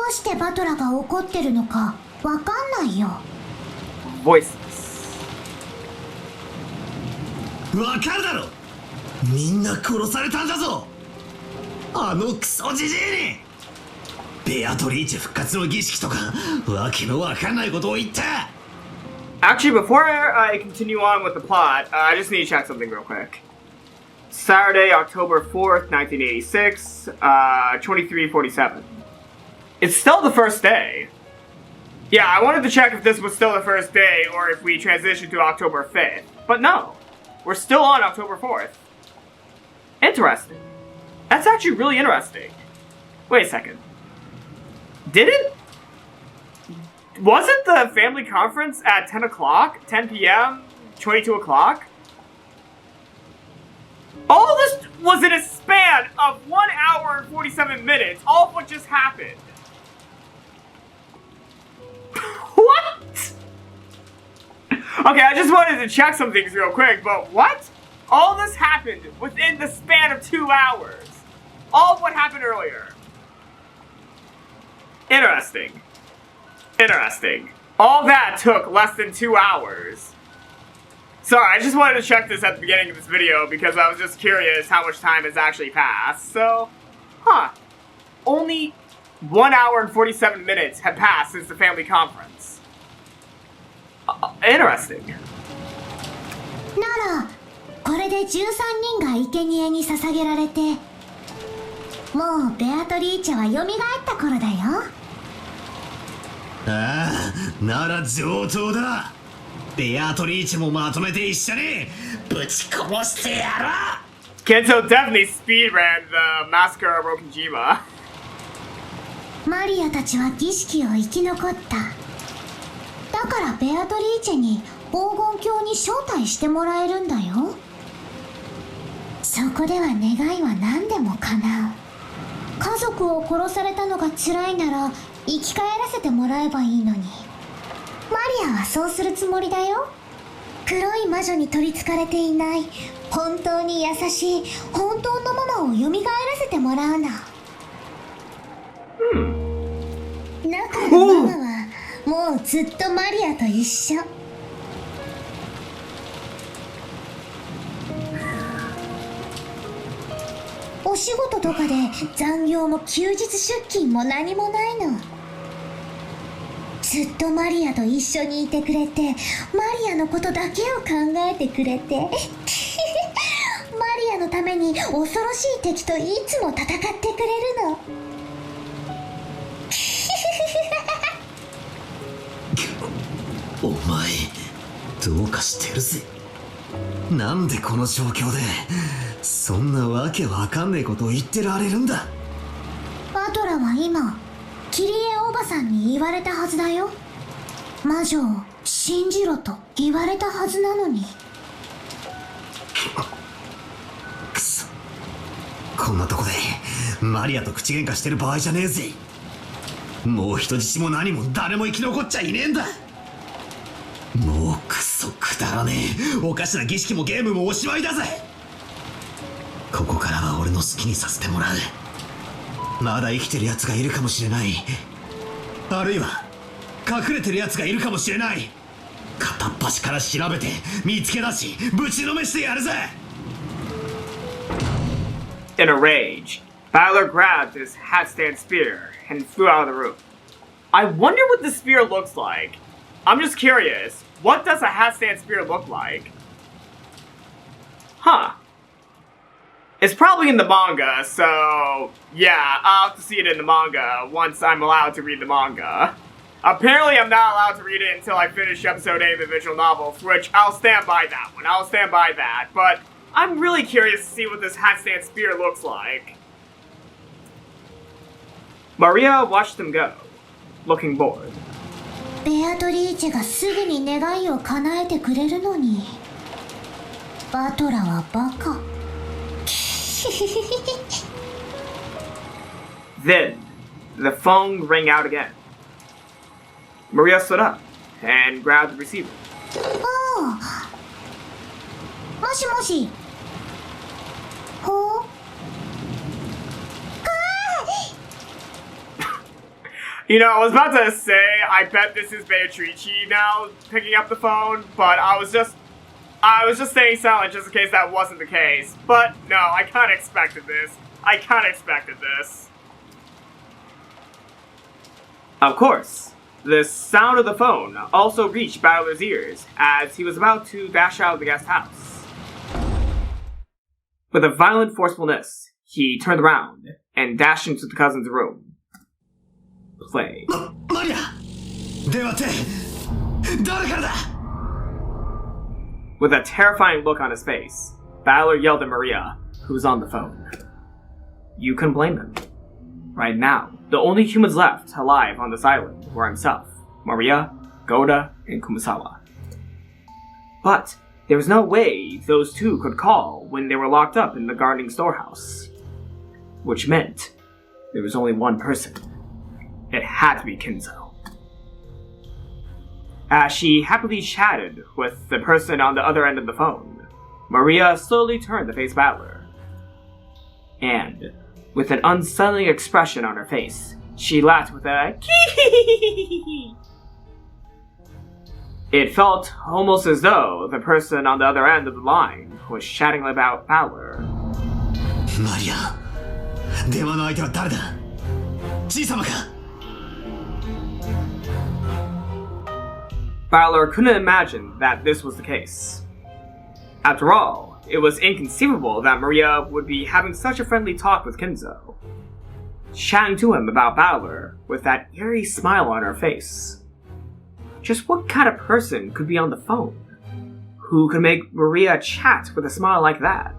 うしてバトラが怒ってるのかわかんないよ。Voices. わかるだろ。みんな殺されたんだぞ。あのクソジジイに。ベアトリーチェ復活の儀式とかわけのわかんないことを言った。Actually, before I continue on with the plot, I just need to check something real quick. Saturday, October 4th, 1986, 23:47. It's still the first day. Yeah, I wanted to check if this was still the first day or if we transitioned to October 5th. But no, we're still on October 4th. Interesting. That's actually really interesting. Wait a second. Wasn't the family conference at 10 o'clock? 10 p.m.? 22 o'clock? All this was in a span of 1 hour and 47 minutes, all of what just happened. What? Okay, I just wanted to check some things real quick, but what? All this happened within the span of 2 hours. All of what happened earlier. Interesting. Interesting. All that took less than 2 hours. Sorry, I just wanted to check this at the beginning of this video because I was just curious how much time has actually passed. So, only 1 hour and 47 minutes have passed since the family conference. Interesting. なら、これで13人が生贄に捧げられて、もうベアトリーチェは蘇った頃だよ。ああ、なら上等だ。ベアトリーチェもまとめて一緒にぶち殺してやろう。 Kento definitely speedran the Massacre of Rokijima. マリアたちは儀式を生き残った。だからベアトリーチェに黄金鏡に招待してもらえるんだよ。そこでは願いは何でも叶う。家族を殺されたのが辛いなら生き返らせてもらえばいいのに。マリアはそうするつもりだよ。黒い魔女に取りつかれていない本当に優しい本当のママを蘇らせてもらうの。だからママはもうずっとマリアと一緒。お仕事とかで残業も休日出勤も何もないの。ずっとマリアと一緒にいてくれて、マリアのことだけを考えてくれてマリアのために恐ろしい敵といつも戦ってくれるの。お前どうかしてるぜ。なんでこの状況でそんなわけわかんねえことを言ってられるんだ。バトラは今キリエおばさんに言われたはずだよ。魔女を信じろと言われたはずなのに。くそ、こんなとこでマリアと口喧嘩してる場合じゃねえぜ。もう人質も何も誰も生き残っちゃいねえんだ。もうクソくだらねえおかしな儀式もゲームもおしまいだぜ。ここからは俺の好きにさせてもらう。まだ生きてる奴がいるかもしれない。あるいは隠れてる奴がいるかもしれない。片っ端から調べて見つけ出しぶちのめしてやるぜ。 In a rage, Balor grabbed his hat-stand spear and flew out of the room. I wonder what the spear looks like. I'm just curious. What does a hat-stand spear look like? Huh. It's probably in the manga, so yeah, I'll have to see it in the manga once I'm allowed to read the manga. Apparently I'm not allowed to read it until I finish episode 8 of the visual novel, which I'll stand by that one. I'll stand by that, but I'm really curious to see what this hat-stand spear looks like. Maria watched them go, looking bored. ベアトリーチェがすぐに願いを叶えてくれるのに。バトラはバカ。Then, the phone rang out again. Maria stood up and grabbed the receiver. ああ。もしもし。ほう。You know, I was about to say, I bet this is Beatrice now picking up the phone, but I was just staying silent just in case that wasn't the case. But no, I kinda expected this. Of course, the sound of the phone also reached Battler's ears as he was about to dash out of the guest house. With a violent forcefulness, he turned around and dashed into the cousin's room. Play. Maria! With a terrifying look on his face, Battler yelled at Maria, who was on the phone. You couldn't blame him. Right now, the only humans left alive on this island were himself, Maria, Gohda, and Kumasawa. But there was no way those two could call when they were locked up in the guarding storehouse. Which meant there was only one person. It had to be Kinzo. As she happily chatted with the person on the other end of the phone, Maria slowly turned to face Battler. And, with an unsettling expression on her face, she laughed with a kee. It felt almost as though the person on the other end of the line was chatting about Battler. Maria, 電話の相手は誰だ? じいさまか? Battler couldn't imagine that this was the case. After all, it was inconceivable that Maria would be having such a friendly talk with Kinzo, chatting to him about Battler with that eerie smile on her face. Just what kind of person could be on the phone? Who could make Maria chat with a smile like that?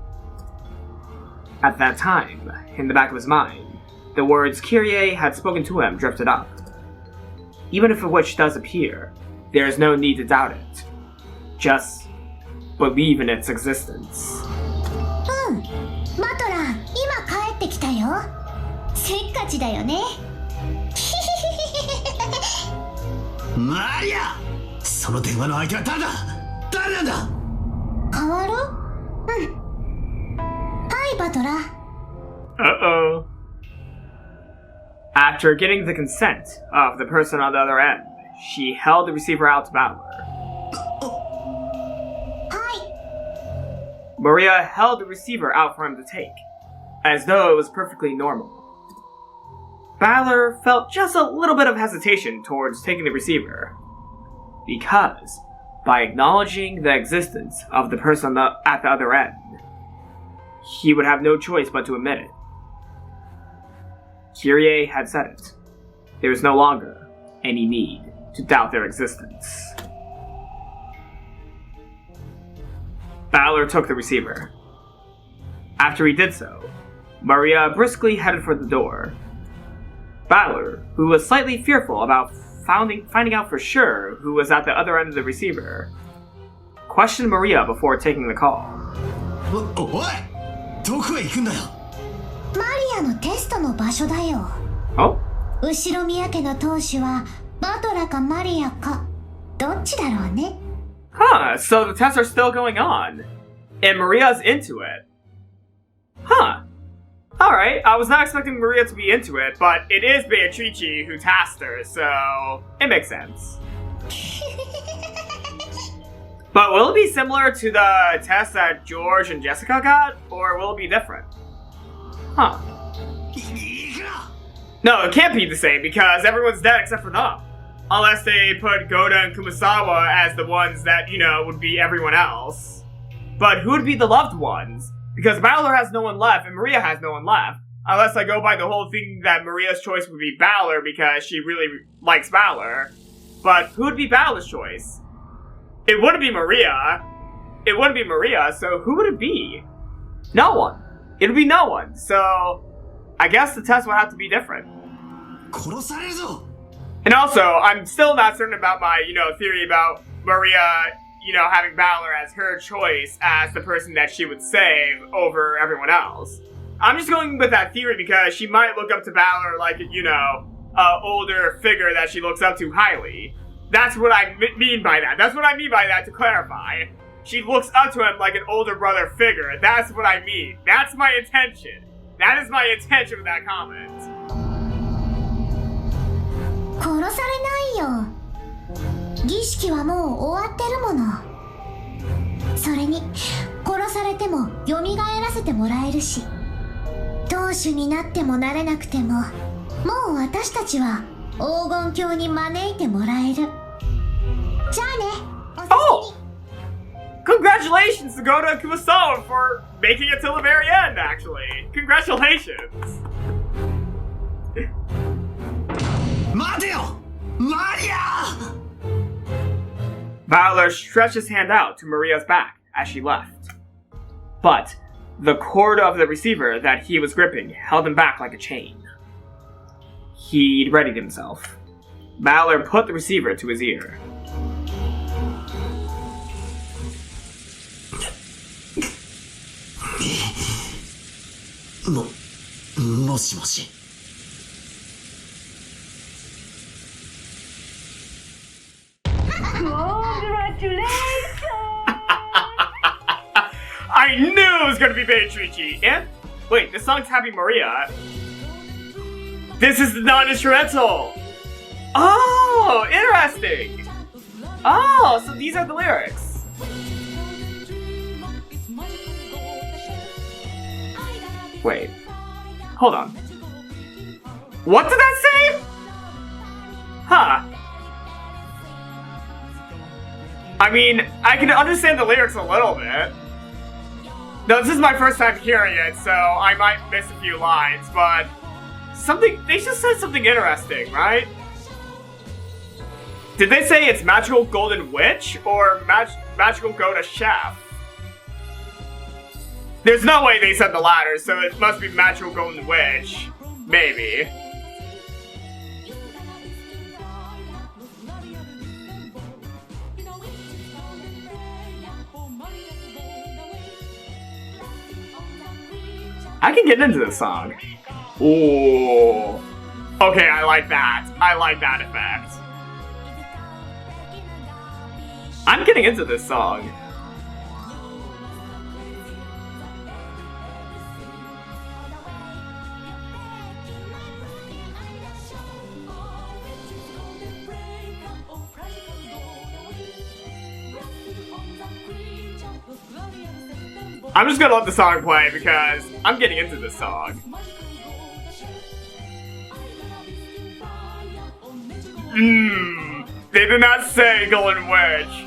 At that time, in the back of his mind, the words Kyrie had spoken to him drifted up. Even if a witch does appear, there is no need to doubt it. Just believe in its existence. マトラ、今帰ってきたよ。せっかちだよね。マリア、その電話の相手は誰だ？誰なんだ？変わる？はい、バトラ。Uh-oh. After getting the consent of the person on the other end, she held the receiver out to Battler. Maria held the receiver out for him to take, as though it was perfectly normal. Battler felt just a little bit of hesitation towards taking the receiver, because by acknowledging the existence of the person at the other end, he would have no choice but to admit it. Kyrie had said it. There was no longer any need to doubt their existence. Battler took the receiver. After he did so, Maria briskly headed for the door. Battler, who was slightly fearful about finding out for sure who was at the other end of the receiver, questioned Maria before taking the call. おい、どこへ行くんだよ。マリアのテストの場所だよ。Oh? 後ろ宮家の当主はバトラかマリアかどっちだろうね。Huh, so the tests are still going on. And Maria's into it. Huh. Alright, I was not expecting Maria to be into it, but it is Beatrice who tasked her, so it makes sense. But will it be similar to the test that George and Jessica got, or will it be different? Huh. No, it can't be the same because everyone's dead except for them. Unless they put Gohda and Kumasawa as the ones that, would be everyone else. But who would be the loved ones? Because Battler has no one left and Maria has no one left. Unless I go by the whole thing that Maria's choice would be Battler because she really likes Battler. But who would be Battler's choice? It wouldn't be Maria. It wouldn't be Maria, so who would it be? No one. It would be no one, so I guess the test would have to be different. 殺されるぞ。 And also, I'm still not certain about my, theory about Maria, having Battler as her choice as the person that she would save over everyone else. I'm just going with that theory because she might look up to Battler like, older figure that she looks up to highly. That's what I mean by that. That's what I mean by that, to clarify. She looks up to him like an older brother figure. That's what I mean. That's my intention. That is my intention with that comment. 殺されないよ。儀式はもう終わってるもの。それに殺されても蘇らせてもらえるし、当主になってもなれなくても、もう私たちは黄金鏡に招いてもらえる。じゃあね、お先に。Oh! Congratulations to Gohda and Kumasawa for making it till the very end, actually. Congratulations! 待てよマリア Valor stretched his hand out to Maria's back as she left. But the cord of the receiver that he was gripping held him back like a chain. He'd readied himself. Valor put the receiver to his ear. もしもし I knew it was gonna be Beatrice! And wait, this song's Happy Maria. This is the non-instrumental! Oh, interesting! Oh, so these are the lyrics. Wait, hold on. What did that say? Huh. I mean, I can understand the lyrics a little bit. No, this is my first time hearing it, so I might miss a few lines, but they just said something interesting, right? Did they say it's Magical Golden Witch or Magical Gohda Chef? There's no way they said the latter, so it must be Magical Golden Witch. Maybe. I can get into this song. Ooh. Okay, I like that. I like that effect. I'm getting into this song. I'm just gonna let the song play because I'm getting into this song. They did not say Golden Witch.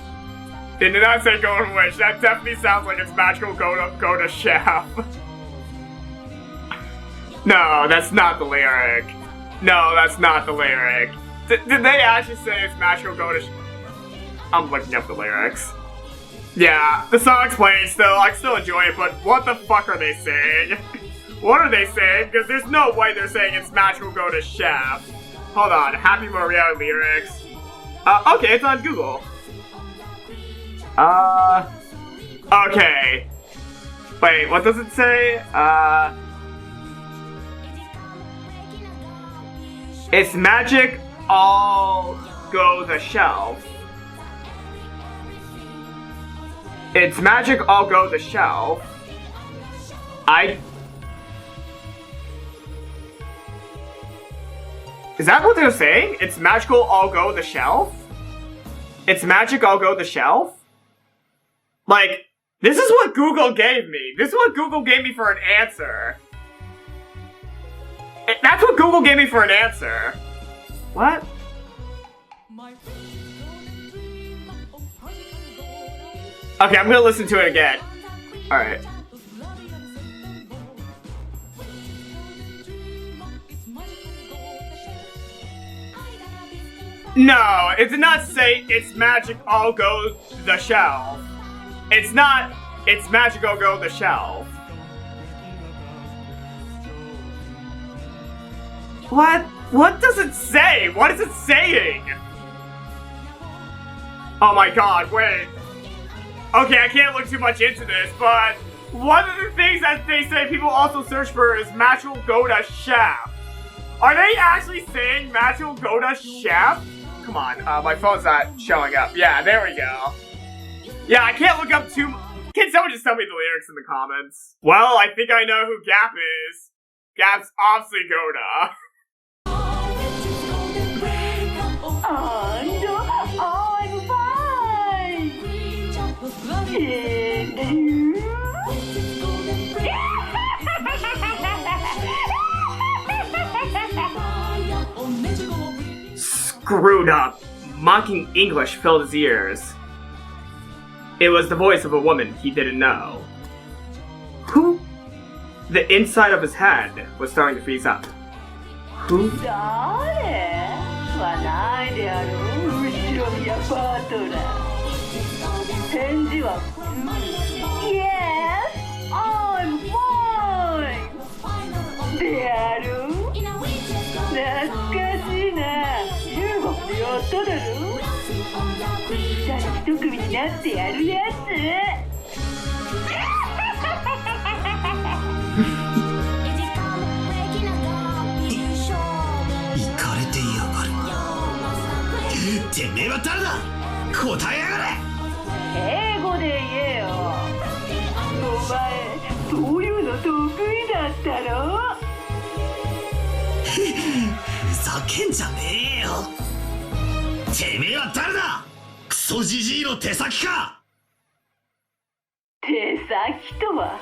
They did not say Golden Witch. That definitely sounds like it's Magical Gohda Chef. No, that's not the lyric. No, that's not the lyric. Did they actually say it's Magical Gohda Chef? I'm looking up the lyrics. Yeah, the song's playing still, I still enjoy it, but what the fuck are they saying? What are they saying? Because there's no way they're saying it's Magical Gohda Chef. Hold on, Happy Maria lyrics. Okay, it's on Google. Okay. Wait, what does it say? It's magic all go the shelf. It's magic all go the shelf. Is that what they're saying? It's magical all go the shelf? It's magic all go the shelf? Like, this is what Google gave me. This is what Google gave me for an answer. That's what Google gave me for an answer. What? Okay, I'm gonna listen to it again. Alright. No, it did not say it's magic all go the shelf. It's not, it's magic all go the shelf. What? What does it say? What is it saying? Oh my god, wait. Okay, I can't look too much into this, but one of the things that they say people also search for is Magical Gohda Chef. Are they actually saying Magical Gohda Chef? Come on, my phone's not showing up. Yeah, there we go. Yeah, I can't look up too much. Can someone just tell me the lyrics in the comments? Well, I think I know who Gap is. Gap's obviously Gohda. screwed up, mocking English filled his ears. It was the voice of a woman he didn't know. Who? The inside of his head was starting to freeze up. Who? Yes, I'm fine. Beato? 懐かしいな。中国でやっただろ。二人一組になってやるやつ。イカれてやがる。てめえは誰だ。答えやがれ。英語で言えよ。お前そういうの得意だったろ。ふざけんじゃねえよ。てめえは誰だ。クソジジイの手先か。手先とは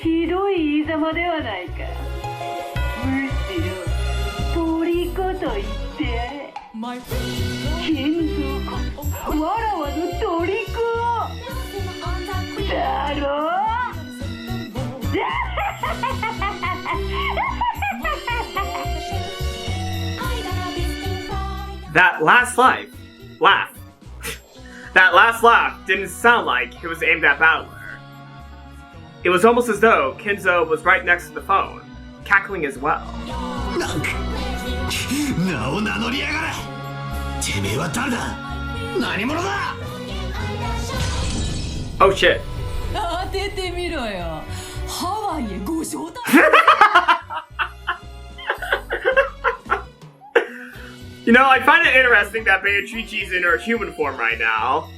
ひどい言いざまではないか。むしろ虜と言ってやれ。金属わらわの虜だろ。That last laugh. That last laugh didn't sound like it was aimed at Battler. It was almost as though Kinzo was right next to the phone, cackling as well. なんか名を名乗りやがれ。てめえは誰だ。何者だ。Oh shit. 当ててみろよ。ハワイへご招待。You know, I find it interesting that Beatrice's in her human form right now.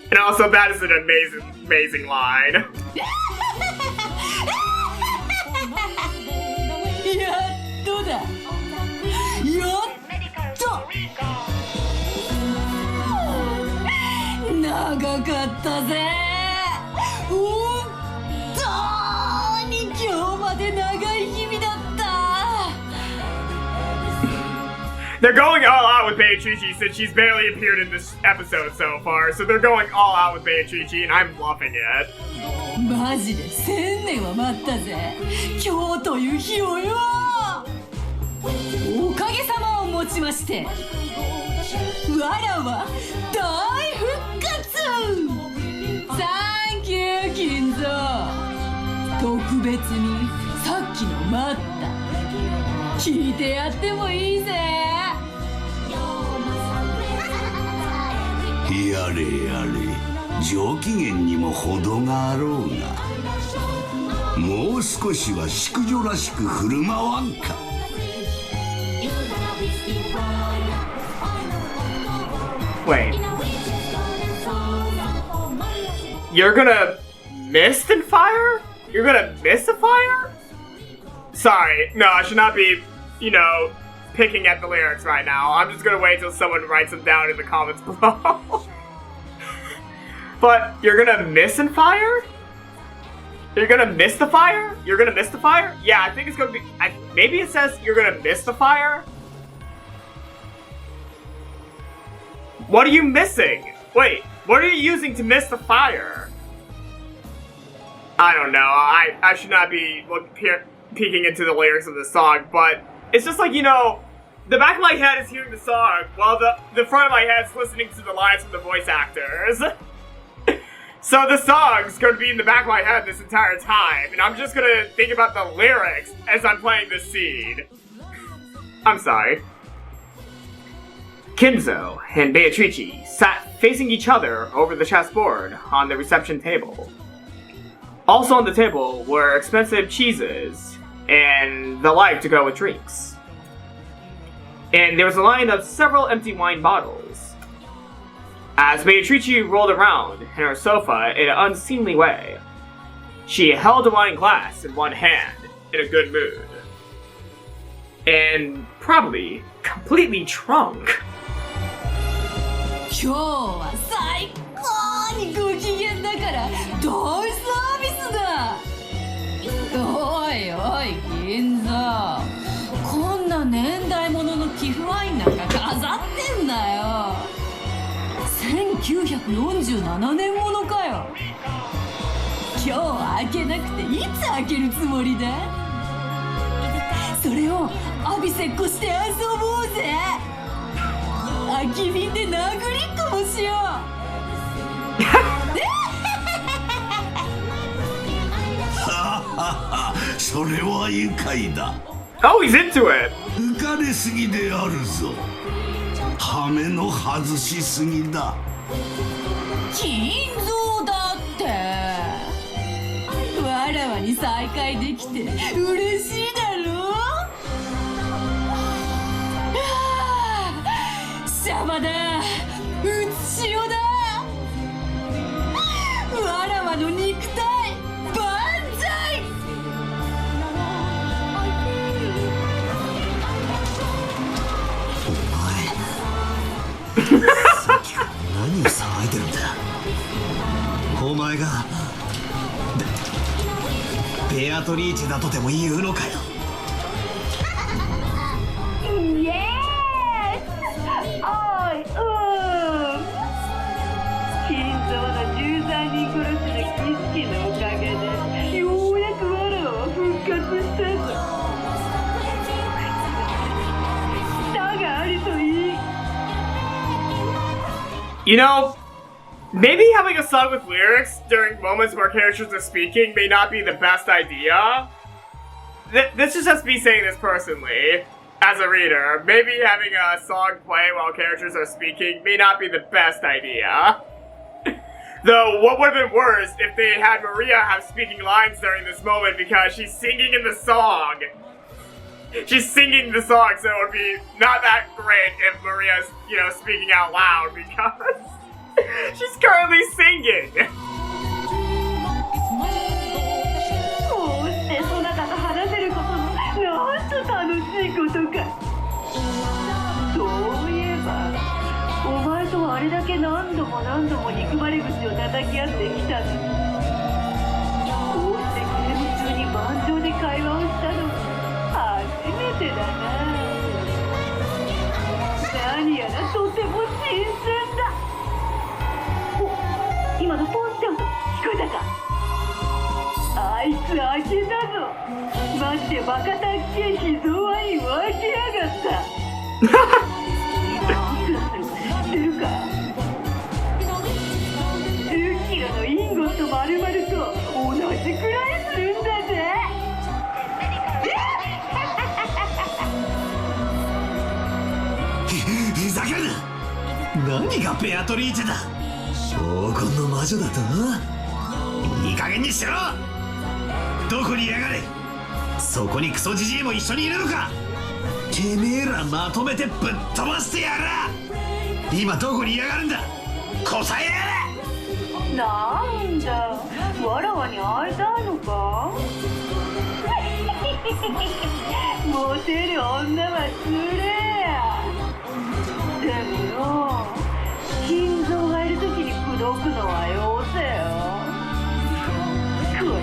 And also, that is an amazing line. やっとだ。やっと。長かったぜ。本当に今日まで長い日々だった。They're going all out with Beatrice since she's barely appeared in this episode so far, so they're going all out with Beatrice and I'm loving it. マジで1000年は待ったぜ。今日という日をよ。おかげさまをもちまして、わらは大復活。サンキュー金蔵。特別にさっきの待った聞いてやってもいいぜ。やれやれ、上機嫌にも程があろうが、もう少しは淑女らしく振る舞わんか。Wait. You're gonna mist and fire? You're gonna miss a fire? Sorry, no, I should not be, picking at the lyrics right now. I'm just gonna wait till someone writes them down in the comments below. But you're gonna miss and fire? You're gonna miss the fire? You're gonna miss the fire? Yeah, I think it's gonna be... maybe it says you're gonna miss the fire? What are you missing? Wait, what are you using to miss the fire? I don't know. I should not be peeking into the lyrics of the song, but it's just like, the back of my head is hearing the song, while the front of my head is listening to the lines from the voice actors. So the song's going to be in the back of my head this entire time, and I'm just going to think about the lyrics as I'm playing this scene. I'm sorry. Kinzo and Beatrice sat facing each other over the chessboard on the reception table. Also on the table were expensive cheeses and the like to go with drinks. And there was a line of several empty wine bottles. As Beatrice rolled around in her sofa in an unseemly way, she held a wine glass in one hand in a good mood. And probably completely drunk. 今日は最高にご機嫌だから大サービスだ。おいおい銀座、こんな年代物の寄付ワインなんか飾っってんだよ。1947年ものかよ。今日開けなくていつ開けるつもりだ。それをアビセっこして遊ぼうぜ。空き瓶で殴りっこもしよう。それは愉快だ。Oh, he's into it. 浮かれすぎであるぞ。ハメの外しすぎだ。金蔵だって。わらわに再会できて嬉しいだろ。シャバだ、うつしおだ。わらわの肉体万歳。さっきから何を騒いでるんだ。お前がベアトリーチェだとでも言うのかよ。イエーイ。おい、金蔵の13人殺しの儀式のおかげでようやくわらわは復活したぞ。だがあるといい。You know, maybe having a song with lyrics during moments where characters are speaking may not be the best idea. This is just me saying this personally, as a reader. Maybe having a song play while characters are speaking may not be the best idea. Though, what would have been worse if they had Maria have speaking lines during this moment because she's singing in the song. She's singing the song, so it would be not that great if Maria's, speaking out loud because she's currently singing. こうしてそなたと話せることのなんと楽しいことか。そういえば、お前とはあれだけ何度も憎まれ口を叩き合ってきたのに、こうしてゲーム中に盤上で会話をしたのは初めてだな。何やらとても新鮮だ。お、今のポンって音聞こえたか。あいつ開けたぞ。マジでバカたっけえ秘蔵ワインを開けやがった。今いくらするか知ってるか。10キロのインゴット丸々と同じくらいするんだぜ。ふざけるな。何がベアトリーチェだ。黄金の魔女だと。いい加減にしろ。どこにいやがれ。そこにクソジジイも一緒にいるのか。てめえらまとめてぶっ飛ばしてやら。今どこにいやがるんだ。答えやれ。なんだ、わらわに会いたいのか。モテる女はつれや。でもよ、金蔵がいる時に口説くのはよせよ。こいつ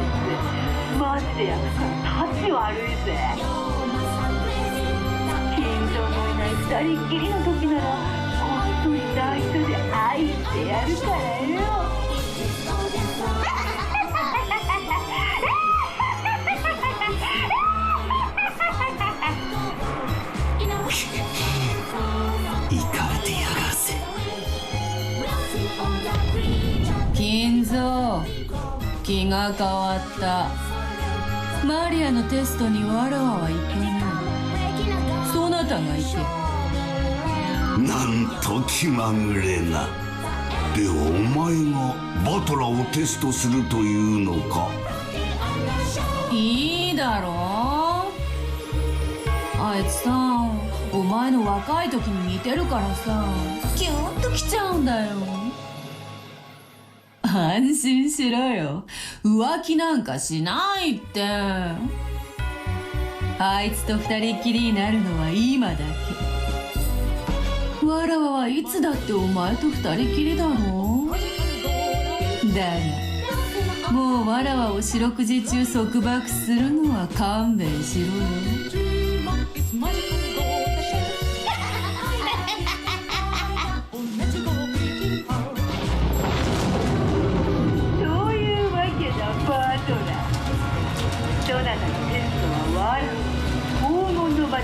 マジでやるから立ち悪いぜ。金蔵のいない二人っきりの時ならこっそり内緒で愛してやるからよ。イカれてやがるぜ。金蔵、気が変わった。マリアのテストにわらわは行かない。そなたが行け。なんと気まぐれな。ではお前がバトラをテストするというのか。いいだろう。あいつさ、お前の若い時に似てるからさ、キュンときちゃうんだよ。安心しろよ。浮気なんかしないって。あいつと二人っきりになるのは今だけ。わらわはいつだってお前と二人きりだろう。だがもうわらわを四六時中束縛するのは勘弁しろよ。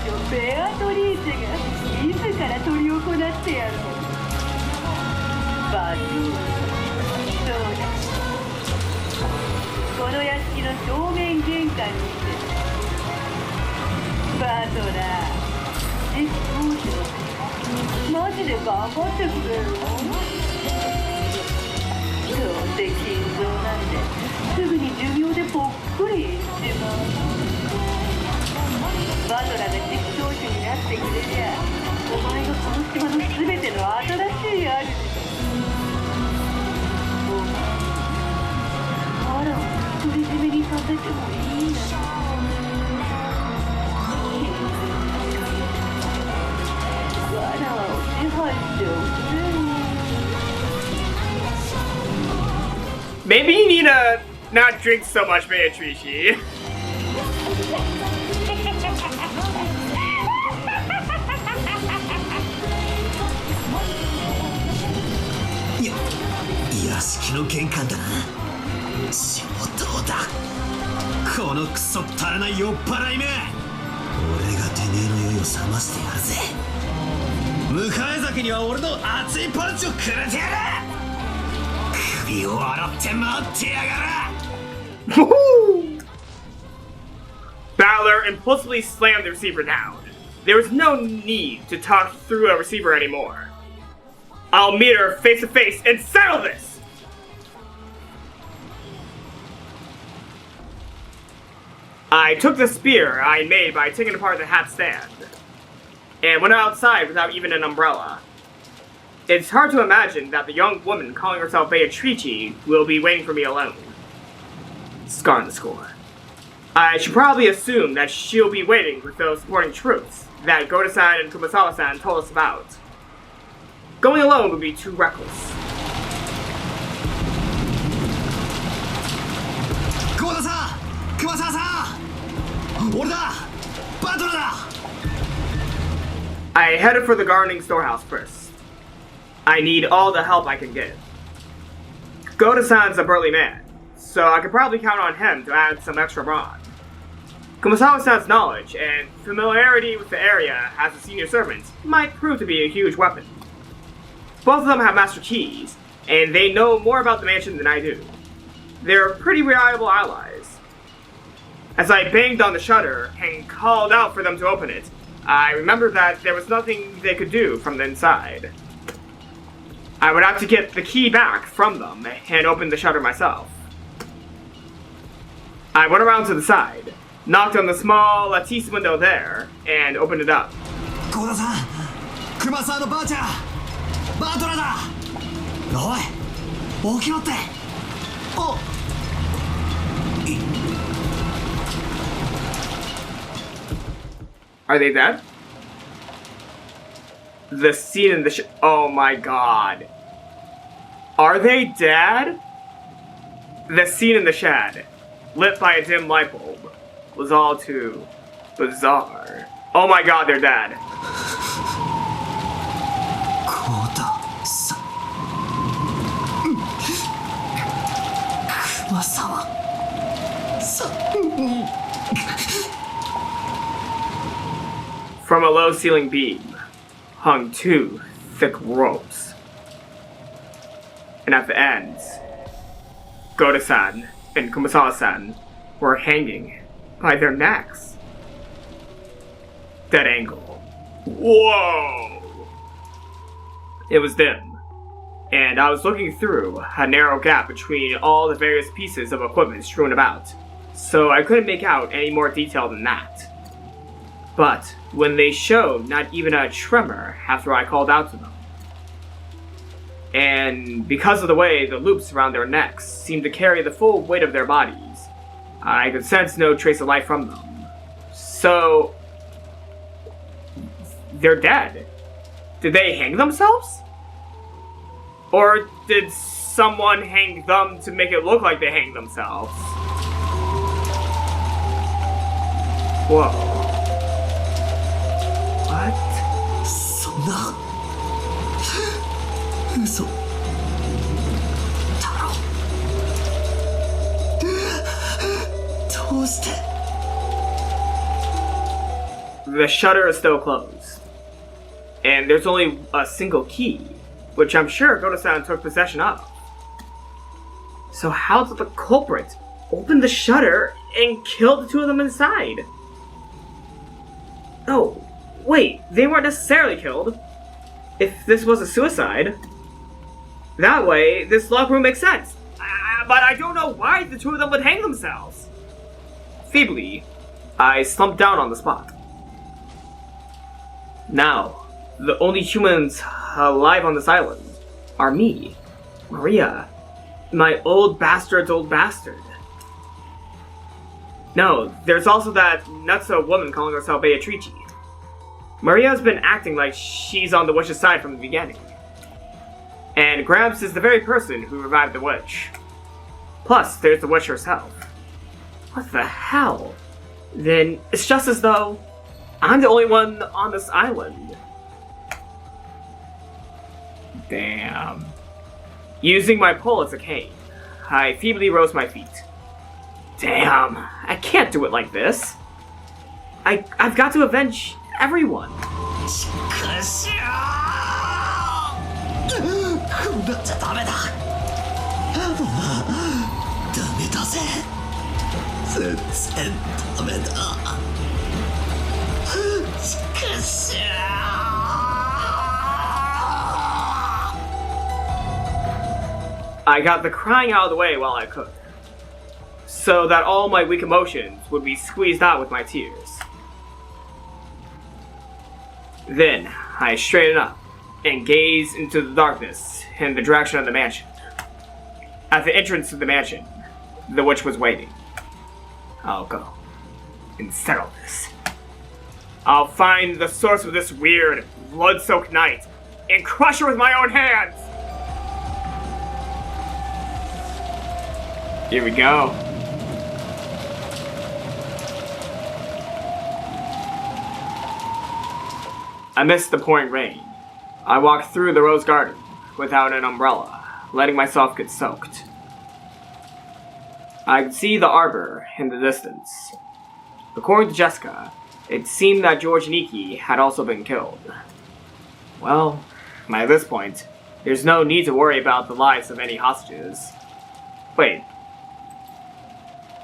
女ベアトリーチェが自ら執り行ってやるの。バトル、そうだ。この屋敷の正面玄関にてバトラー、実行しろ。マジで頑張ってくれるの？どうせ金蔵なんですぐに寿命でぽっくりいっちまう。バトラーが実装主になってくれりゃ、お前がこの島の全ての新しい主だ。お前、あらを独り占めにさせてもいいんだ。わらわを支配しておくれ。Maybe you need to not drink so much, Beatrice. 屋敷の玄関だな。上等だ。このクソったらない酔っ払いめ。俺がてめえの酔いを覚ましてやるぜ。迎え酒には俺の熱いパンチをくれてやる。首を洗って待ってやがる。Battler impulsively slammed the receiver down. There was no need to talk through a receiver anymore. I'll meet her face to face and settle this! I took the spear I made by taking apart the hat stand, and went outside without even an umbrella. It's hard to imagine that the young woman calling herself Beatrice will be waiting for me alone. Scar on the score. I should probably assume that she'll be waiting with those supporting troops that Gohda-san and Kumasawa-san told us about. Going alone would be too reckless. Gohda-san! Kumasawa-san! I headed for the gardening storehouse first. I need all the help I can get. Gohda-san's a burly man, so I could probably count on him to add some extra brawn. Kumasawa-san's knowledge and familiarity with the area as a senior servant might prove to be a huge weapon. Both of them have master keys, and they know more about the mansion than I do. They're pretty reliable allies. As I banged on the shutter and called out for them to open it, I remembered that there was nothing they could do from the inside. I would have to get the key back from them and open the shutter myself. I went around to the side, knocked on the small lattice window there, and opened it up. Gohda-san! Kumasawa no ba-chan! Battler da! Oi! Okiro tte! Oh! Are they dead? The scene in the oh my god. Are they dead? The scene in the shed, lit by a dim light bulb, was all too bizarre. Oh my god, they're dead. Gohda-san. Kumasawa-san. From a low ceiling beam hung two thick ropes. And at the ends, Gohda-san and Kumasawa-san were hanging by their necks. Dead angle. Whoa! It was dim, and I was looking through a narrow gap between all the various pieces of equipment strewn about, so I couldn't make out any more detail than that. But when they showed not even a tremor after I called out to them, and because of the way the loops around their necks seemed to carry the full weight of their bodies, I could sense no trace of life from them. So, they're dead. Did they hang themselves? Or did someone hang them to make it look like they hanged themselves? Whoa. What? そんな嘘だろ。どうして the shutter is still closed. And there's only a single key, which I'm sure Gohda-san took possession of. So how did the culprit open the shutter and kill the two of them inside? Oh, wait, they weren't necessarily killed. If this was a suicide, that way, this locked room makes sense. But I don't know why the two of them would hang themselves. Feebly, I slumped down on the spot. Now, the only humans alive on this island are me, Maria, my old bastard's old bastard. No, there's also that nutso woman calling herself Beatrice. Maria's been acting like she's on the witch's side from the beginning. And Gramps is the very person who revived the witch. Plus, there's the witch herself. What the hell? Then it's just as though I'm the only one on this island. Damn. Using my pole as a cane, I feebly rose my feet. Damn, I can't do it like this. I've got to avenge everyone. I got the crying out of the way while I could, so that all my weak emotions would be squeezed out with my tears. Then, I straightened up and gazed into the darkness in the direction of the mansion. At the entrance to the mansion, the witch was waiting. I'll go and settle this. I'll find the source of this weird, blood-soaked night and crush her with my own hands! Here we go. Amidst the pouring rain, I walked through the rose garden without an umbrella, letting myself get soaked. I could see the Arbor in the distance. According to Jessica, it seemed that George Nikki had also been killed. Well, by this point, there's no need to worry about the lives of any hostages. Wait.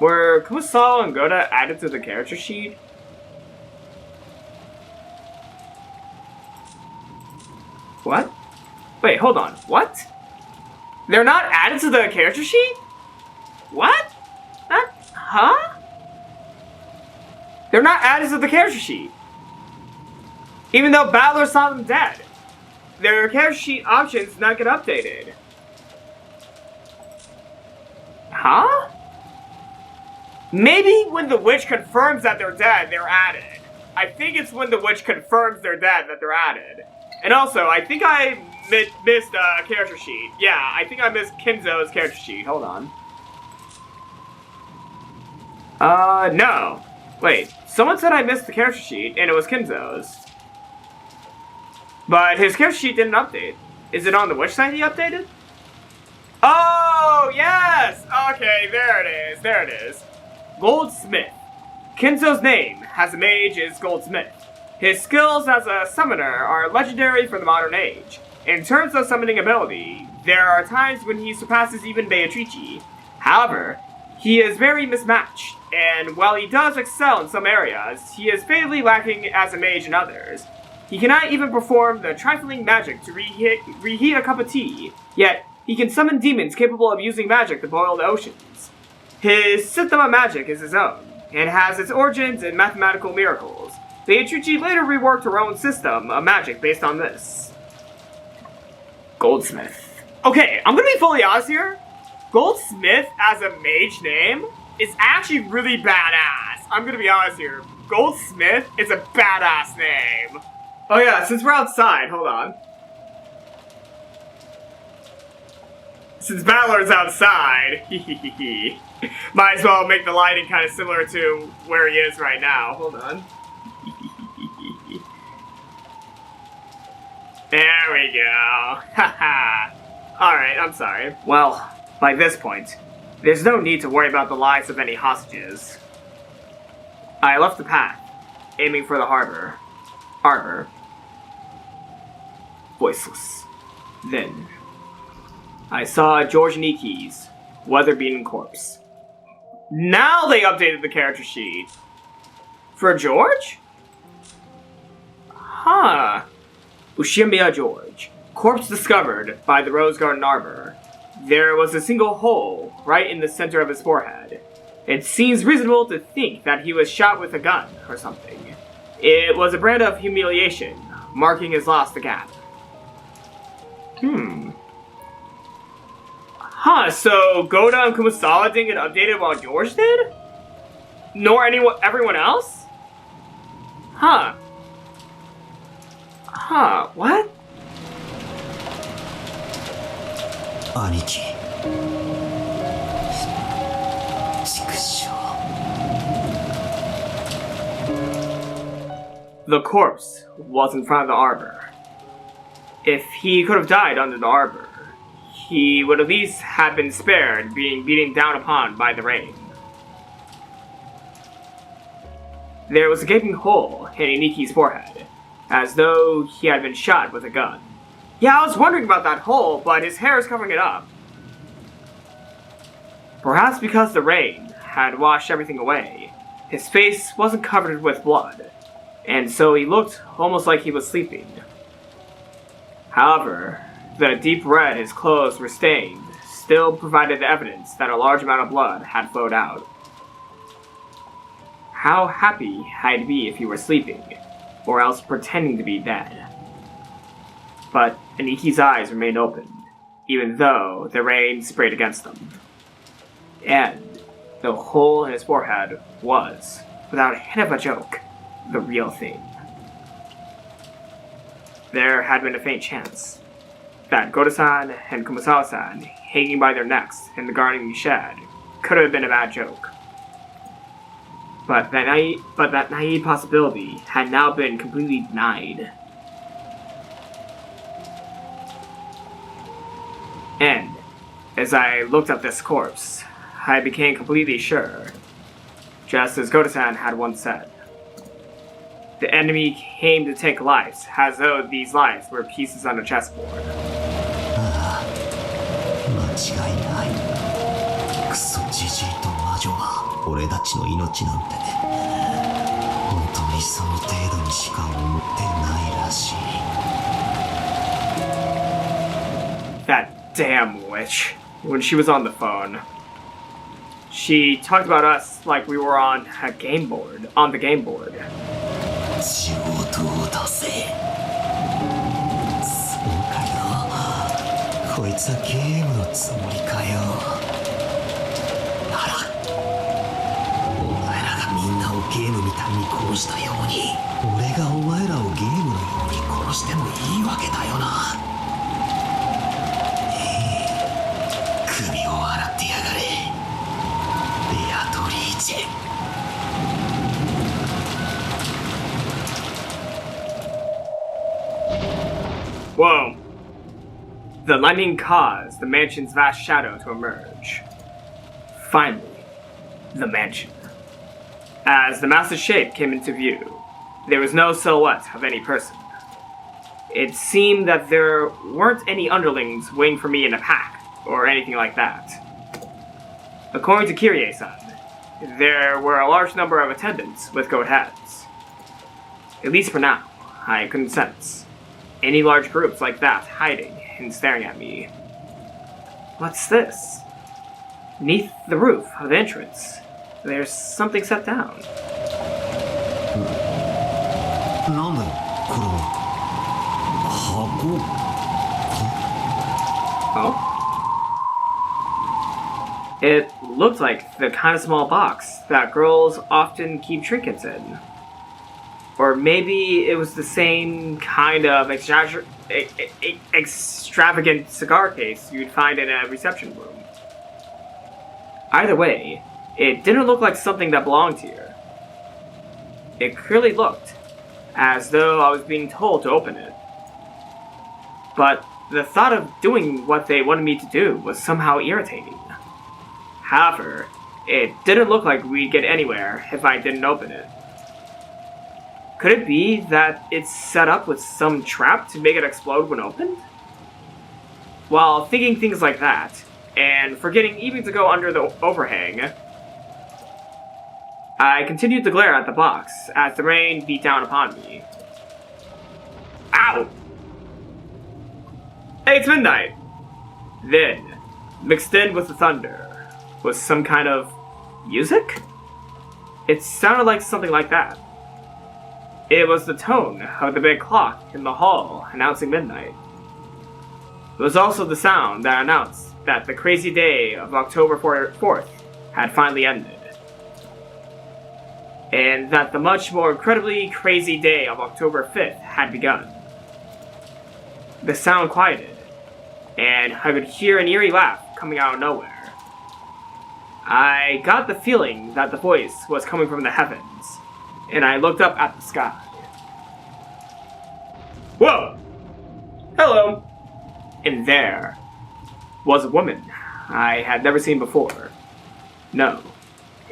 Were Kumasawa and Gohda added to the character sheet? What? Wait, hold on. What? They're not added to the character sheet? What? Huh? They're not added to the character sheet. Even though Battler saw them dead. Their character sheet options not get updated. Huh? Maybe when the witch confirms that they're dead, they're added. I think it's when the witch confirms they're dead that they're added. And also, I think I missed a character sheet. Yeah, I think I missed Kinzo's character sheet. Hold on. No. Wait, someone said I missed the character sheet, and it was Kinzo's. But his character sheet didn't update. Is it on the witch site he updated? Oh, yes! Okay, there it is, there it is. Goldsmith. Kinzo's name as a mage is Goldsmith. His skills as a summoner are legendary for the modern age. In terms of summoning ability, there are times when he surpasses even Beatrice. However, he is very mismatched, and while he does excel in some areas, he is fatally lacking as a mage in others. He cannot even perform the trifling magic to reheat a cup of tea, yet he can summon demons capable of using magic to boil the oceans. His system of magic is his own, and has its origins in mathematical miracles. Beatrice later reworked her own system of magic based on this. Goldsmith. Okay, I'm gonna be fully honest here. Goldsmith as a mage name is actually really badass. I'm gonna be honest here. Goldsmith is a badass name. Oh yeah, since we're outside, hold on. Since Battler's outside, might as well make the lighting kind of similar to where he is right now. Hold on. There we go. Haha. Alright, I'm sorry. Well, by this point, there's no need to worry about the lives of any hostages. I left the path aiming for the Arbor. Voiceless. Then, I saw George Niki's weather-beaten corpse. Now they updated the character sheet. For George? Huh. Ushimiya George. Corpse discovered by the Rose Garden Arbor. There was a single hole right in the center of his forehead. It seems reasonable to think that he was shot with a gun or something. It was a brand of humiliation, marking his loss the gap. Huh, so Gohda and Kumasawa didn't get updated while George did? Nor everyone else? Huh, what? 兄貴畜生 The corpse was in front of the Arbor. If he could have died under the Arbor, he would at least have been spared being beaten down upon by the rain. There was a gaping hole in Iniki's forehead, as though he had been shot with a gun. Yeah, I was wondering about that hole, but his hair is covering it up. Perhaps because the rain had washed everything away, his face wasn't covered with blood, and so he looked almost like he was sleeping. However, the deep red his clothes were stained still provided evidence that a large amount of blood had flowed out. How happy I'd be if he were sleeping, or else pretending to be dead. But Iniki's eyes remained open, even though the rain sprayed against them. And the hole in his forehead was, without a hint of a joke, the real thing. There had been a faint chance that Gohda-san and Kumasawa-san hanging by their necks in the gardening shed could have been a bad joke. But that naive possibility had now been completely denied. And, as I looked at this corpse, I became completely sure, just as Gohda-san had once said. The enemy came to take lives, as though these lives were pieces on a chessboard. 間違いないクソジジイと魔女は俺たちの命なんて本当にその程度にしか思ってないらしい That damn witch. When she was on the phone, she talked about us like we were on the game board. 上等だぜそうかよこいつはゲームのつもりかよならお前らがみんなをゲームみたいに殺したように俺がお前らをゲームのように殺してもいいわけだよな首を洗ってやがれベアトリーチェ Whoa. The lightning caused the mansion's vast shadow to emerge. Finally, the mansion. As the massive shape came into view, there was no silhouette of any person. It seemed that there weren't any underlings waiting for me in a pack, or anything like that. According to Kirie-san, there were a large number of attendants with goat heads. At least for now, I couldn't sense any large groups like that hiding and staring at me. What's this? Beneath the roof of the entrance, there's something set down. Oh? It looked like the kind of small box that girls often keep trinkets in. Or maybe it was the same kind of extravagant cigar case you'd find in a reception room. Either way, it didn't look like something that belonged here. It clearly looked as though I was being told to open it. But the thought of doing what they wanted me to do was somehow irritating. However, it didn't look like we'd get anywhere if I didn't open it. Could it be that it's set up with some trap to make it explode when opened? While thinking things like that, and forgetting even to go under the overhang, I continued to glare at the box as the rain beat down upon me. Ow! Hey, it's midnight! Then, mixed in with the thunder, was some kind of music? It sounded like something like that. It was the tone of the big clock in the hall announcing midnight. It was also the sound that announced that the crazy day of October 4th had finally ended. And that the much more incredibly crazy day of October 5th had begun. The sound quieted, and I could hear an eerie laugh coming out of nowhere. I got the feeling that the voice was coming from the heavens, and I looked up at the sky. Whoa! Hello! And there was a woman I had never seen before. No,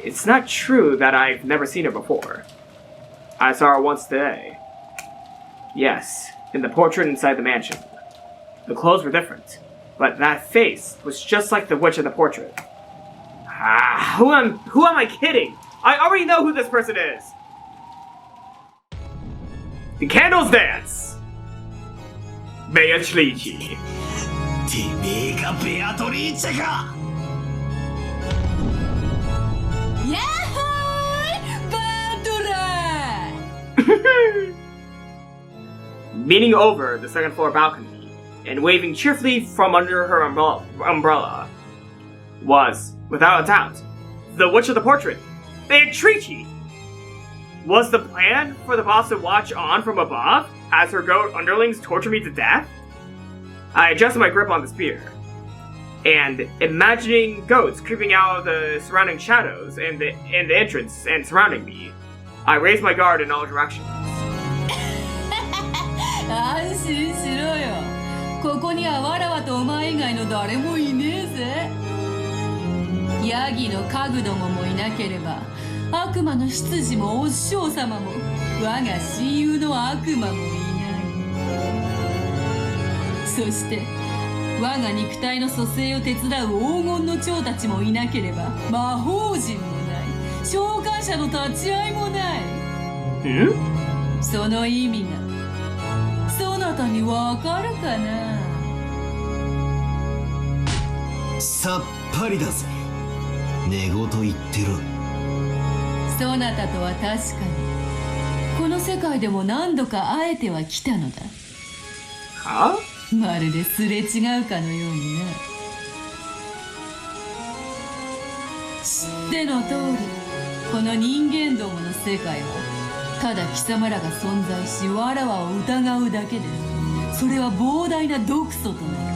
it's not true that I've never seen her before. I saw her once today. Yes, in the portrait inside the mansion. The clothes were different, but that face was just like the witch in the portrait. Who am I kidding? I already know who this person is! The Candles Dance! Beatrice. てめえがベアトリーチェか。やっほーいバトラー Leaning over the second floor balcony and waving cheerfully from under her umbrella was, without a doubt, the witch of the portrait, Beatrice! Was the plan for the boss to watch on from above as her goat underlings torture me to death? I adjusted my grip on the spear, and imagining goats creeping out of the surrounding shadows and the entrance and surrounding me, I raised my guard in all directions. 安心しろよ。ここにはわらわとお前以外の誰もいねえぜ。ヤギの家具どももいなければ、悪魔の執事もお師匠様も、我が親友の悪魔もいない。そして、我が肉体の蘇生を手伝う黄金の長たちもいなければ、魔法陣もない。召喚者の立ち会いもない。その意味が。そなたにわかるかな。さっぱりだぜ。寝言言ってろ。そなたとは確かにこの世界でも何度か会えてはきたのだ。は？まるですれ違うかのようにな。知っての通り、この人間どもの世界はただ貴様らが存在し、わらわを疑うだけで、それは膨大な毒素となる。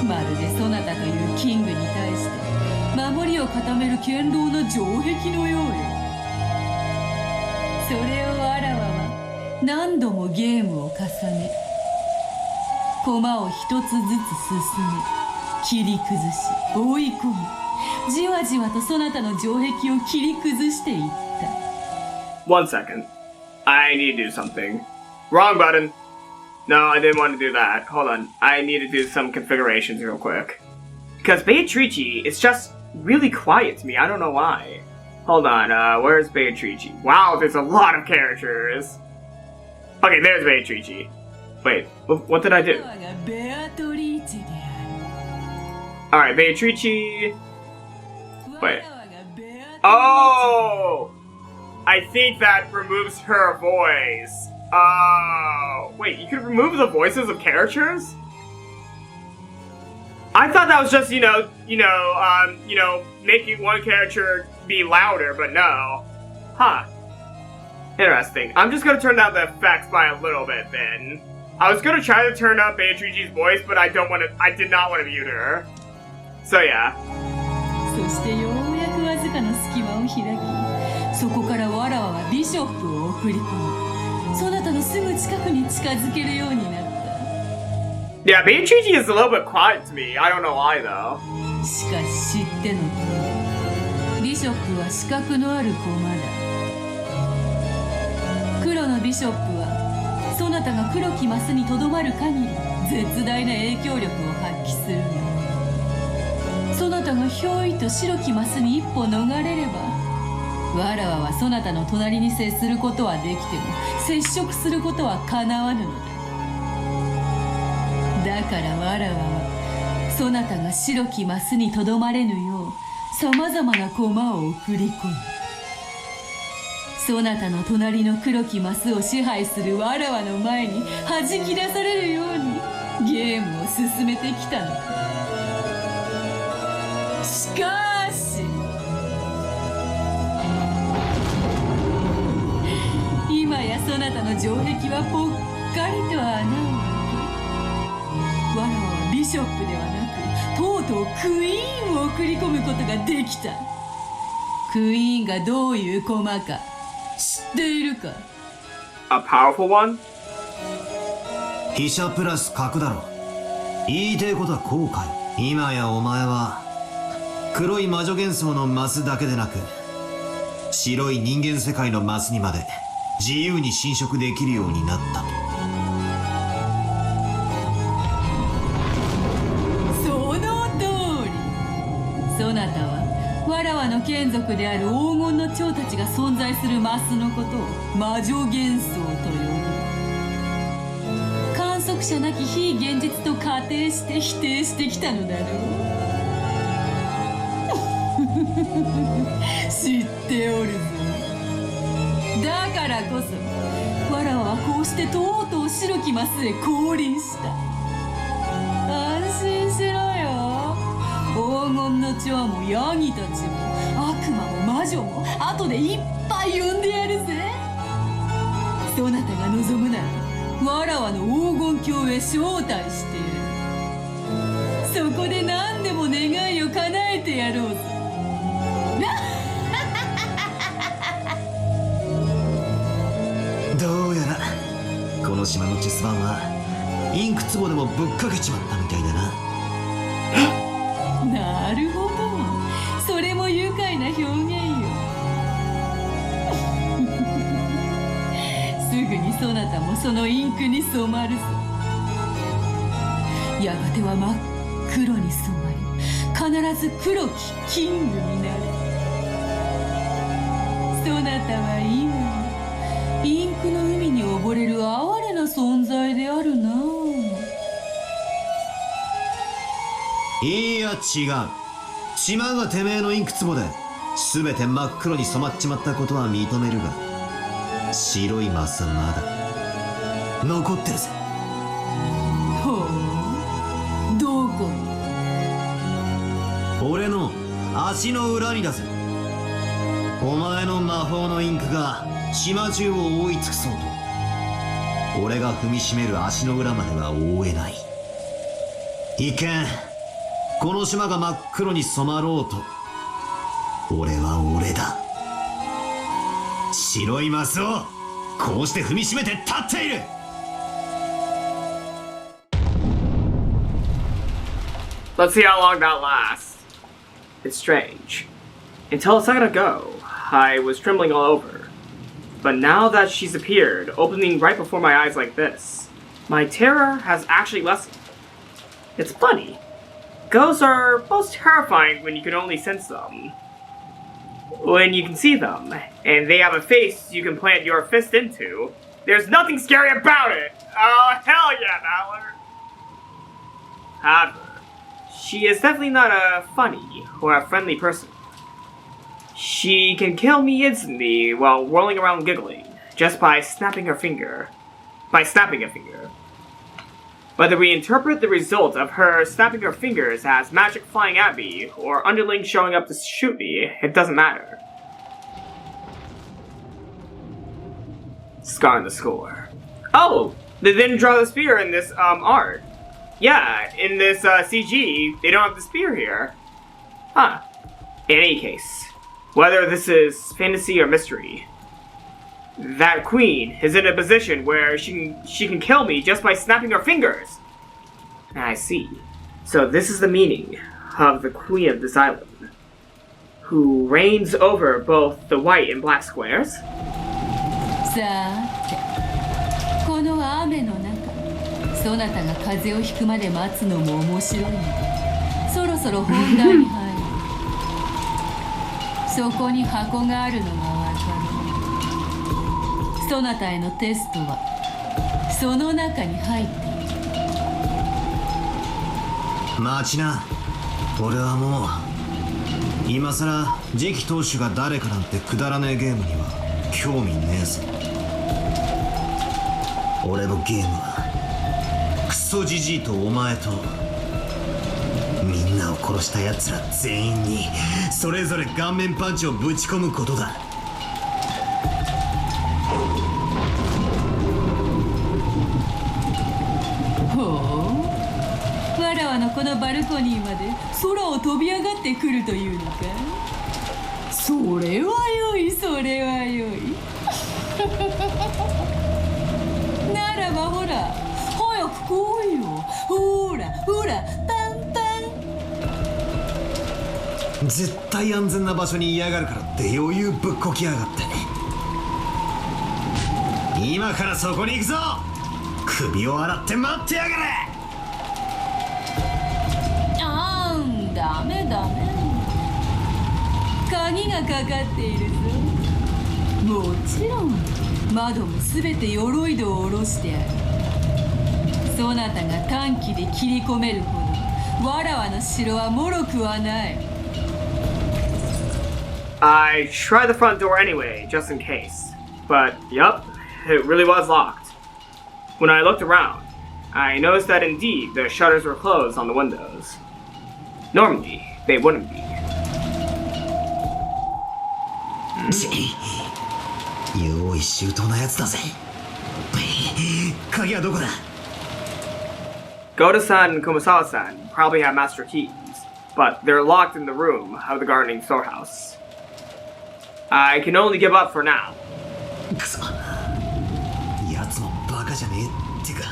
まるでそなたというキングに対して守りを固める堅牢な城壁のようよ。それをわらわは何度もゲームを重ね、駒を一つずつ進め、切り崩し、追い込み、じわじわとそなたの城壁を切り崩していった。One second. I need to do something. Wrong button. No, I didn't want to do that. Hold on. I need to do some configurations real quick. Because Beatrice is just really quiet to me. I don't know why. Hold on. Where's Beatrice? Wow, there's a lot of characters. Okay, there's Beatrice. Wait, what did I do? Alright, Beatrice. Wait. Oh! I think that removes her voice. Oh, wait, you could remove the voices of characters? I thought that was just, making one character be louder, but no. Huh. Interesting. I'm just gonna turn down the effects by a little bit then. I was gonna try to turn up Beatrice's voice, but I did not want to mute her. So yeah. そしてようやくわずかな隙間を開き、そこからわらわはビショップを送り込み、そなたのすぐ近くに近づけるようになった。Yeah, Beatrice is a little bit quiet to me. I don't know why though. しかし知っての通り、ビショップは資格のある駒だ。ロのビショップはそなたが黒きマスにとどまる限り絶大な影響力を発揮するが、そなたがひょいと白きマスに一歩逃れれば、わらわはそなたの隣に接することはできても接触することはかなわぬのだ。だからわらわはそなたが白きマスにとどまれぬようさまざまな駒を送り込む。そなたの隣の黒きマスを支配するわらわの前に弾き出されるようにゲームを進めてきたのだ。しかし今やそなたの城壁はぽっかりと穴を開け、わらわはビショップではなくとうとうクイーンを送り込むことができた。クイーンがどういう駒か知っているか？ A powerful one? 飛車プラス角だろ。言いてえことはこうかよ。今やお前は黒い魔女幻想のマスだけでなく白い人間世界のマスにまで自由に侵食できるようになった。その通り。そなたはわらわの眷属である黄金の蝶たちが存在するマスのことを魔女幻想と呼ぶ。観測者なき非現実と仮定して否定してきたのだろう。知っておるぞ。だからこそわらわはこうしてとうとう白きマスへ降臨した。安心しろよ。黄金の蝶もヤギたちも悪魔も魔女も後でいっぱい呼んでやるぜ。そなたが望むならわらわの黄金鏡へ招待してやる。そこで何でも願いを叶えてやろうぜ。どうやらこの島のチェス盤はインク壺でもぶっかけちまったみたいだな。なるほど、それも愉快な表現よ。すぐにそなたもそのインクに染まるぞ。やがては真っ黒に染まり必ず黒きキングになる。そなたは今インクの海に溺れる哀れな存在であるな。いや違う。島がてめえのインク壺で全て真っ黒に染まっちまったことは認めるが、白いマスはまだ残ってるぜ。ほう、どこに？俺の足の裏にだぜ。お前の魔法のインクが島中を覆い尽くそうと俺が踏みしめる足の裏までは覆えない。いけん。この島が真っ黒に染まろうと俺は俺だ。白いマスをこうして踏みしめて立っている。Let's see how long that lasts. It's strange. Until a second ago, I was trembling all over. But now that she's appeared, opening right before my eyes like this, my terror has actually lessened. It's funny. Ghosts are most terrifying when you can only sense them. When you can see them, and they have a face you can plant your fist into, there's nothing scary about it! Oh, hell yeah, Valor! However, she is definitely not a funny or a friendly person. She can kill me instantly while whirling around giggling, just by snapping a finger. Whether we interpret the result of her snapping her fingers as magic flying at me, or underlings showing up to shoot me, it doesn't matter. Scar on the score. Oh! They didn't draw the spear in this, art. Yeah, in this, CG, they don't have the spear here. Huh. In any case, whether this is fantasy or mystery, that queen is in a position where she can kill me just by snapping her fingers. I see. So this is the meaning of the queen of this island, who reigns over both the white and black squares? さて、この雨の中、そなたが風邪をひくまで待つのも面白いので、そろそろ本題に入る。そこに箱があるのがわかる。そなたへのテストはその中に入っている。待ちな。俺はもう今さら次期当主が誰かなんてくだらねえゲームには興味ねえぞ。俺のゲームはクソジジイとお前とみんなを殺した奴ら全員にそれぞれ顔面パンチをぶち込むことだ。ほう、わらわのこのバルコニーまで空を飛び上がってくるというのか。それはよい、それはよい。ならばほら、早く来いよ。ほらほら、パンパン。絶対安全な場所に嫌がるからって余裕ぶっこきやがって。今からそこに行くぞ。首を洗って待ってやがれ。ダメダメ、鍵がかかっているぞ。もちろん窓もすべて鎧戸を下ろしてある。そなたが短期で切り込めるほどわらわの城は脆くはない。I tried the front door anyway, just in case. But, yup, it really was locked. When I looked around, I noticed that indeed the shutters were closed on the windows. Normally, they wouldn't be. 用意周到なやつだぜ。鍵はどこだ？ Gohda-san and Kumasawa-san probably have master keys, but they're locked in the room of the gardening storehouse. I can only give up for now. くそ、やつもバカじゃねえってか。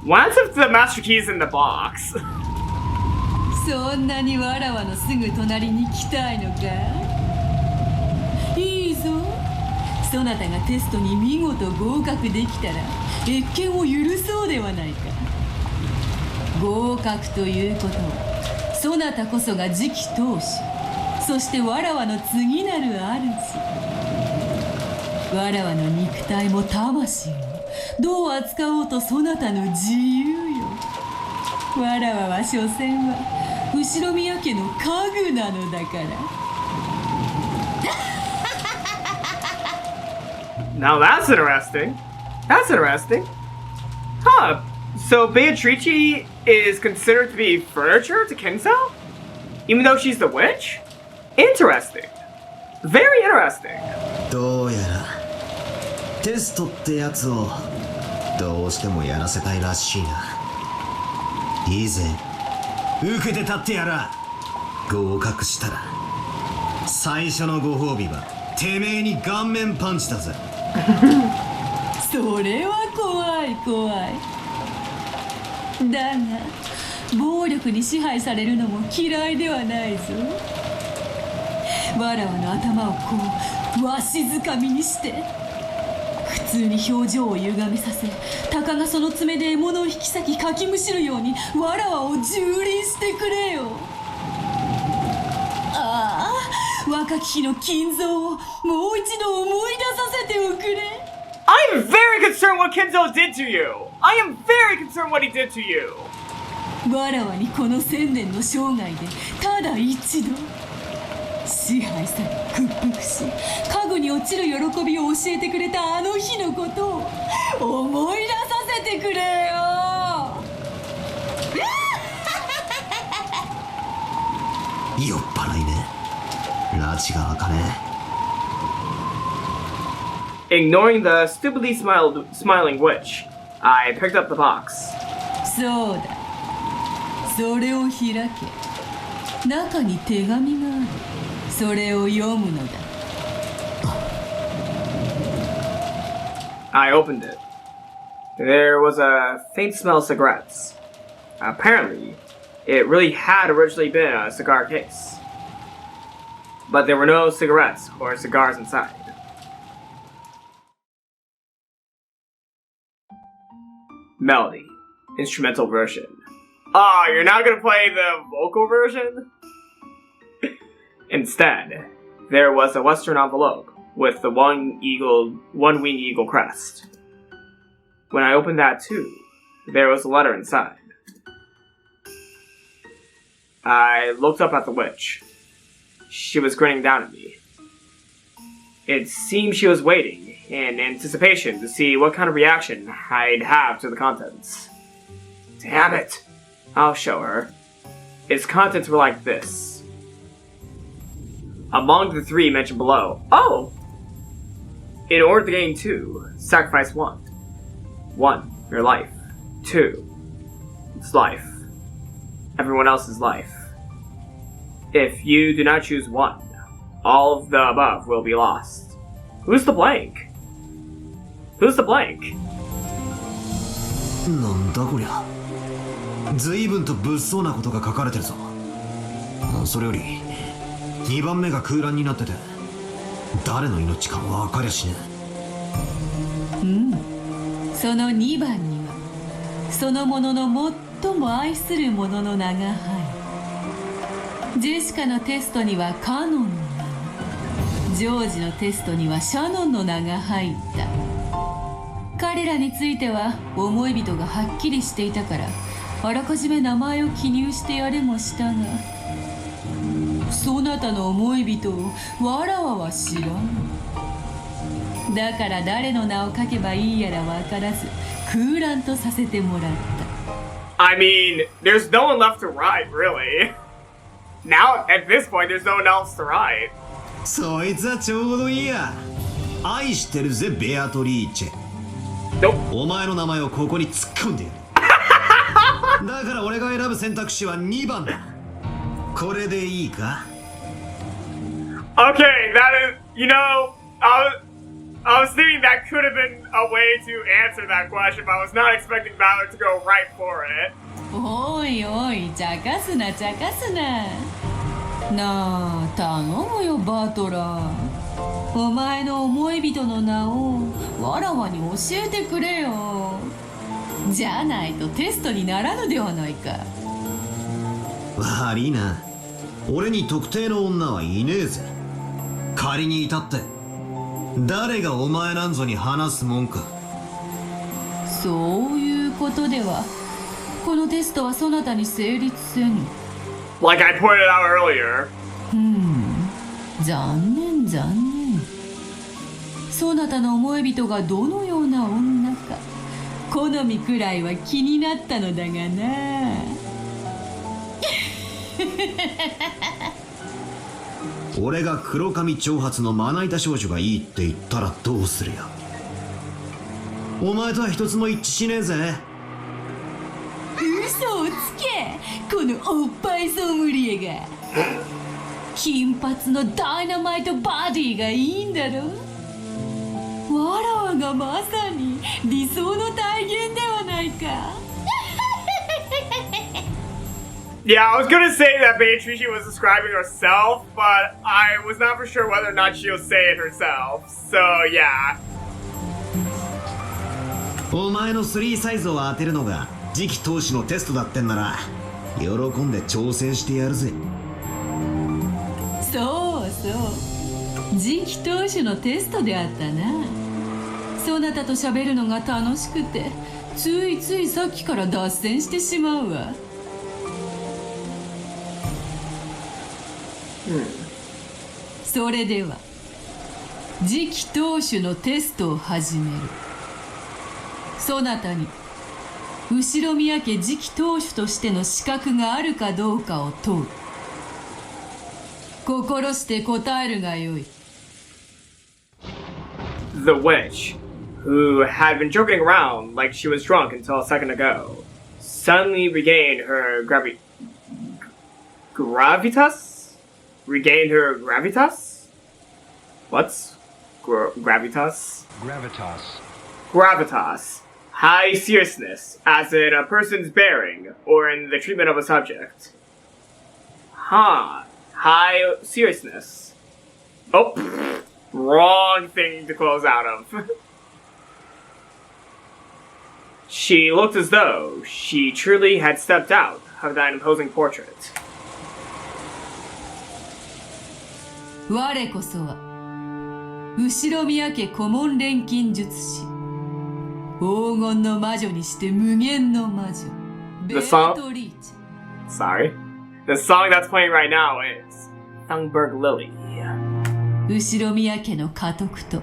What if the master key's in the box? そんなにわらわのすぐ隣に来たいのか。いいぞ、そなたがテストに見事合格できたら謁見を許そうではないか。合格ということはそなたこそが次期当主、そしてわらわの次なる主。わらわの肉体も魂もどう扱おうとそなたの自由よ。わらわは所詮は後ろ宮家の家具なのだから。Now that's interesting. That's interesting. Huh. So Beatrice is considered to be furniture to Kinzo? Even though she's the witch? Interesting. Very interesting. どうやらテストってやつをどうしてもやらせたいらしいな。いいぜ、受けて立ってやら。合格したら最初のご褒美はてめえに顔面パンチだぜ。それは怖い怖い。だが暴力に支配されるのも嫌いではないぞ。わらわの頭をこうわしづかみにして普通に表情を歪めさせ、鷹がその爪で獲物を引き裂きかきむしるようにわらわを蹂躙してくれよ。ああ、若き日の金蔵をもう一度思い出させておくれ。I'm very concerned what Kinzo did to you! I am very concerned what he did to you! わらわにこの1000年の生涯でただ一度支配され屈服し家具に落ちる喜びを教えてくれたあの日のことを思い出させてくれよ。酔っ払いね、拉致が開かね。Ignoring the stupidly smiling witch, I picked up the box. そうだ、それを開け。中に手紙がある。それを読むのだ。I opened it. There was a faint smell of cigarettes. Apparently, it really had originally been a cigar case. But there were no cigarettes or cigars inside. Melody. Instrumental version. Ah, you're not gonna play the vocal version? Instead, there was a Western envelope with the one-winged eagle crest. When I opened that too, there was a letter inside. I looked up at the witch. She was grinning down at me. It seemed she was waiting, in anticipation, to see what kind of reaction I'd have to the contents. Damn it! I'll show her. Its contents were like this. Among the 3 mentioned below. Oh! In order to gain 2, sacrifice 1. 1, your life. 2, its life. Everyone else's life. If you do not choose 1, all of the above will be lost. Who's the blank? Who's the blank? なんだこりゃ。随分と物騒なことが書かれてるぞ。それより2番目が空欄になってて、誰の命か分かりゃしねえ。その2番にはそのものの最も愛するものの名が入る。ジェシカのテストにはカノンの名、ジョージのテストにはシャノンの名が入った。彼らについては思い人がはっきりしていたからあらかじめ名前を記入してやれもしたが、そなたの思い人をわらわは知らん。だから誰の名を書けばいいやら分からず空欄とさせてもらった。I mean, there's no one left to write, really. Now, at this point, there's no one else to write. そいつはちょうどいいや。愛してるぜ、ベアトリーチェ。お前の名前をここに突っ込んでやる。だから俺が選ぶ選択肢は2番だ。これでいいか？ Okay, that is, you know, I was thinking that could have been a way to answer that question, but I was not expecting Ballard to go right for it. おいおい、茶化すな茶化すな。なあ、頼むよバトラー。お前の思い人の名をわらわに教えてくれよ。じゃないとテストにならぬではないか。悪いな。俺に特定の女はいねえぜ。仮にいたって誰がお前なんぞに話すもんか。そういうことではこのテストはそなたに成立せぬ。Like I pointed out earlier. 残念残念。そなたの思い人がどのような女か好みくらいは気になったのだがな。俺が黒髪長髪のまな板少女がいいって言ったらどうするよ。お前とは一つも一致しねえぜ。嘘をつけ、このおっぱいソムリエが。金髪のダイナマイトバディがいいんだろ。わらわがまさに理想の体現ではないか。Yeah, I was gonna say that Beatrice was describing herself, but I was not for sure whether or not she'll say it herself. So, yeah. お前の3サイズを当てるのが次期投手のテストだってんなら喜んで挑戦してやるぜ。そうそう、次期投手のテストであったな。そなたと喋るのが楽しくてついついさっきから脱線してしまうわ。それでは次期投手のテストを始める。そなたに後宮家次期投手としての資格があるかどうかを問う。心して答えるがよい。 The witch, who had been joking around like she was drunk until a second ago, suddenly regained her gravitas? Regained her gravitas? What's gravitas? Gravitas. High seriousness, as in a person's bearing, or in the treatment of a subject. Huh. High seriousness. Oh, wrong thing to close out of. She looked as though she truly had stepped out of that imposing portrait. 我こそは後ろ宮家顧問錬金術師黄金の魔女にして無限の魔女ベアトリーチェ Sorry. The song that's playing right now is Thunberg Lily. 後ろ宮家の家督と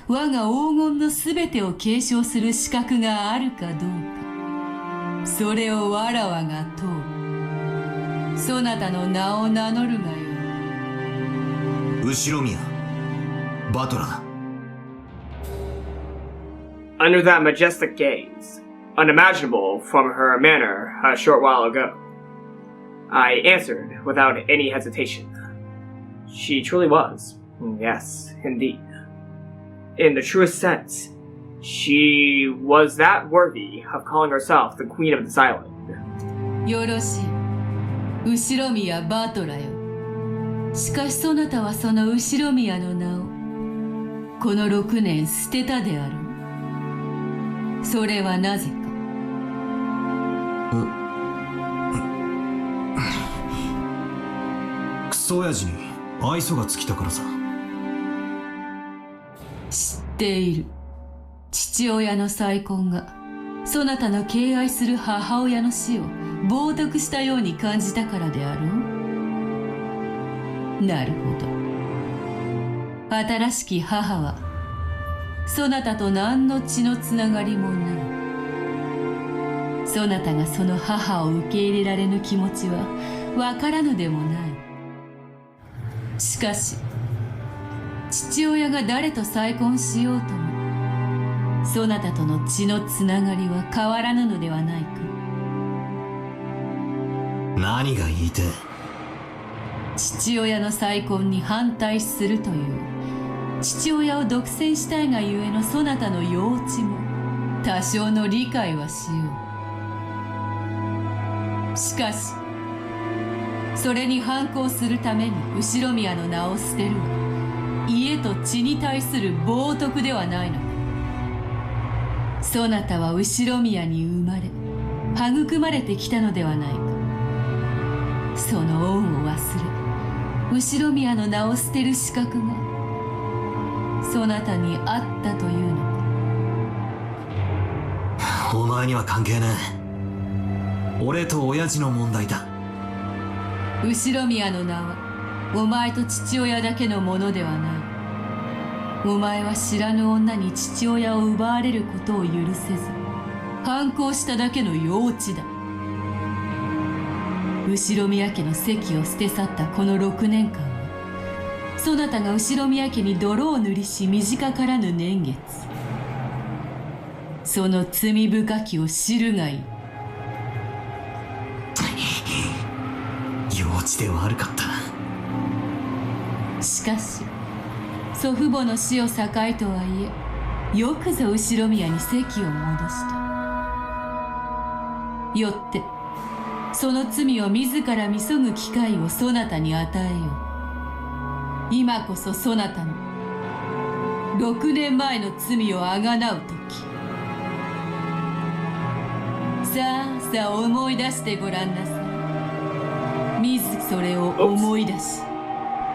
我が黄金のすべてを継承する資格があるかどうかそれをわらわが問うそなたの名を名乗るがよ後ろ宮バトラー Under that majestic gaze, unimaginable from her manner a short while ago, I answered without any hesitation. She truly was. Yes, indeed. In the truest sense, she was that worthy of calling herself the queen of this island. よろしい後ろ宮バトラよしかしそなたはその後ろ宮の名をこの6年捨てたであるそれはなぜかクソ親父に愛想が尽きたからさ知っている父親の再婚がそなたの敬愛する母親の死を冒涜したように感じたからであろうなるほど新しき母はそなたと何の血のつながりもないそなたがその母を受け入れられぬ気持ちはわからぬでもないしかし父親が誰と再婚しようともそなたとの血のつながりは変わらぬのではないか何が言いて父親の再婚に反対するという父親を独占したいがゆえのそなたの幼稚も多少の理解はしようしかしそれに反抗するために後ろ宮の名を捨てるは家と血に対する冒涜ではないのかそなたは後ろ宮に生まれ育まれてきたのではないかその恩を忘れ後ろ宮の名を捨てる資格がそなたにあったというのかお前には関係ねえ俺と親父の問題だ後ろ宮の名はお前と父親だけのものではないお前は知らぬ女に父親を奪われることを許せず反抗しただけの幼稚だ後ろ宮家の席を捨て去ったこの6年間はそなたが後ろ宮家に泥を塗りし短からぬ年月その罪深きを知るがいい幼稚で悪かったしかし祖父母の死を境とはいえよくぞ後ろ宮に席を戻したよってその罪を自ら見そぐ機会をそなたに与えよう今こそそなたの6年前の罪をあがなう時さあさあ思い出してごらんなさい自それを思い出し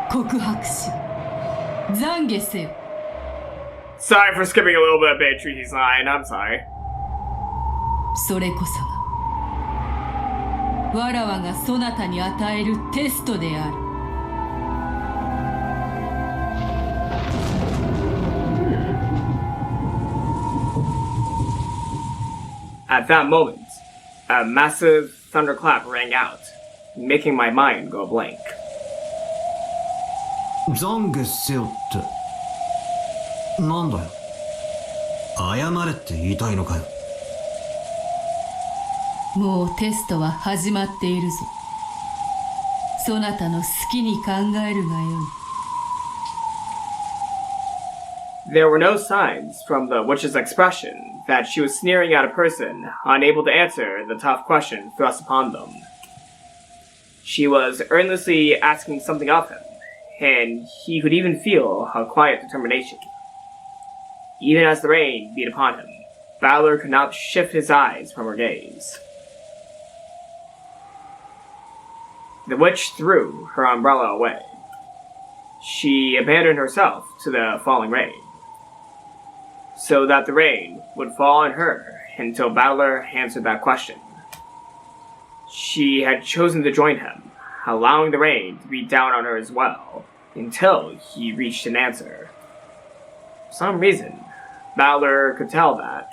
告白し懺悔せよ Sorry for skipping a little bit of Beatrice's line. I'm sorry. それこそがわらわがそなたに与えるテストであるAt that moment, a massive thunderclap rang out, making my mind go blank. 懺悔せよってなんだよ謝れって言いたいのかよもうテストは始まっているぞそなたの好きに考えるがよい There were no signs from the witch's expression that she was sneering at a person unable to answer the tough question thrust upon them. She was earnestly asking something of him, and he could even feel her quiet determination. Even as the rain beat upon him, Valor could not shift his eyes from her gaze. The witch threw her umbrella away. She abandoned herself to the falling rain, so that the rain would fall on her until Valor answered that question. She had chosen to join him, allowing the rain to beat down on her as well, until he reached an answer. For some reason, Valor could tell that,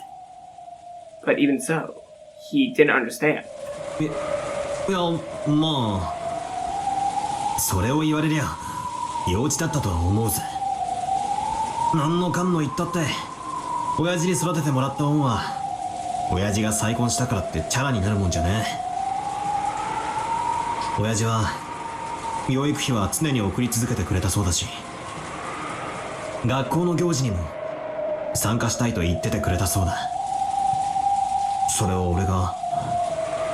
but even so, he didn't understand. いや、まあそれを言われりゃ幼稚だったとは思うぜ。何のかんの言ったって親父に育ててもらった恩は親父が再婚したからってチャラになるもんじゃねえ。親父は養育費は常に送り続けてくれたそうだし、学校の行事にも参加したいと言っててくれたそうだ。それを俺が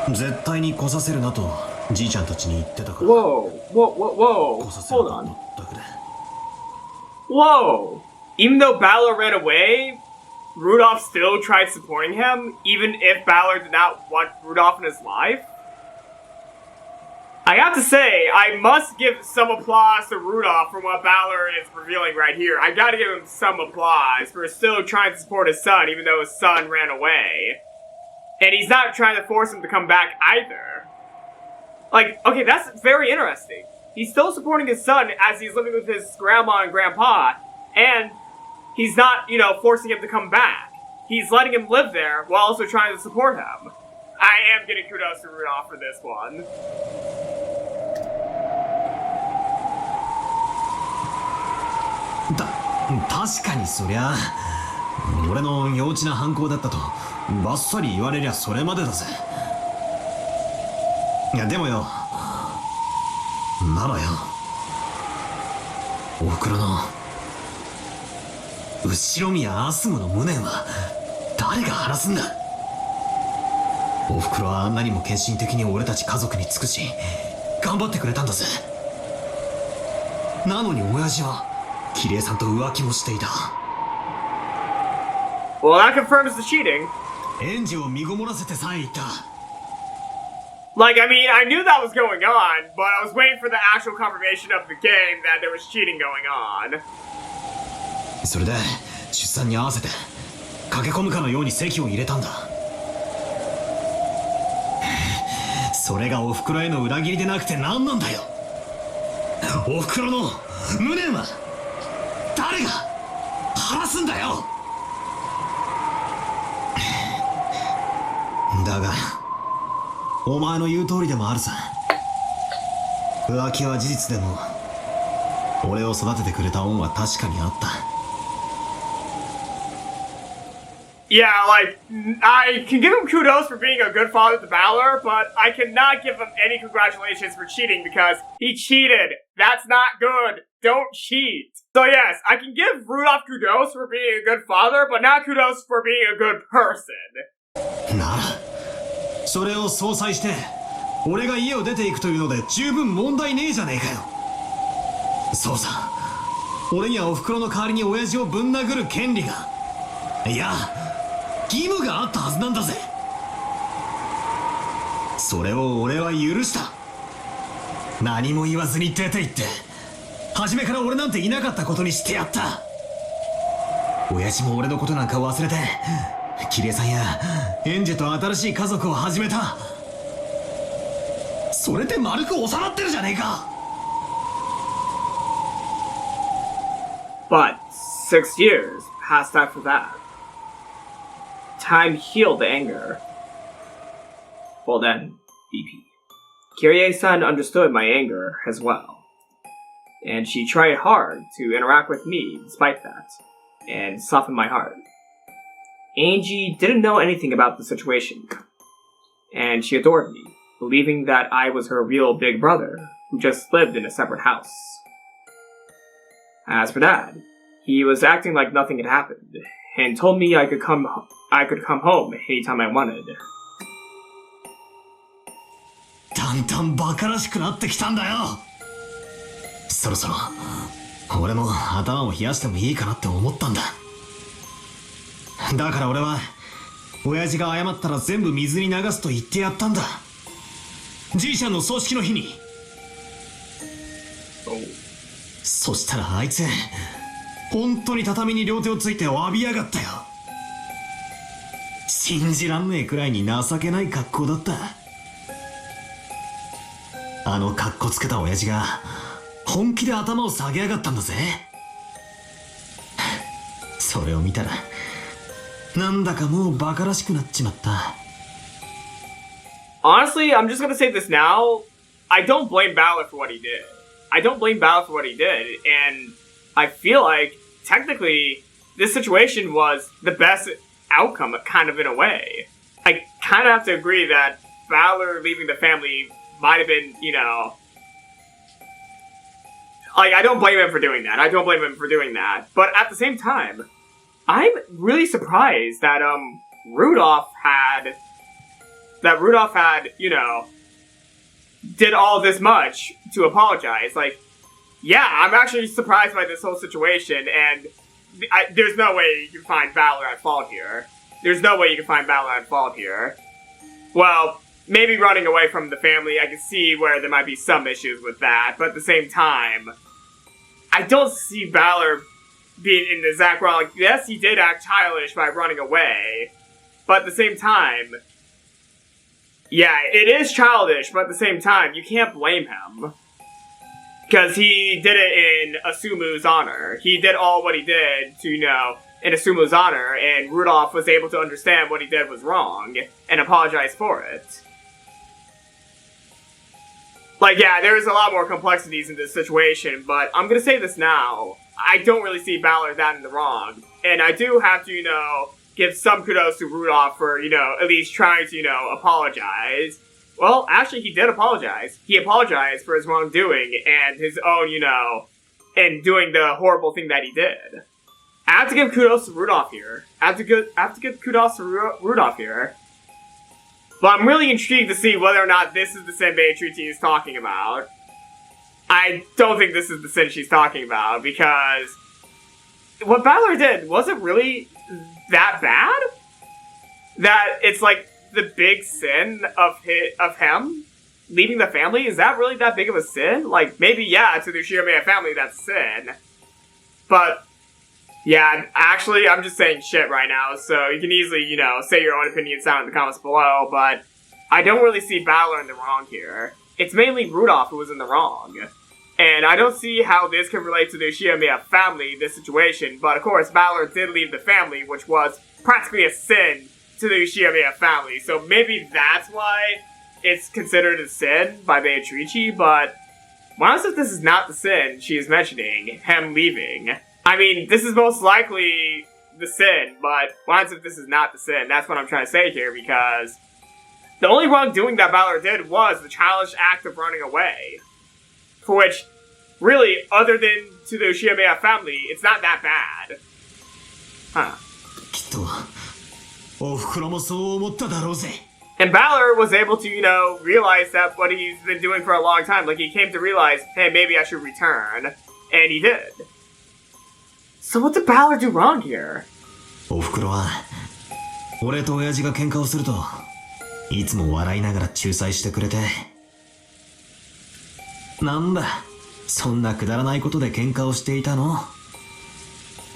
絶対に来させるなとじいちゃんたちに言ってたから。 Whoa, whoa, whoa, whoa, hold on. Whoa! Even though Balor ran away, Rudolph still tried supporting him, even if Balor did not want Rudolph in his life? I have to say, I must give some applause to Rudolph for what Balor is revealing right here. I gotta give him some applause for still trying to support his son, even though his son ran away. And he's not trying to force him to come back either. Like, okay, that's very interesting. He's still supporting his son as he's living with his grandma and grandpa, and he's not, forcing him to come back. He's letting him live there while also trying to support him. I am getting kudos to Rudolph for this one.確かにそりゃ俺の幼稚な反抗だったとバッサリ言われりゃそれまでだぜ。いやでもよ、ならよ、おふくろの後ろ宮アスムの無念は誰が晴らすんだ。おふくろはあんなにも献身的に俺たち家族に尽くし頑張ってくれたんだぜ。なのに親父はキリエさんと浮気もしていた。 Well, that confirms the cheating. 園児を身ごもらせてさえいた。 Like, I mean, I knew that was going on, but I was waiting for the actual confirmation of the game that there was cheating going on. それで出産に合わせて駆け込むかのように籍を入れたんだ。それがおふくろへの裏切りでなくて何なんだよ。おふくろの無念は誰が晴らすんだよ。だがお前の言う通りでもあるさ。浮気は事実でも俺を育ててくれた恩は確かにあった。 Yeah, like, I can give him kudos for being a good father to Balor, but I cannot give him any congratulations for cheating because he cheated. That's not good. Don't cheat. So yes, I can give Rudolph kudos for being a good father, but not kudos for being a good person. ならそれを相殺して俺が家を出ていくというので十分問題ねえじゃねえかよ。そうさ、俺にはおふくろの代わりに親父をぶん殴る権利が、いや義務があったはずなんだぜ。それを俺は許した。何も言わずに出て行って初めから俺なんていなかったことにしてやった。親父も俺のことなんか忘れてキリエさんやエンジェと新しい家族を始めた。それで丸く収まってるじゃねえか。 But 6 years passed after that. Time healed the anger. Well then, BP. Kyrie-san understood my anger as well, and she tried hard to interact with me despite that, and soften my heart. Angie didn't know anything about the situation, and she adored me, believing that I was her real big brother, who just lived in a separate house. As for Dad, he was acting like nothing had happened, and told me I could come home anytime I wanted. だんだんバカらしくなってきたんだよ。そろそろ俺も頭を冷やしてもいいかなって思ったんだ。だから俺は親父が謝ったら全部水に流すと言ってやったんだ。じいちゃんの葬式の日に。そしたらあいつ本当に畳に両手をついて詫びやがったよ。信じらんねえくらいに情けない格好だった。あの格好つけた親父が本気で頭を下げやがったんだぜ。それを見たらなんだかもうバカらしくなっちまった。 Honestly, I'm just gonna say this now. I don't blame Balor for what he did. I don't blame Balor for what he did, and I feel like technically this situation was the best outcome, kind of in a way. I kind of have to agree that Balor leaving the family might have been, you know, like, I don't blame him for doing that. I don't blame him for doing that. But at the same time, I'm really surprised that Rudolph had, you know, did all this much to apologize. Like, yeah, I'm actually surprised by this whole situation, and there's no way you can find Balor at fault here. There's no way you can find Balor at fault here. Well, maybe running away from the family, I can see where there might be some issues with that, but at the same time, I don't see Balor being in the exact wrong. Like, yes, he did act childish by running away, but at the same time, yeah, it is childish, but at the same time, you can't blame him. Because he did it in Asumu's honor. He did all what he did to, you know, in Asumu's honor, and Rudolph was able to understand what he did was wrong, and apologize for it. Like, yeah, there's a lot more complexities in this situation, but I'm gonna say this now. I don't really see Balor that in the wrong. And I do have to, you know, give some kudos to Rudolph for, you know, at least trying to, you know, apologize. Well, actually, he did apologize. He apologized for his wrongdoing and his own, you know, and doing the horrible thing that he did. I have to give kudos to Rudolph here. I have to give kudos to Rudolph here. But I'm really intrigued to see whether or not this is the sin Beatrice is talking about. I don't think this is the sin she's talking about, because what Balor did wasn't really that bad. That it's like the big sin of him leaving the family. Is that really that big of a sin? Like, maybe, yeah, to the Shiromiya family, that's sin. But, yeah, actually, I'm just saying shit right now, so you can easily, you know, say your own opinions down in the comments below, but I don't really see Balor in the wrong here. It's mainly Rudolph who was in the wrong. And I don't see how this can relate to the Shiromiya family, this situation, but of course, Balor did leave the family, which was practically a sin to the Shiromiya family, so maybe that's why it's considered a sin by Beatrice, but what if this is not the sin she is mentioning, him leaving? I mean, this is most likely the sin, but what if this is not the sin? That's what I'm trying to say here, because the only wrongdoing that Balor did was the childish act of running away. For which, really, other than to the Shiromiya family, it's not that bad. Huh. And Balor was able to, you know, realize that what he's been doing for a long time. Like, he came to realize, hey, maybe I should return. And he did. So what did Balor do wrong here? おふくろは俺と親父が喧嘩をするといつも笑いながら仲裁してくれて、なんだそんなくだらないことで喧嘩をしていたの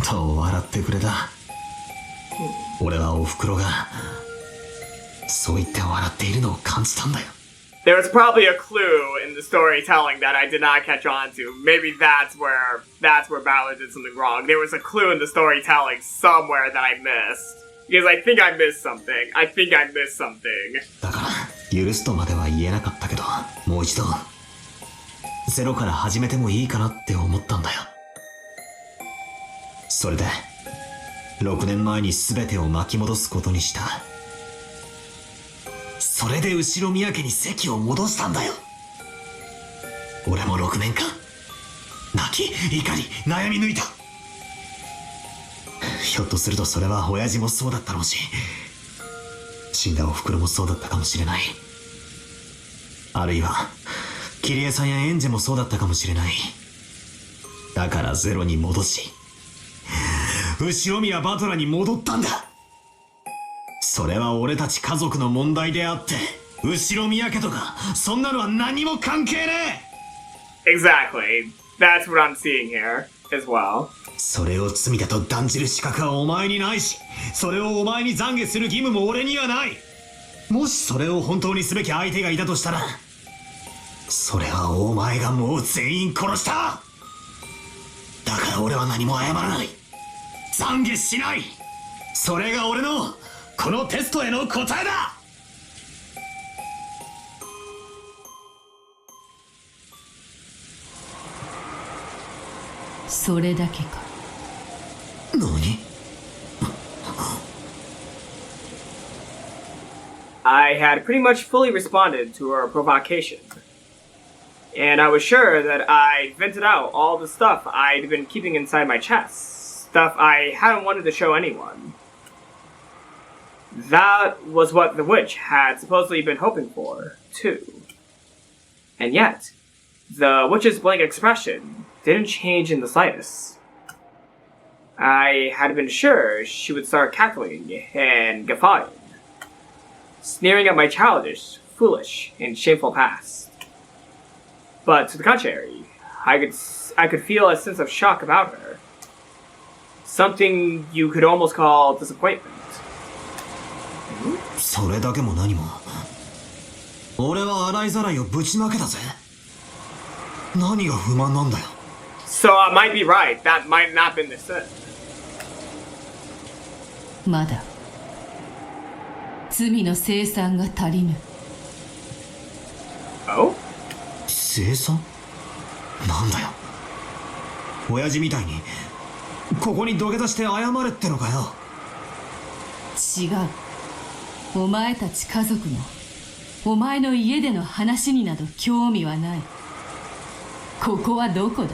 と笑ってくれた。俺はおふくろがそう言って笑っているのを感じたんだよ。 There was probably a clue in the storytelling that I did not catch on to. Maybe that's where Balor did something wrong. There was a clue in the storytelling somewhere that I missed. Because I think I missed something. I think I missed something. だから許すとまでは言えなかったけど、もう一度ゼロから始めてもいいかなって思ったんだよ。それで6年前に全てを巻き戻すことにした。それで後ろ宮家に席を戻したんだよ。俺も6年間泣き怒り悩み抜いた。ひょっとするとそれは親父もそうだったろうし、死んだおふくろもそうだったかもしれない。あるいはキリエさんやエンジェもそうだったかもしれない。だからゼロに戻し後宮バトラに戻ったんだ。そそれは俺たち家族の問題であって、後ろ宮家とかそんなのは何も関係ねえ。Exactly. That's what I'm seeing here as well. それを罪だと断じる資格はお前にないし、それをお前に懺悔する義務も俺にはない。もしそれを本当にすべき相手がいたとしたら、それはお前がもう全員殺した。だから俺は何も謝らない。懺悔しない。それが俺のこのテストへの答えだ。それだけか。何I had pretty much fully responded to her provocation. And I was sure that I vented out all the stuff I'd been keeping inside my chest. Stuff I hadn't wanted to show anyone. That was what the witch had supposedly been hoping for, too. And yet, the witch's blank expression didn't change in the slightest. I had been sure she would start cackling and guffawing, sneering at my childish, foolish, and shameful past. But to the contrary, I could feel a sense of shock about her. Something you could almost call disappointment. それだけも何も。俺は洗いざらいをぶちまけたぜ。何が不満なんだよ。So I might be right. That might not have been the sin. まだ罪の清算が足りぬ。Oh? 清算？なんだよ。親父みたいにここに土下座して謝れってのかよ。違う。お前たち家族のお前の家での話になど興味はない。ここはどこだ？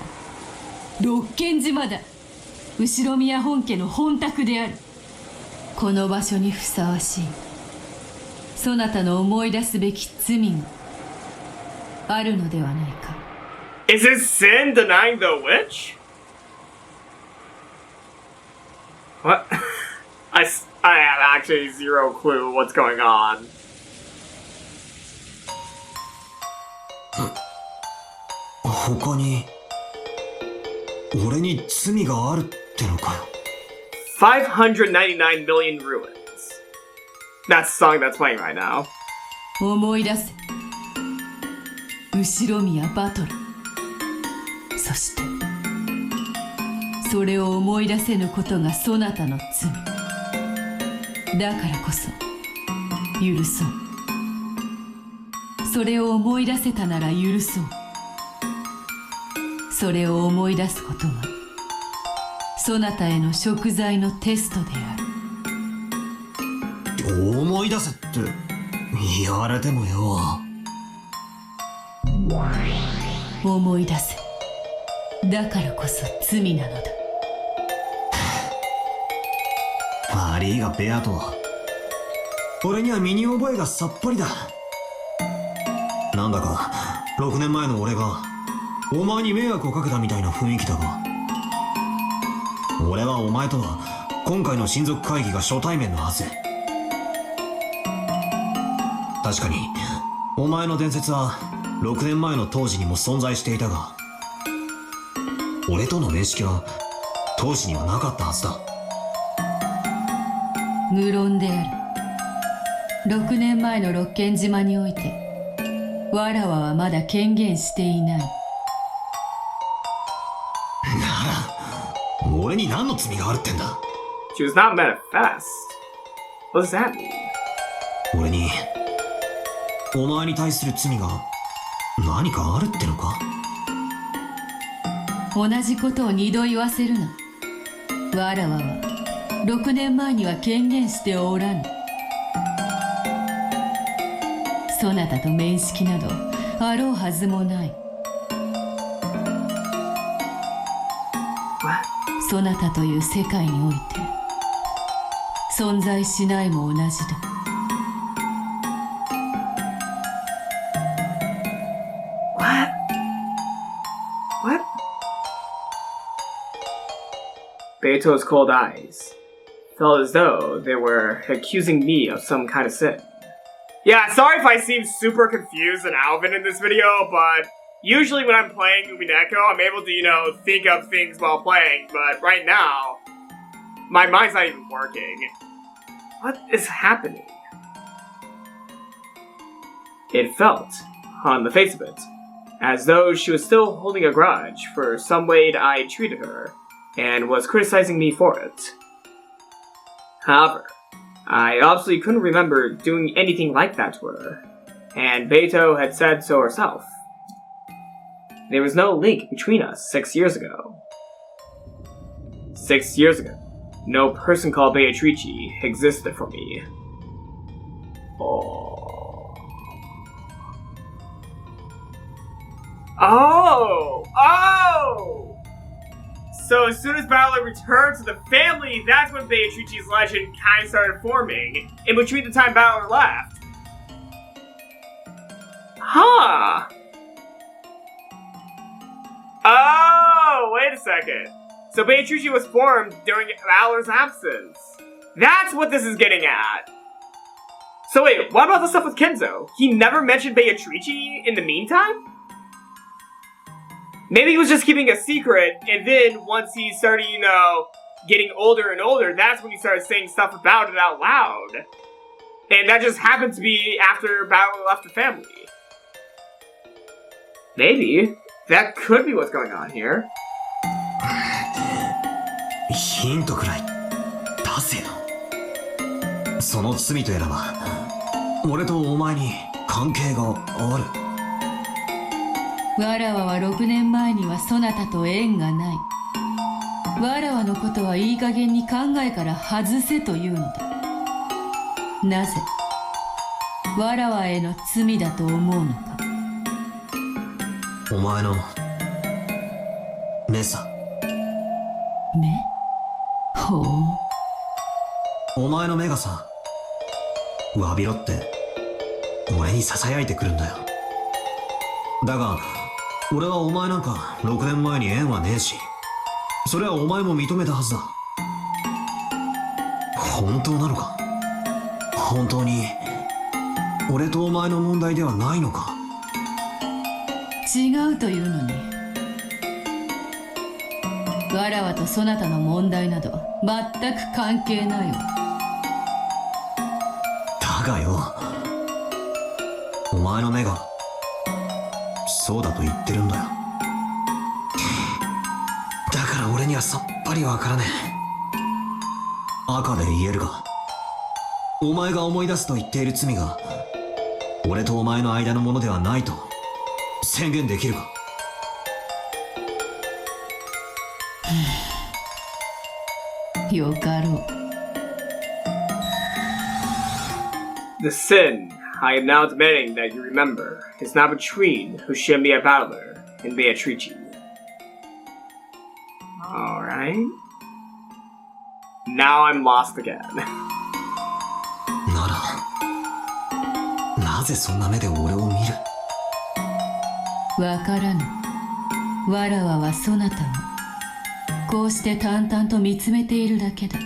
六軒島だ。後宮本家の本宅である。この場所にふさわしいそなたの思い出すべき罪があるのではないか。 Is it sin denying the witch? What? I have actually zero clue what's going on. 他に俺に罪があるってのかよ。599 million ruins. That's the song that's playing right now. 思い出せ。後宮バトル。そしてそれを思い出せぬことがそなたの罪。だからこそ許そう。それを思い出せたなら許そう。それを思い出すことがそなたへの贖罪のテストである。思い出せって言われてもよ。思い出せ。だからこそ罪なのだ。悪いがベアト、俺には身に覚えがさっぱりだ。なんだか6年前の俺がお前に迷惑をかけたみたいな雰囲気だが、俺はお前とは今回の親族会議が初対面のはず。確かにお前の伝説は6年前の当時にも存在していたが、俺との面識は当時にはなかったはずだ。無論である。6年前の六軒島においてわらわはまだ権限していない。なら俺に何の罪があるってんだ。 She was not manifest. What does that mean? 俺にお前に対する罪が何かあるってのか。同じことを二度言わせるな。わらわは6年前には権限しておらぬ。そなたと面識などあろうはずもない。そなたという世界において存在しないも同じだ。Beato's cold eyes felt as though they were accusing me of some kind of sin. Yeah, sorry if I seem super confused and Alvin in this video, but usually when I'm playing Umineko, I'm able to, think of things while playing, but right now, my mind's not even working. What is happening? It felt, on the face of it, as though she was still holding a grudge for some way I treated her, and was criticizing me for it. However, I obviously couldn't remember doing anything like that to her, and Beato had said so herself. There was no link between us 6 years ago. 6 years ago, no person called Beatrice existed for me. Oh! So as soon as Battler returned to the family, that's when Beatrice's legend kind of started forming, in between the time Battler left. Huh. Oh, wait a second. So Beatrice was formed during Battler's absence. That's what this is getting at. So wait, what about the stuff with Kenzo? He never mentioned Beatrice in the meantime? Maybe he was just keeping a secret, and then once he started, getting older and older, that's when he started saying stuff about it out loud. And that just happened to be after Battler left the family. Maybe. That could be what's going on here. ヒントくらい出せよ。その罪とやらは俺とお前に関係がある。わらわは6年前にはそなたと縁がない。わらわのことはいい加減に考えから外せというのだ。なぜわらわへの罪だと思うのか。お前の目さ。目？ほう。お前の目がさ、詫びろって俺に囁いてくるんだよ。だが俺はお前なんか6年前に縁はねえし、それはお前も認めたはずだ。本当なのか？本当に俺とお前の問題ではないのか？違うというのに。わらわとそなたの問題など全く関係ないわ。だがよ、お前の目がそうだと言ってるんだよ。だから俺にはさっぱりわからねえ。赤で言えるが、お前が思い出すと言っている罪が俺とお前の間のものではないと宣言できるか？よかろう。The sin I am now demanding that you remember is not between Hoshimiya Battler and Beatrice. Alright. Now I'm lost again. なら、なぜそんな目で俺を見る？わからぬ。わらわはそなたをこうして淡々と見つめているだけだ。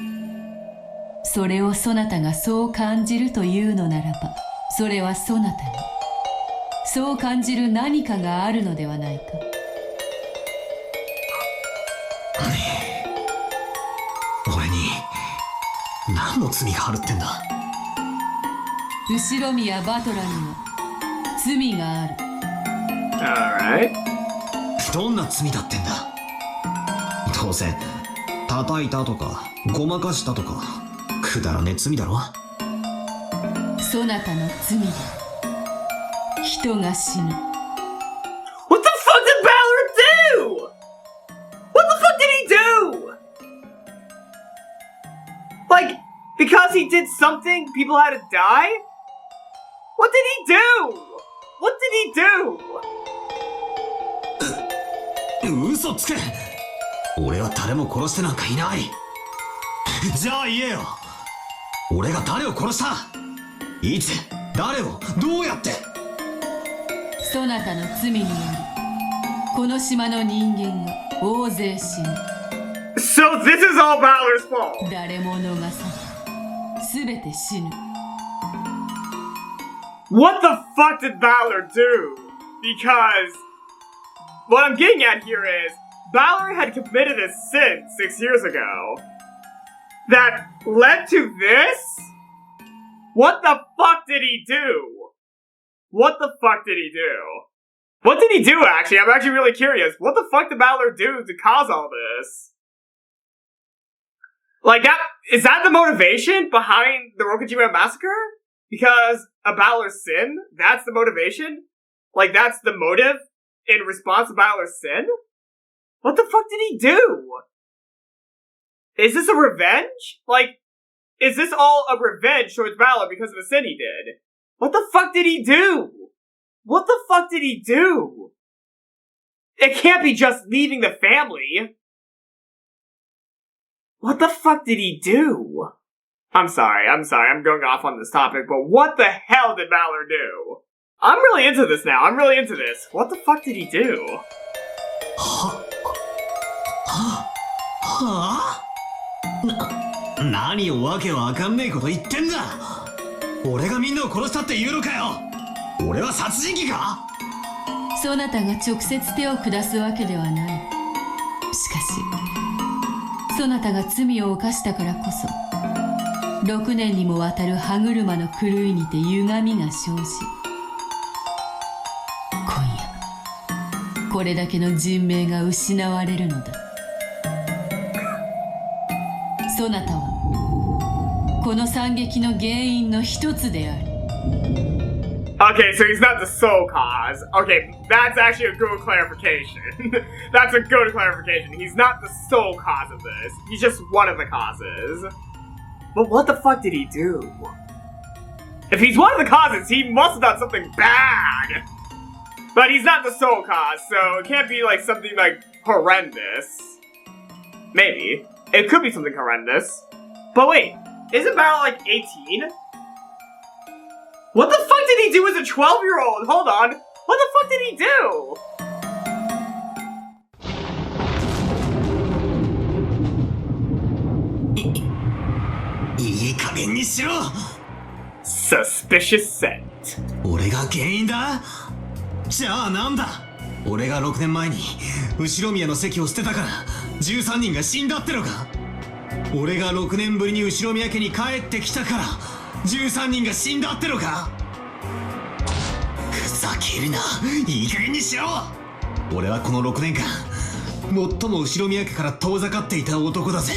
それをそなたがそう感じるというのならば、それはそなたにそう感じる何かがあるのではないか。俺に何の罪があるってんだ？後ろ宮バトラには罪がある。Alright. どんな罪だってんだ？どうせ叩いたとかごまかしたとかくだらねえ罪だろ。そなたの罪で人が死ぬ。 What the fuck did Battler do? What the fuck did he do? Like, because he did something, people had to die? What did he do? What did he do? 嘘つけ！俺は誰も殺してなんかいない。じゃあ言えよ。俺が誰を殺した？いつ？誰を？どうやって？そなたの罪によりこの島の人間が大勢死ぬ。So this is all Balor's fault. 誰も逃さない。すべて死ぬ。 What the fuck did Balor do? Because what I'm getting at here is Balor had committed a sin 6 years ago that led to this? What the fuck did he do? What the fuck did he do? What did he do, actually? I'm actually really curious. What the fuck did Balor do to cause all this? Like, is that the motivation behind the Rokujima massacre? Because of Balor's sin? That's the motivation? Like, that's the motive in response to Balor's sin? What the fuck did he do? Is this a revenge? Like, is this all a revenge towards Balor because of the sin he did? What the fuck did he do? What the fuck did he do? It can't be just leaving the family. What the fuck did he do? I'm sorry, I'm going off on this topic, but what the hell did Balor do? I'm really into this now, I'm really into this. What the fuck did he do? Huh? 何をわけわかんねえこと言ってんだ。俺がみんなを殺したって言うのかよ。俺は殺人鬼か。そなたが直接手を下すわけではない。しかしそなたが罪を犯したからこそ6年にもわたる歯車の狂いにて歪みが生じ、今夜これだけの人命が失われるのだ。そなたはこの惨劇の原因の一つである。 Okay, so he's not the sole cause. Okay, that's actually a good clarification. That's a good clarification. He's not the sole cause of this. He's just one of the causes. But what the fuck did he do? If he's one of the causes, he must have done something bad. But he's not the sole cause, so it can't be like something like horrendous. Maybe. It could be something horrendous. But wait, isn't Balor like 18? What the fuck did he do as a 12-year-old? Hold on. What the fuck did he do? Suspicious scent. 俺が原因だ。じゃあなんだ。俺が6年前に後ろ宮の席を捨てたから13人が死んだってのか。俺が6年ぶりに後ろ宮家に帰ってきたから13人が死んだってのか。ふざけるな。いい加減にしろ。俺はこの6年間最も後ろ宮家から遠ざかっていた男だぜ。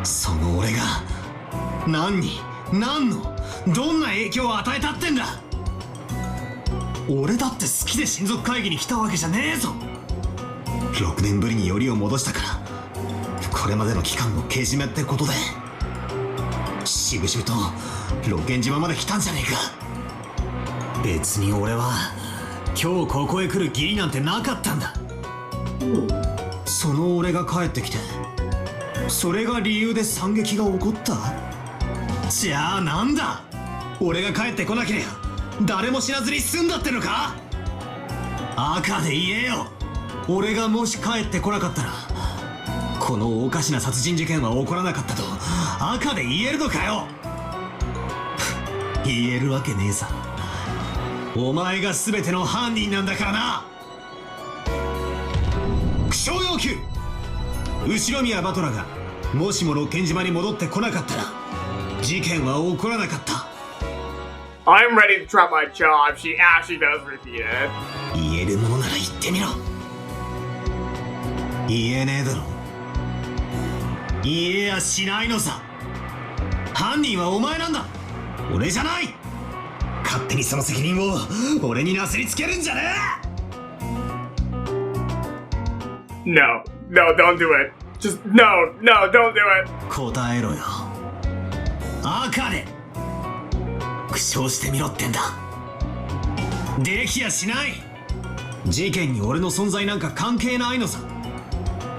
その俺が何に何のどんな影響を与えたってんだ。俺だって好きで親族会議に来たわけじゃねえぞ。6年ぶりによりを戻したからこれまでの期間のけじめってことでしぶしぶと六軒島まで来たんじゃねえか。別に俺は今日ここへ来る義理なんてなかったんだ。その俺が帰ってきてそれが理由で惨劇が起こった。じゃあなんだ。俺が帰ってこなければ誰も死なずに済んだってのか。赤で言えよ。俺がもし帰ってこなかったらこのおかしな殺人事件は起こらなかったと赤で言えるのかよ。言えるわけねえさ。お前が全ての犯人なんだからな。苦笑要求。後宮バトラがもしも六軒島に戻ってこなかったら事件は起こらなかった。 I'm ready to drop my jaw if she actually does repeat it. 言えるものなら言ってみろ。言えねえだろ。言えやしないのさ。犯人はお前なんだ。俺じゃない。勝手にその責任を俺になすりつけるんじゃねえ。 No, no, don't do it. Just no, no, don't do it. 答えろよ。赤で苦笑してみろってんだ。できやしない。事件に俺の存在なんか関係ないのさ。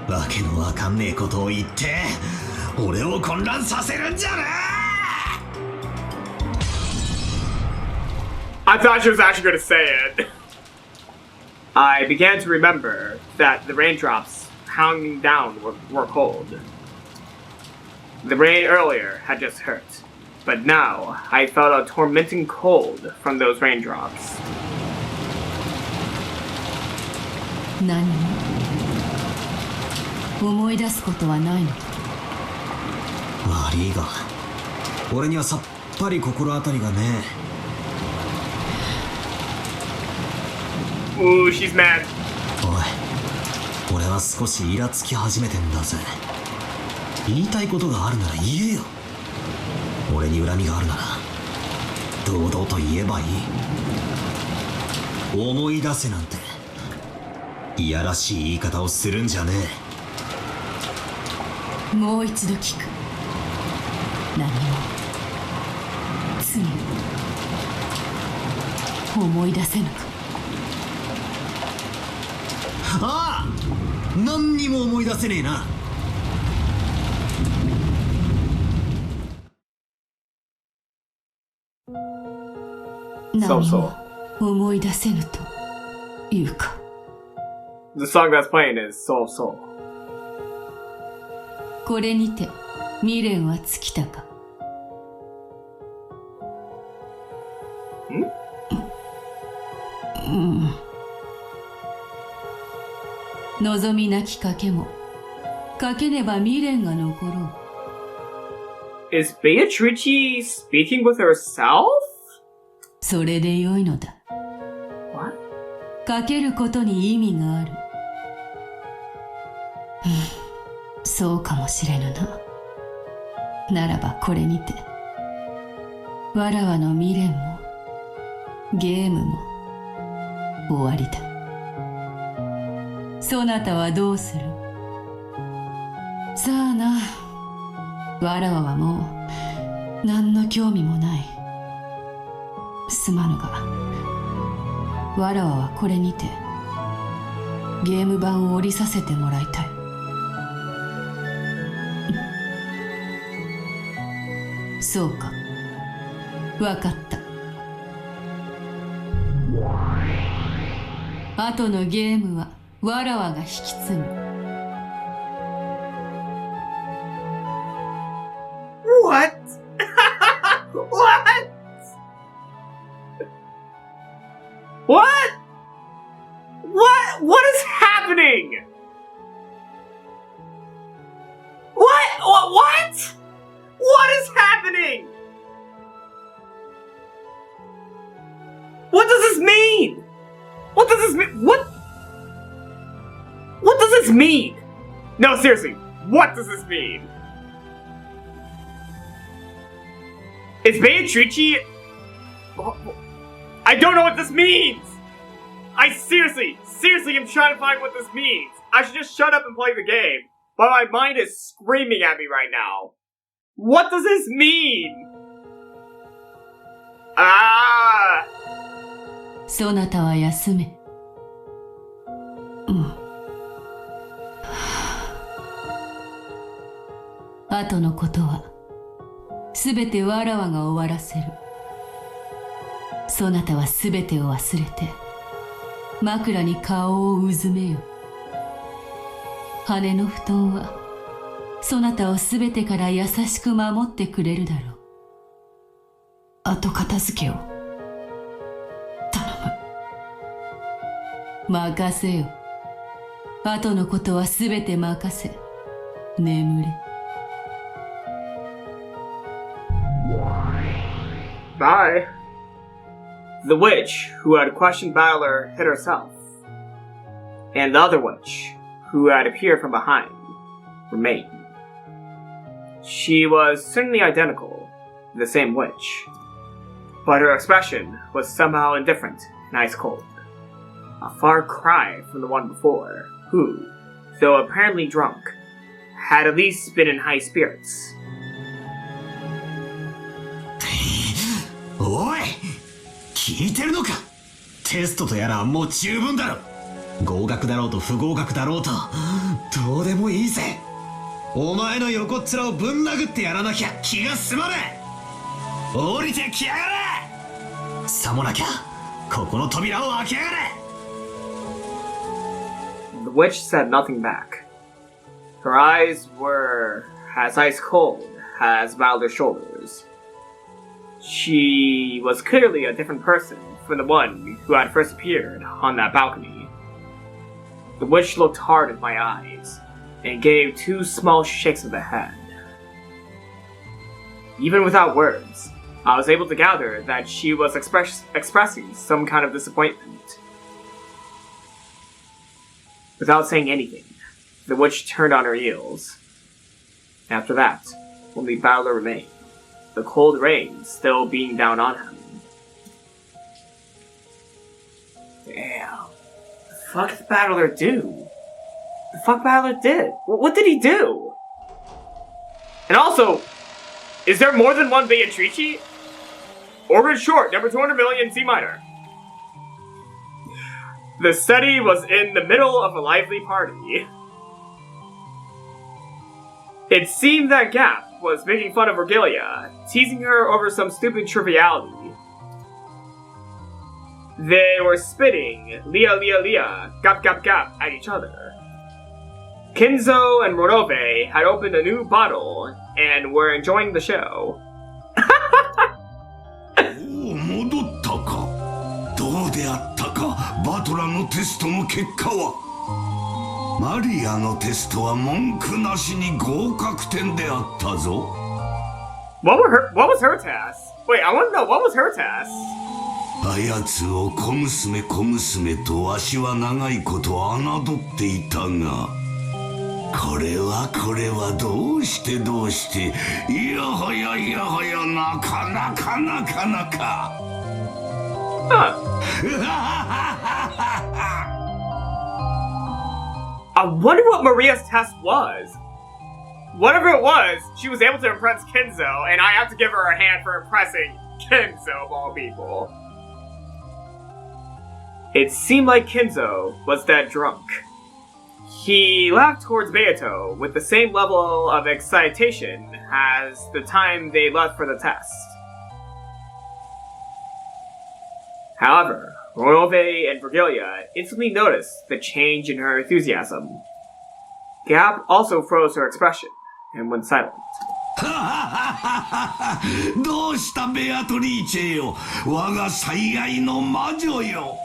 わけのわかんねえことを言って俺を混乱させるんじゃねえ。 I thought she was actually going to say it. I began to remember that the raindrops pounding down were cold. The rain earlier had just hurt, but now I felt a tormenting cold from those raindrops. 何も思い出すことはないのか。悪いが、俺にはさっぱり心当たりがねえ。Ooh, she's mad. おい、俺は少しイラつき始めてんだぜ。言いたいことがあるなら言えよ。俺に恨みがあるなら堂々と言えばいい。思い出せなんていやらしい言い方をするんじゃねえ。もう一度聞く。何も罪を思い出せぬか。ああ、何にも思い出せねえな。何も思い出せぬというか。The song that's playing is So So. これにて未練は尽きたか。望みなき賭けも賭けねば未練が残ろう。Is Beatrice speaking with herself? それでよいのだ。What? 賭けることに意味がある。そうかもしれぬな。ならばこれにてわらわの未練もゲームも終わりだ。そなたはどうする？さあな。わらわはもう何の興味もない。すまぬがわらわはこれにてゲーム版を降りさせてもらいたい。そうか、わかった。後のゲームはわらわが引き継ぐ。What? What? What? What is happening? What? What is happening? What does this mean? What does this mean? What does this mean? No, seriously, what does this mean? Is Beatrice... I don't know what this means! I seriously am trying to find what this means. I should just shut up and play the game, but my mind is screaming at me right now. What does this mean? Ah! そなたは休め。後のことはすべてわらわが終わらせる。そなたはすべてを忘れて枕に顔をうずめよ。羽の布団はそなたをすべてから優しく守ってくれるだろう。後片付けを頼む。任せよ。後のことはすべて任せ眠れ。Bye. The witch who had questioned Battler hid herself, and the other witch who had appeared from behind remained. She was certainly identical to the same witch, but her expression was somehow indifferent and ice cold, a far cry from the one before, who, though apparently drunk, had at least been in high spirits. おい、聞いてるのか？テストとやらはもう十分だろ。合格だろうと不合格だろうとどうでもいいぜ。お前の横っ面をぶん殴ってやらなきゃ気が済まねえ。降りてきやがれ。さもなきゃここの扉を開けやがれ。 The witch said nothing back, Her eyes were as ice cold as Valor's shoulders. She was clearly a different person from the one who had first appeared on that balcony. The witch looked hard at my eyes and gave 2 small shakes of the head. Even without words, I was able to gather that she was expressing some kind of disappointment. Without saying anything, the witch turned on her heels. After that, only Valor remained, the cold rain still beating down on him. Damn. The fuck did Battler do? The fuck Battler did? What did he do? And also, is there more than one Beatrice? Orbit short, number 200 million, C minor. The city was in the middle of a lively party. It seemed that Gap was making fun of Virgilia, teasing her over some stupid triviality. They were spitting Lia Lia Lia, Gap Gap Gap at each other. Kinzo and Ronove had opened a new bottle and were enjoying the show. 戻ったか。どうであったか。バトラのテストの結果は。マリアのテストは文句なしに合格点であったぞ。What was her test? Wait, I want to know, what was her test? あやつを小娘小娘とわしは長いこと侮っていたが、これはどうしていやはやなかなか。Huh. I wonder what Maria's test was. Whatever it was, she was able to impress Kinzo, and I have to give her a hand for impressing Kinzo of all people. It seemed like Kinzo was that drunk. He laughed towards Beato with the same level of excitation as the time they left for the test. However, Ronove and Virgilia instantly noticed the change in her enthusiasm. Gap also froze her expression and went silent. どうしたベアトリーチェよ、我が最愛の魔女よ。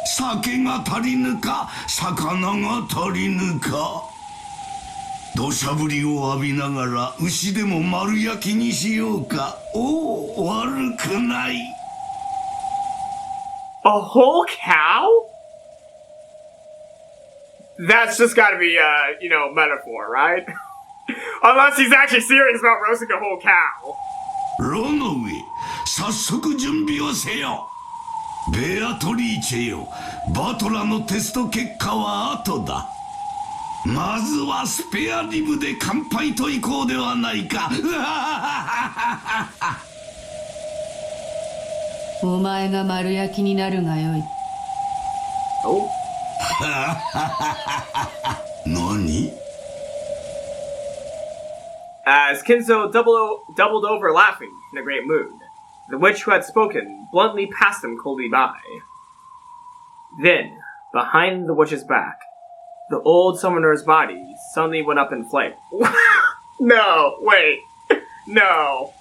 酒が足りぬか、魚が足りぬか。土砂降りを浴びながら牛でも丸焼きにしようか。おお、悪くない。A whole cow? That's just gotta be a, metaphor, right? Unless he's actually serious about roasting a whole cow. ロノウェ、早速準備をせよ。ベアトリーチェよ、バトラのテスト結果は後だ。まずはスペアリブで乾杯といこうではないか。お前が丸焼きになるがよい。Oh. 何? As Kinzo doubled over laughing in a great mood, the witch who had spoken bluntly passed him coldly by. Then, behind the witch's back, the old summoner's body suddenly went up in flames. No, wait. No.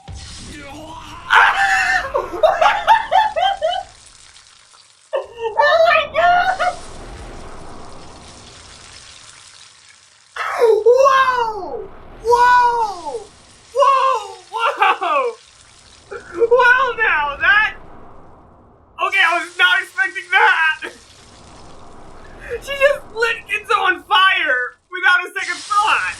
Oh my god! Whoa! Whoa! Whoa! Whoa! Well now, that... Okay, I was not expecting that! She just lit Kinzo on fire without a second thought!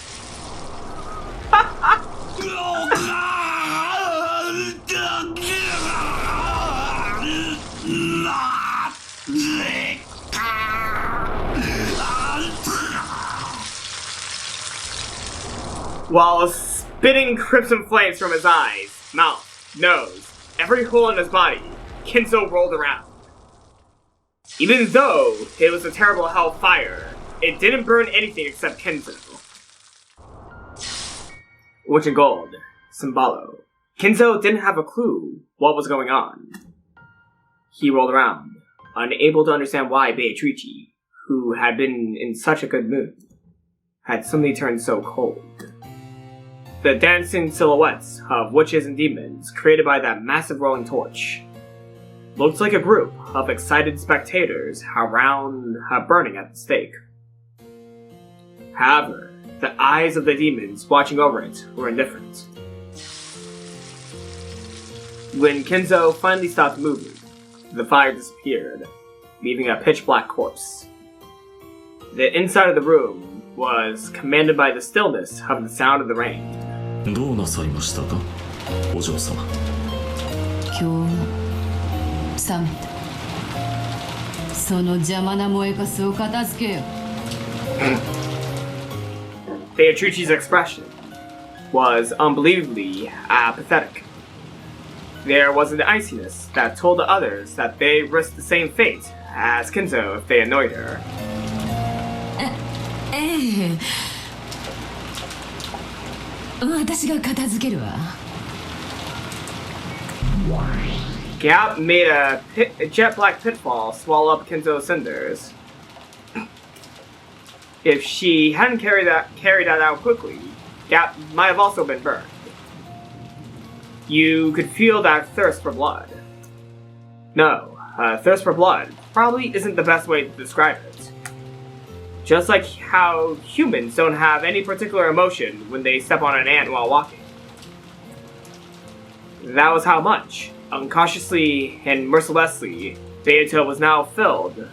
While spitting crimson flames from his eyes, mouth, nose, every hole in his body, Kinzo rolled around. Even though it was a terrible hellfire, it didn't burn anything except Kinzo. Witch in gold, Symbolo. Kinzo didn't have a clue what was going on. He rolled around, unable to understand why Beatrice, who had been in such a good mood, had suddenly turned so cold. The dancing silhouettes of witches and demons created by that massive rolling torch looked like a group of excited spectators around burning at the stake. However, the eyes of the demons watching over it were indifferent. When Kenzo finally stopped moving, the fire disappeared, leaving a pitch-black corpse. The inside of the room was commanded by the stillness of the sound of the rain. どうなさいましたか、お嬢様。今日も冷めた。その邪魔な燃えかすを片付けよ。Beatrice's expression was unbelievably apathetic. There was an iciness that told the others that they risked the same fate as Kenzo if they annoyed her. ええ。私が片付けるわ。Gap made a jet black pitfall swallow up Kenzo's cinders. If she hadn't carried that out quickly, Gap might have also been burned. You could feel that thirst for blood. No, thirst for blood probably isn't the best way to describe it. Just like how humans don't have any particular emotion when they step on an ant while walking. That was how much, uncautiously and mercilessly, Beato was now filled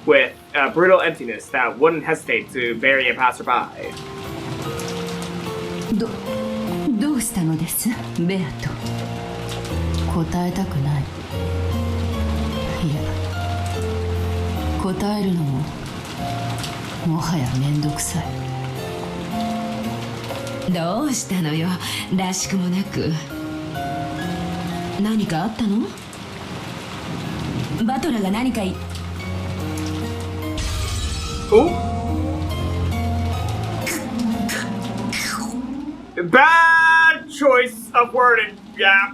with a brutal emptiness that wouldn't hesitate to bury a passerby. どうしたのです、ベアト。答えたくない。いや、答えるのももはやめんどくさい。どうしたのよ、らしくもなく。何かあったの？バトラが何かBad choice of wording, yeah.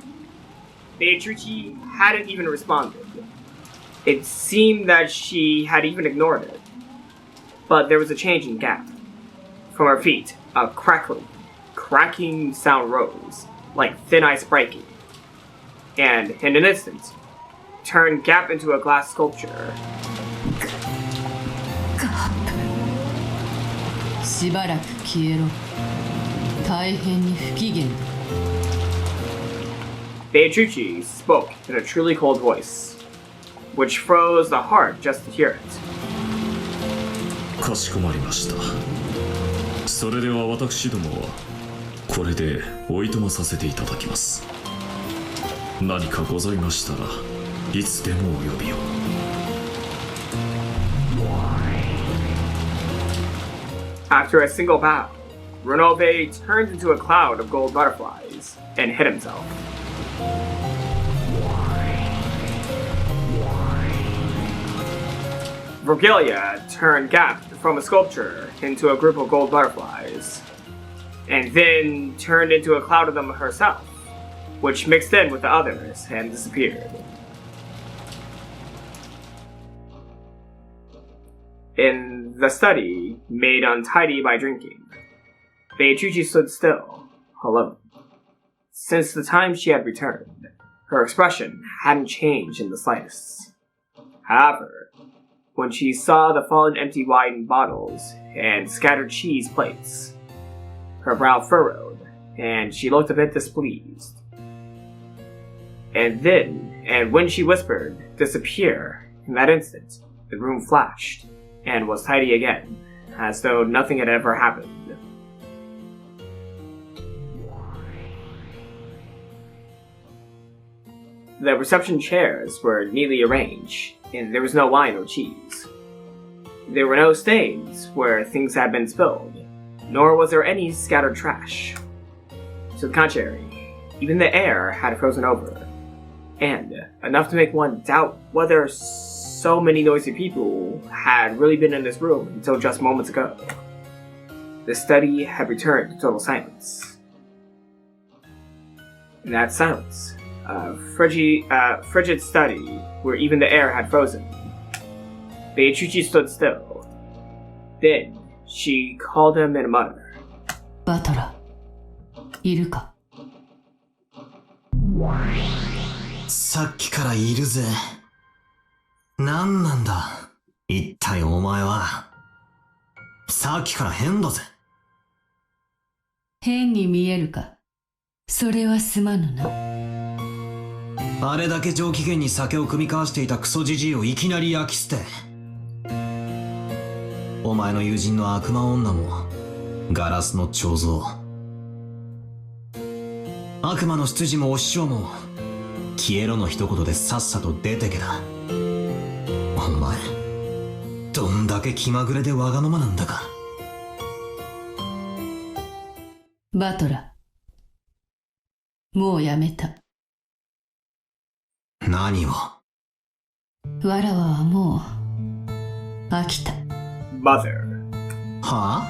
Beatrice hadn't even responded. It seemed that she had even ignored it. But there was a change in Gap. From her feet, a cracking sound rose, like thin ice breaking, and in an instant, turned Gap into a glass sculpture. しばらく消えろ。大変に不機嫌。Beatrice spoke in a truly cold voice, which froze the heart just to hear it. かしこまりました。それでは私どもはこれでおいとまさせていただきます。何かございましたらいつでもお呼びを。After a single bow, Renove turned into a cloud of gold butterflies and hid himself. Virgilia turned Gap from a sculpture into a group of gold butterflies, and then turned into a cloud of them herself, which mixed in with the others and disappeared. In the study, made untidy by drinking, Beatrice stood still, alone. Since the time she had returned, her expression hadn't changed in the slightest. However, when she saw the fallen empty wine bottles and scattered cheese plates, her brow furrowed, and she looked a bit displeased. And when she whispered, "Disappear," in that instant, the room flashed, and was tidy again, as though nothing had ever happened. The reception chairs were neatly arranged, and there was no wine or cheese. There were no stains where things had been spilled, nor was there any scattered trash. To the contrary, even the air had frozen over, and enough to make one doubt whether so many noisy people had really been in this room until just moments ago. The study had returned to total silence. In that silence, a frigid study where even the air had frozen, Beatrice stood still. Then, She called him in a mutter. バトラー、いるか？さっきからいるぜ。なんなんだ一体お前は。さっきから変だぜ。変に見えるか？それはすまぬな。あれだけ上機嫌に酒を酌み交わしていたクソジジイをいきなり焼き捨て。お前の友人の悪魔女もガラスの彫像。悪魔の執事もお師匠も消えろの一言でさっさと出てけだ。お前どんだけ気まぐれでわがままなんだか。バトラー、もうやめた。何を？わらわはもう飽きた。Mother. は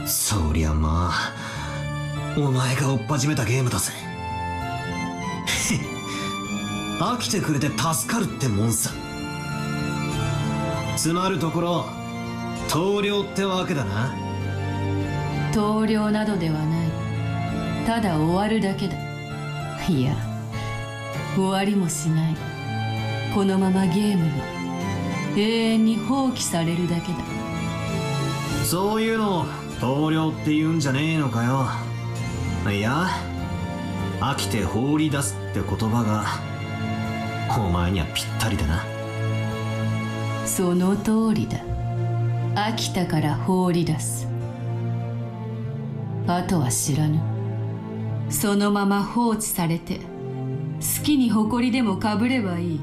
あ？そりゃまあお前が追っ始めたゲームだぜ。飽きてくれて助かるってもんさ。つまるところ投了ってわけだな。投了などではない。ただ終わるだけだ。いや、終わりもしない。このままゲームが永遠に放棄されるだけだ。そういうのを投了って言うんじゃねえのかよ。いや、飽きて放り出すって言葉がお前にはぴったりだな。その通りだ。飽きたから放り出す。あとは知らぬ。そのまま放置されて好きに埃でもかぶればいい。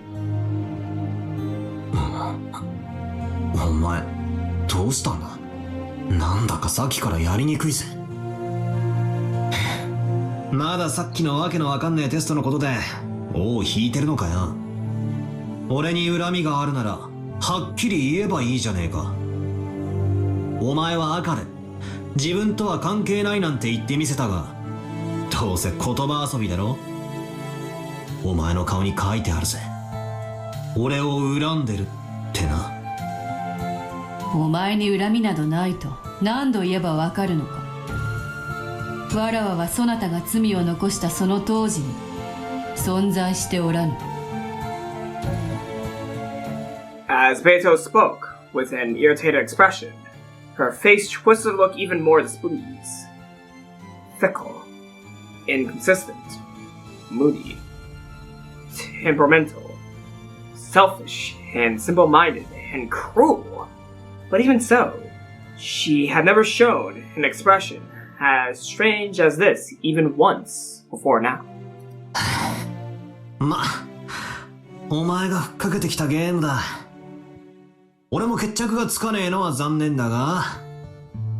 お前どうしたんだ？なんだかさっきからやりにくいぜ。まださっきのわけのわかんねえテストのことで尾を引いてるのかよ。俺に恨みがあるならはっきり言えばいいじゃねえか。お前は赤で自分とは関係ないなんて言ってみせたが、どうせ言葉遊びだろ。お前の顔に書いてあるぜ。俺を恨んでるってな。お前に恨みなどないと何度言えばわかるのか。わらわはそなたが罪を残したその当時に存在しておらぬ。 As Beato spoke with an irritated expression, her face twisted to look even more displeased. Fickle, inconsistent, moody, temperamental, selfish, and simple-minded, and cruel. But even so, she had never shown an expression as strange as this even once before now. ま、お前がふっかけてきたゲームだ。俺も決着がつかねえのは残念だが、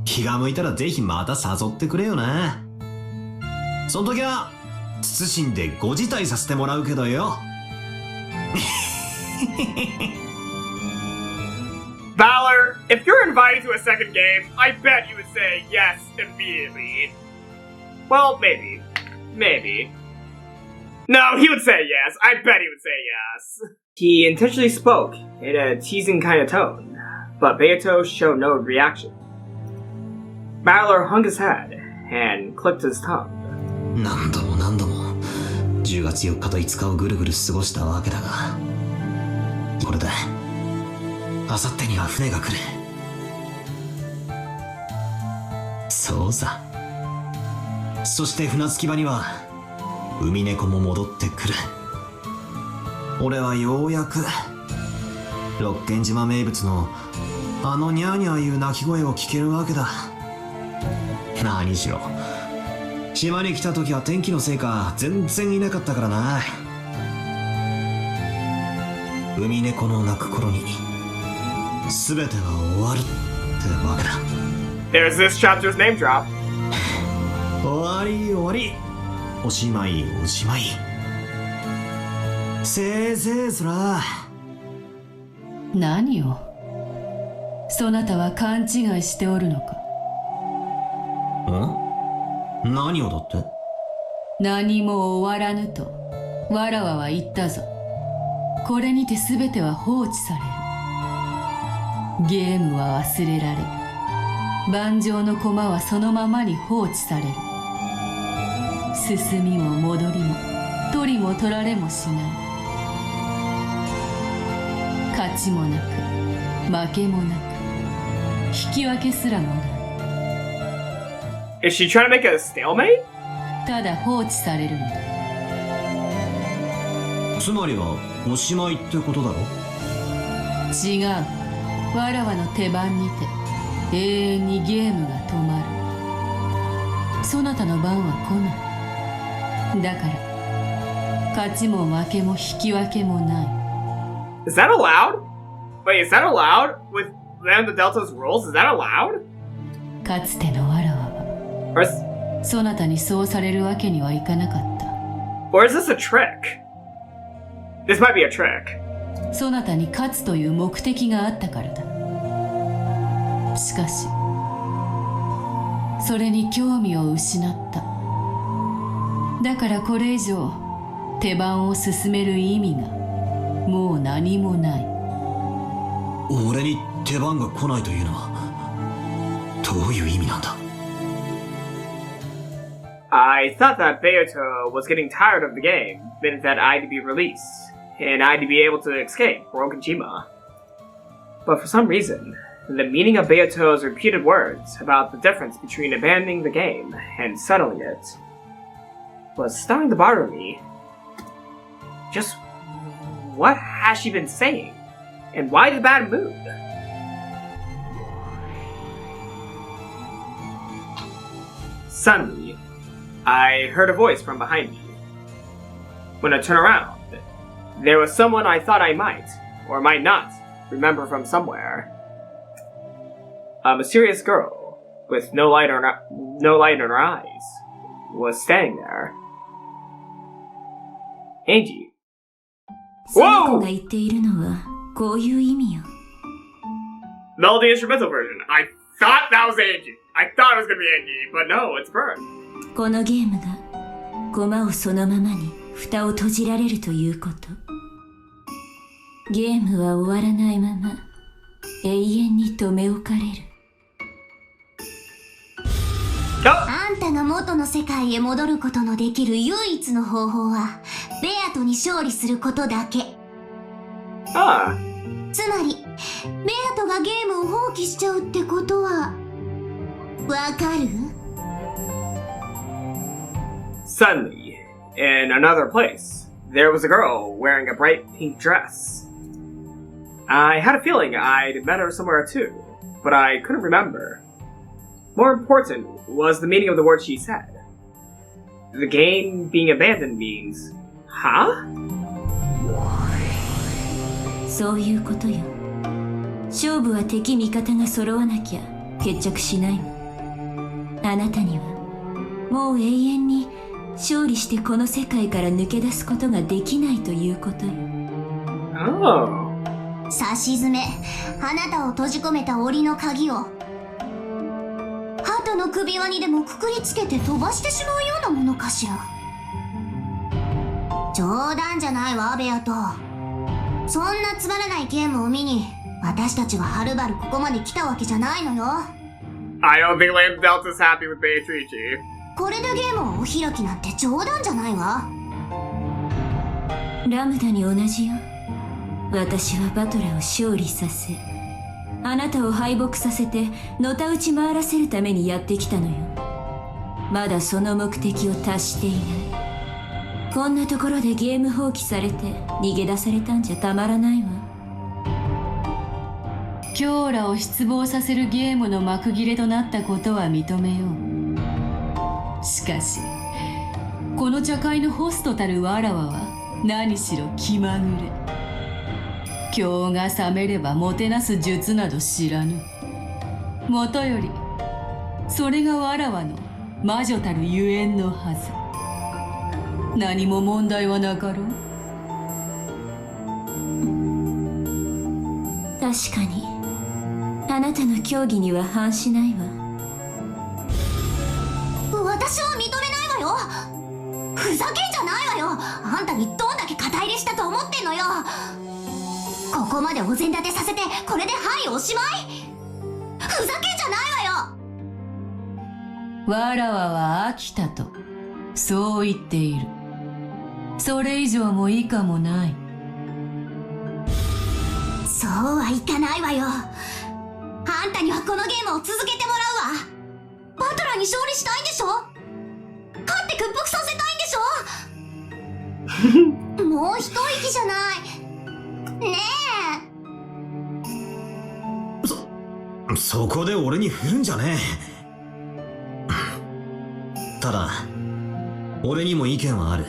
気が向いたらぜひまた誘ってくれよな。その時は謹んでご辞退させてもらうけどよ。Valor, if you're invited to a second game, I bet you would say yes immediately. Well, maybe. Maybe. No, he would say yes. I bet he would say yes. He intentionally spoke in a teasing kind of tone, but Beato showed no reaction. Valor hung his head and clicked his tongue. 何度も何度も10月4日と5日をぐるぐる過ごしたわけだが、これであさってには船が来る。そうさ。そして船着き場には海猫も戻ってくる。俺はようやく六軒島名物のあのニャーニャーいう鳴き声を聞けるわけだ。何しろ島に来た時は天気のせいか全然いなかったからな。海猫の鳴く頃に全ては終わるってわけだ。 There's this chapter's name drop. 終わり終わり。おしまいおしまい。せいぜいそら。何を？そなたは勘違いしておるのか。ん？何をだって？何も終わらぬとわらわは言ったぞ。これにて全ては放置される。ゲームは忘れられ、盤上の駒はそのままに放置される。進みも戻りも取りも取られもしない。勝ちもなく負けもなく引き分けすらもない。 Is she trying to make a stalemate? ただ放置されるんだ。つまりはおしまいってことだろ。違う。わらわの手番にて永遠にゲームが止まる。そなたの番は来ない。だから勝ちも負けも引き分けもない。 Is that allowed? Wait, is that allowed? With Land of Delta's rules? Is that allowed? かつてのわらわは Or そなたにそうされるわけにはいかなかった。 or is this a trick? This might be a trick. そなたに勝つという目的があったからだ。しかしそれに興味を失った。だからこれ以上手番を進める意味がもう何もない。俺に手番が来ないというのはどういう意味なんだ。 I thought that Beato was getting tired of the game, meant that I'd be released, and I'd be able to escape Okajima. But for some reason, the meaning of Beato's repeated words about the difference between abandoning the game and settling it was starting to bother me. Just what has she been saying? And why the bad mood? Suddenly, I heard a voice from behind me. When I turned around, there was someone I thought I might, or might not, remember from somewhere. A mysterious girl, with no light in her eyes, was standing there. Angie. その子が言っているのはこういう意味よ。 Melody instrumental version. I thought that was Angie. I thought it was gonna be Angie, but no, it's Burn. このゲームが駒をそのままに蓋を閉じられるということ。ゲームは終わらないまま永遠に留め置かれる。あんたが元の世界へ戻ることのできる唯一の方法はベアトに勝利することだけ。Ah. つまりベアトがゲームを放棄しちゃうってことはわかる？ Suddenly, in another place, there was a girl wearing a bright pink dress. I had a feeling I'd met her somewhere too, but I couldn't remember. More important was the meaning of the words she said. The game being abandoned means, huh? そういうことよ。勝負は敵味方が揃わなきゃ決着しないの。あなたにはもう永遠に勝利してこの世界から抜け出すことができないということよ。 Oh. さしずめ、あなたを閉じ込めた檻の鍵を鳩の首輪にでもくくりつけて飛ばしてしまうようなものかしら。冗談じゃないわ、ベアト。そんなつまらないゲームを見に私たちははるばるここまで来たわけじゃないのよ。 I don't think Land Delta's happy with Beatrice. これでゲームをお開きなんて冗談じゃないわ。ラムダに同じよ。私はバトラーを勝利させ、あなたを敗北させてのたうち回らせるためにやってきたのよ。まだその目的を達していない。こんなところでゲーム放棄されて逃げ出されたんじゃたまらないわ。強羅を失望させるゲームの幕切れとなったことは認めよう。しかしこの茶会のホストたるわらわは何しろ気まぐれ。今日が覚めればもてなす術など知らぬ。もとよりそれがわらわの魔女たるゆえんのはず。何も問題はなかろう。確かにあなたの教義には反しないわ。私は認めないわよ。ふざけんじゃないわよ。あんたにどんだけ肩入れしたと思ってんのよ。ここまでお膳立てさせてこれではいおしまい。ふざけんじゃないわよ。わらわは飽きたとそう言っている。それ以上も以下もない。そうはいかないわよ。あんたにはこのゲームを続けてもらうわ。バトラーに勝利したいんでしょ。勝って屈服させたいんでしょ。もう一息じゃないねえ。そこで俺に振るんじゃねえ。ただ俺にも意見はある。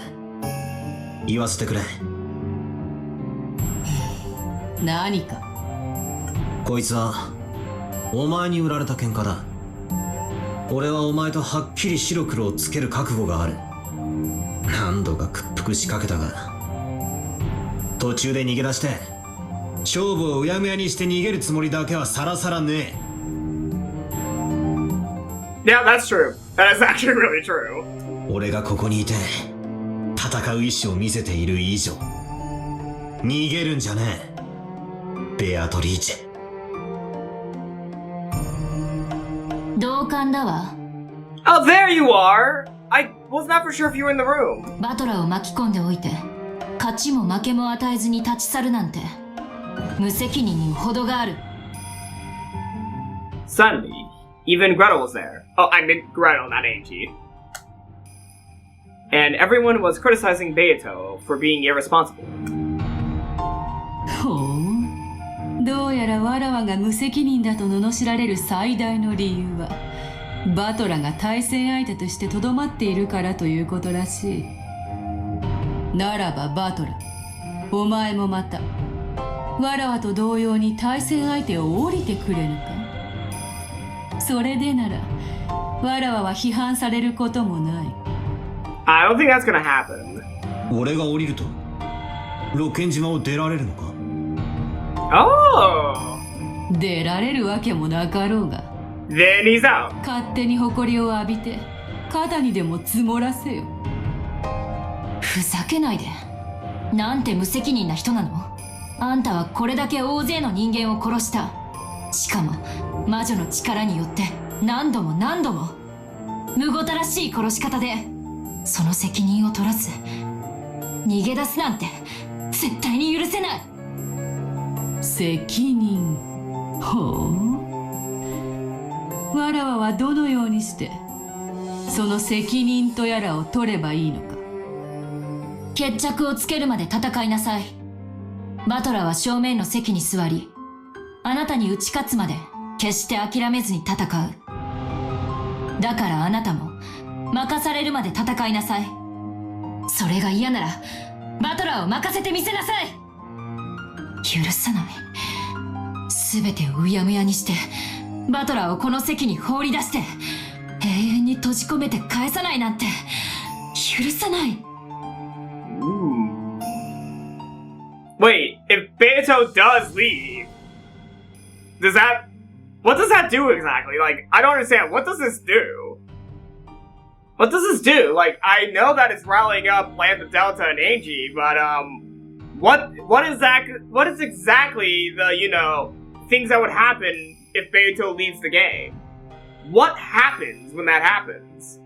言わせてくれ。何か。こいつはお前に売られた喧嘩だ。俺はお前とはっきり白黒をつける覚悟がある。何度か屈服しかけたが途中で逃げ出して勝負をうやむやにして逃げるつもりだけはさらさらねえ。 Yeah, that's true. That is actually really true. 俺がここにいて戦う意志を見せている以上逃げるんじゃねえ。ベアトリーチェ。同感だわ。 Oh, there you are! I was not for sure if you were in the room. バトラーを巻き込んでおいて勝ちも負けも与えずに立ち去るなんて無責任にも程がある。 Suddenly, even Gretel was there. Oh, I meant Gretel, not Angie. And everyone was criticizing Beato for being irresponsible. ほう。どうやらわらわが無責任だと罵られる最大の理由はバトラが対戦相手としてとどまっているからということらしい。ならばバトラ、お前もまたわらわと同様に対戦相手を降りてくれぬか。それでならわらわは批判されることもない。 I don't think that's gonna happen. 俺が降りると六軒島を出られるのか。 Oh! 出られるわけもなかろうが。 Then he's out. 勝手に誇りを浴びて肩にでも積もらせよ。ふざけないで。なんて無責任な人なの。あんたはこれだけ大勢の人間を殺した。しかも魔女の力によって何度も何度も。むごたらしい殺し方でその責任を取らず逃げ出すなんて絶対に許せない。責任。ほう。わらわはどのようにしてその責任とやらを取ればいいのか。決着をつけるまで戦いなさい。バトラーは正面の席に座り、あなたに打ち勝つまで決して諦めずに戦う。だからあなたも任されるまで戦いなさい。それが嫌ならバトラーを任せてみせなさい。許さない。全てをうやむやにしてバトラーをこの席に放り出して永遠に閉じ込めて返さないなんて許さない。 Wait, if Beato does leave, what does that do exactly? Like, I don't understand. What does this do? What does this do? Like, I know that it's rallying up Land of Delta and Angie, but, what is exactly the, things that would happen if Beato leaves the game? What happens when that happens?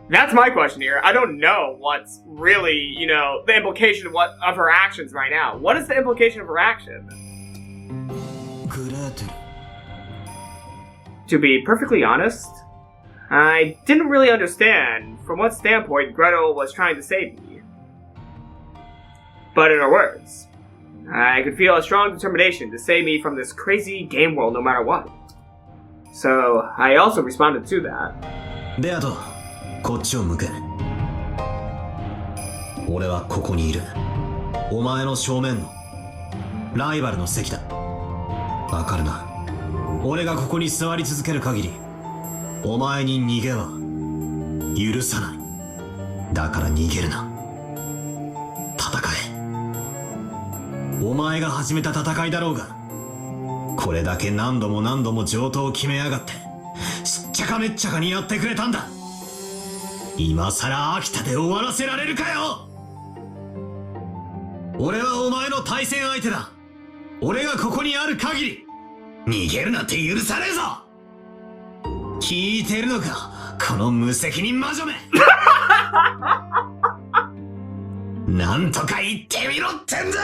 That's my question here. I don't know what's really, the implication of her actions right now. What is the implication of her action? To be perfectly honest, I didn't really understand from what standpoint Gretel was trying to save me. But in her words, I could feel a strong determination to save me from this crazy game world no matter what. So I also responded to that. Beato, こっちを向け。俺はここにいる。お前の正面のライバルの席だ。わかるな。俺がここに座り続ける限りお前に逃げは許さない。だから逃げるな。戦え。お前が始めた戦いだろうが、これだけ何度も何度も上等を決めやがってしっちゃかめっちゃかにやってくれたんだ。今さら秋田で終わらせられるかよ。俺はお前の対戦相手だ。俺がここにある限り逃げるなんて許さねえぞ。聞いてるのか、この無責任魔女めなんとか言ってみろってんだ。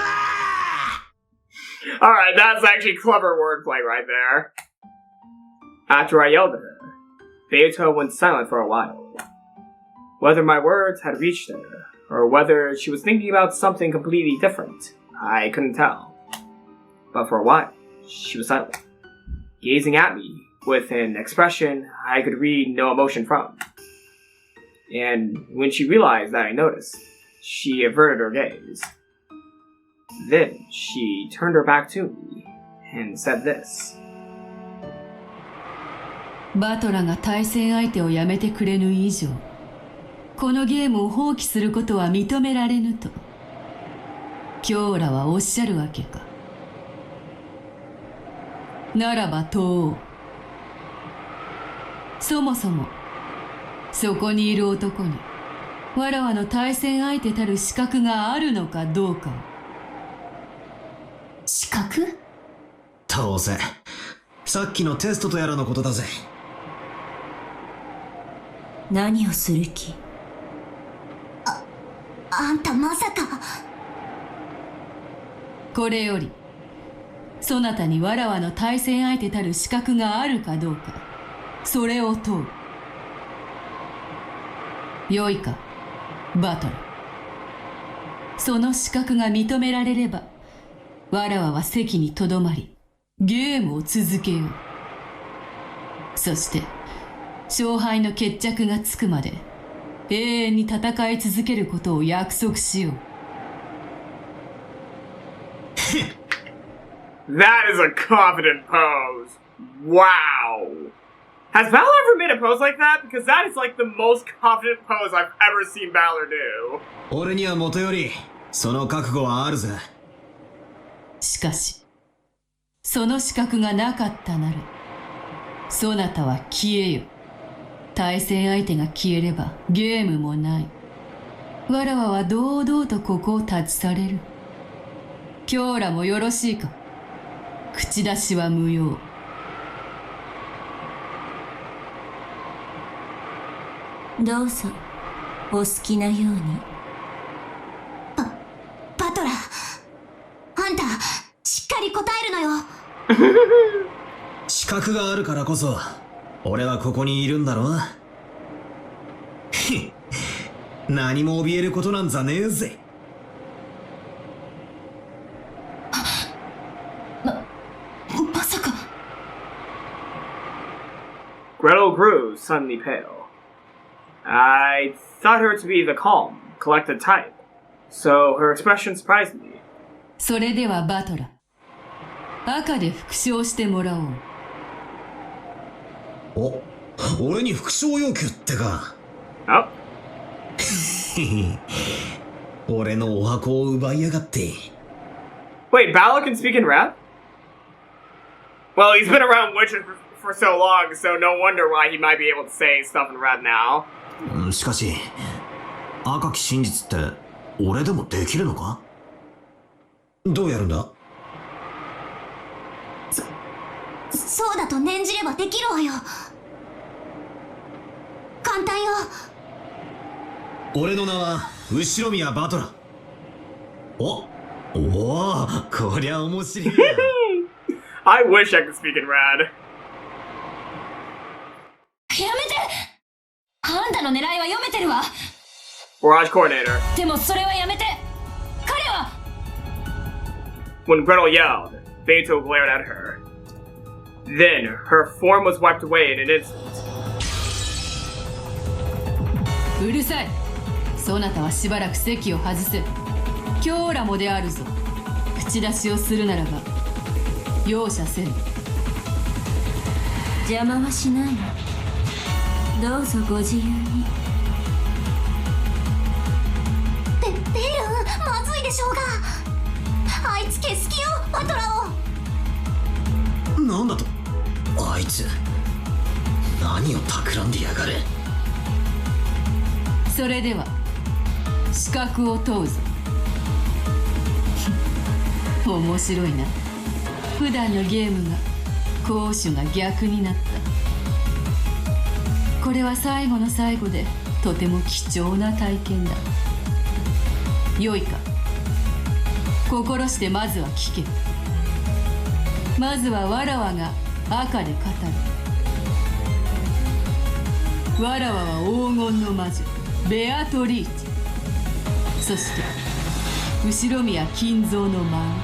Alright, that's actually clever wordplay right there. After I yelled at her, Beato went silent for a while. Whether my words had reached her, or whether she was thinking about something completely different, I couldn't tell. But for a while, she was silent, gazing at me with an expression I could read no emotion from. And when she realized that I noticed, she averted her gaze. Then she turned her back to me and said this. バトラが対戦相手をやめてくれぬ以上、このゲームを放棄することは認められぬと、キョーラはおっしゃるわけか。ならば問おう。そもそも、そこにいる男に、わらわの対戦相手たる資格があるのかどうかを。資格？当然。さっきのテストとやらのことだぜ。何をする気？あんたまさか。これより、そなたにわらわの対戦相手たる資格があるかどうか、それを問う。よいか、バトル。その資格が認められれば、わらわは席にとどまり、ゲームを続けよう。そして、勝敗の決着がつくまで、永遠に戦い続けることを約束しよう。That is a confident pose. Wow. Has Valor ever made a pose like that? Because that is like the most confident pose I've ever seen Valor do. 俺にはもとより、その覚悟はあるぜ。しかし、その資格がなかったなら、そなたは消えよ。対戦相手が消えればゲームもない。わらわは堂々とここを立ち去れる。キョーラもよろしいか。口出しは無用。どうぞ、お好きなように。バトラー、あんた、しっかり答えるのよ。資格があるからこそ、俺はここにいるんだろう。何も怯えることなんざねえぜ。まさか。Gretel grew suddenly pale. I thought her to be the calm, collected type, so her expression surprised me. それではバトラ、赤で復唱してもらおう。お、俺に復唱要求ってか。あ俺のお箱を奪いやがって。Wait, Valor can speak in rap? Well, he's been around witches for so long, so no wonder why he might be able to say stuff in rap now. しかし、赤き真実って俺でもできるのか？どうやるんだ？そうだと念じればできるわよ。簡単よ。俺の名は後宮バトラ。おお、こりゃ面白い。I wish I could speak in rad. やめて！あんたの狙いは読めてるわ。Barrage coordinator. でもそれはやめて。彼は When Gretel yelled, Beato glared at her. Then her form was wiped away in an instant. うるさい。そなたはしばらく席を外せ。キョーラもであるぞ。口出しをするならば容赦せん。邪魔はしないの。どうぞご自由に。ベルン、まずいでしょうが。あいつ消す気よ、バトラを。なんだと？あいつ何を企んでやがる。それでは資格を問うぞ。面白いな。普段のゲームが攻守が逆になった。これは最後の最後でとても貴重な体験だ。よいか、心してまずは聞け。まずはわらわが赤で語る。わらわは黄金の魔女ベアトリーチェ、そして後宮金蔵の舞、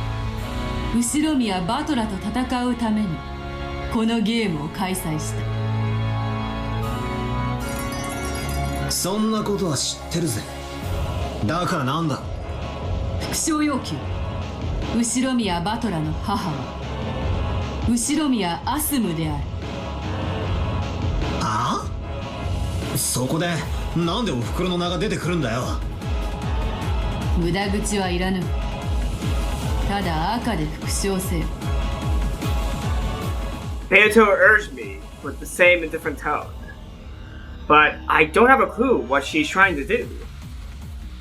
後宮バトラと戦うためにこのゲームを開催した。そんなことは知ってるぜ。だからなんだ。副賞要求。後宮バトラの母は後宮アスムである。ああ？そこでなんでおふくろの名が出てくるんだよ。無駄口はいらぬ。ただ赤で復唱せよ。 Beato urged me with the same and different tone. But I don't have a clue what she's trying to do.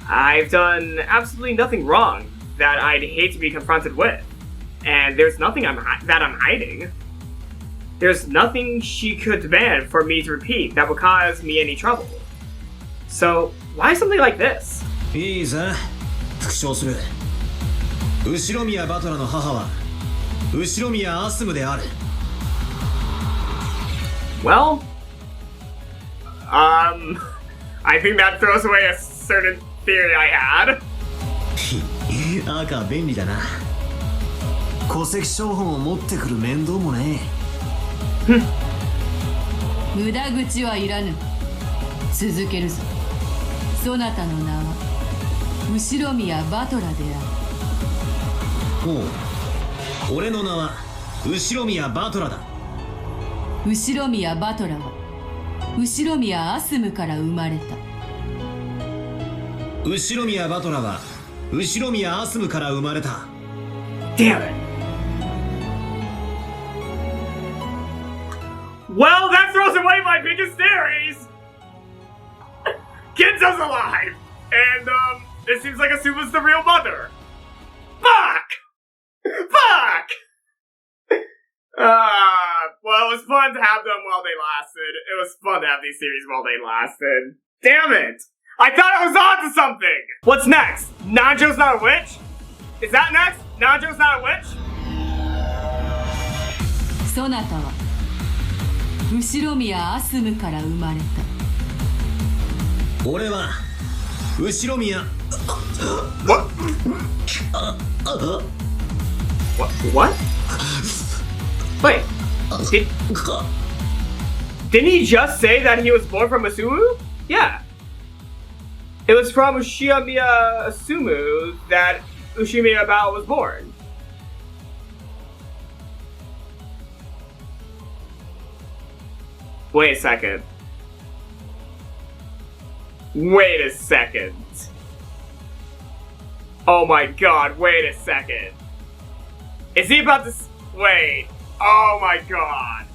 I've done absolutely nothing wrong that I'd hate to be confronted with. And there's nothing that I'm hiding. There's nothing she could demand for me to repeat that would cause me any trouble. So, why something like this? いいぜ。復唱する。後宮バトラの母は後宮アスムである。Well, I think that throws away a certain theory I had. 赤便利だな。戸籍抄本を持ってくる面倒もねえ。無駄口はいらぬ。続けるぞ。そなたの名は後宮バトラである。おう、俺の名は後宮バトラだ。後宮バトラは後宮アスムから生まれた。後宮バトラは後宮アスムから生まれた。Damn it. Well, that throws away my biggest theories! Kinzo's alive! And, it seems like Asuma's the real mother. Fuck! Fuck! Well, it was fun to have them while they lasted. It was fun to have these series while they lasted. Damn it! I thought I was on to something! What's next? Nanjo's not a witch? Is that next? Nanjo's not a witch? そなたは後宮アスムから生まれた。俺は後宮 What? What? Wait, didn't he just say that he was born from Asumu? Yeah. It was from Ushimiya Asumu that Ushimiya Bao was born. Wait a second. Wait a second. Oh my god, wait a second. Is he about to... Wait. Oh my god.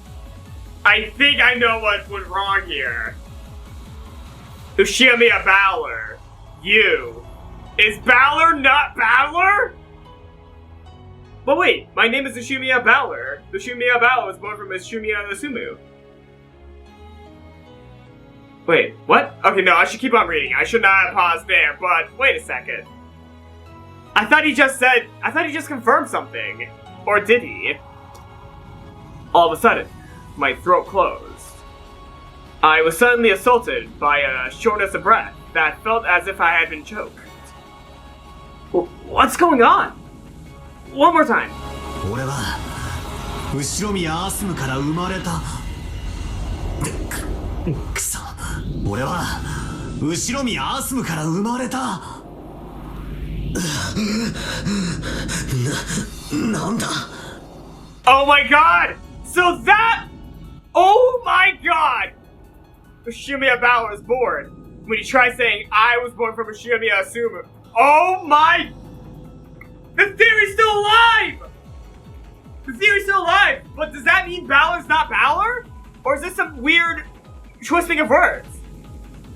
I think I know what went wrong here. Ushimiya Balor. You. Is Balor not Balor? But wait, my name is Ushimiya Balor. Ushimiya Balor was born from Ushimiya Asumu. Wait, what? Okay, no, I should keep on reading. I should not have paused there, but wait a second. I thought he just confirmed something. Or did he? All of a sudden, my throat closed. I was suddenly assaulted by a shortness of breath that felt as if I had been choked. What's going on? One more time. 俺は後宮アスムから生まれた。くそ。俺は後宮アスムから生まれた。なんだ。Oh my god! So that... Oh my god! Ushimiya Balor was born when he tried saying I was born from Ushimiya Asumu. Oh my... The theory's still alive! The theory's still alive! But does that mean Balor's not Balor? Or is this some weird twisting of words?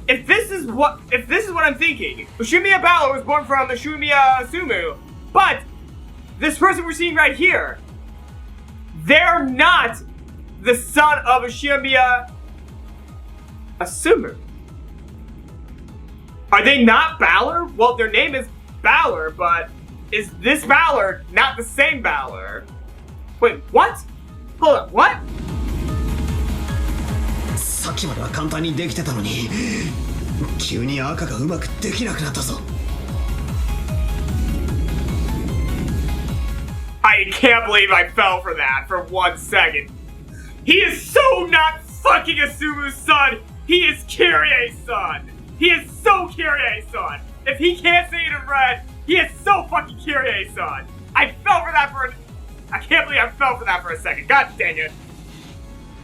If this is what I'm thinking, Ushimiya Balor was born from Ushimiya Asumu, but this person we're seeing right here, they're not the son of Ushimiya Asumu. Are they not Balor? Well, their name is Balor, but is this Balor not the same Balor? Wait, what? Hold on, what? さっきまでは簡単にできてたのに、急に赤がうまくできなくなったぞ。I can't believe I fell for that for 1 second. He is so not fucking Asumu's son. He is Kyrie's son. He is so Kyrie's son. If he can't say it in red, he is so fucking Kyrie's son. I fell for that for I can't believe I fell for that for a second. God dang it.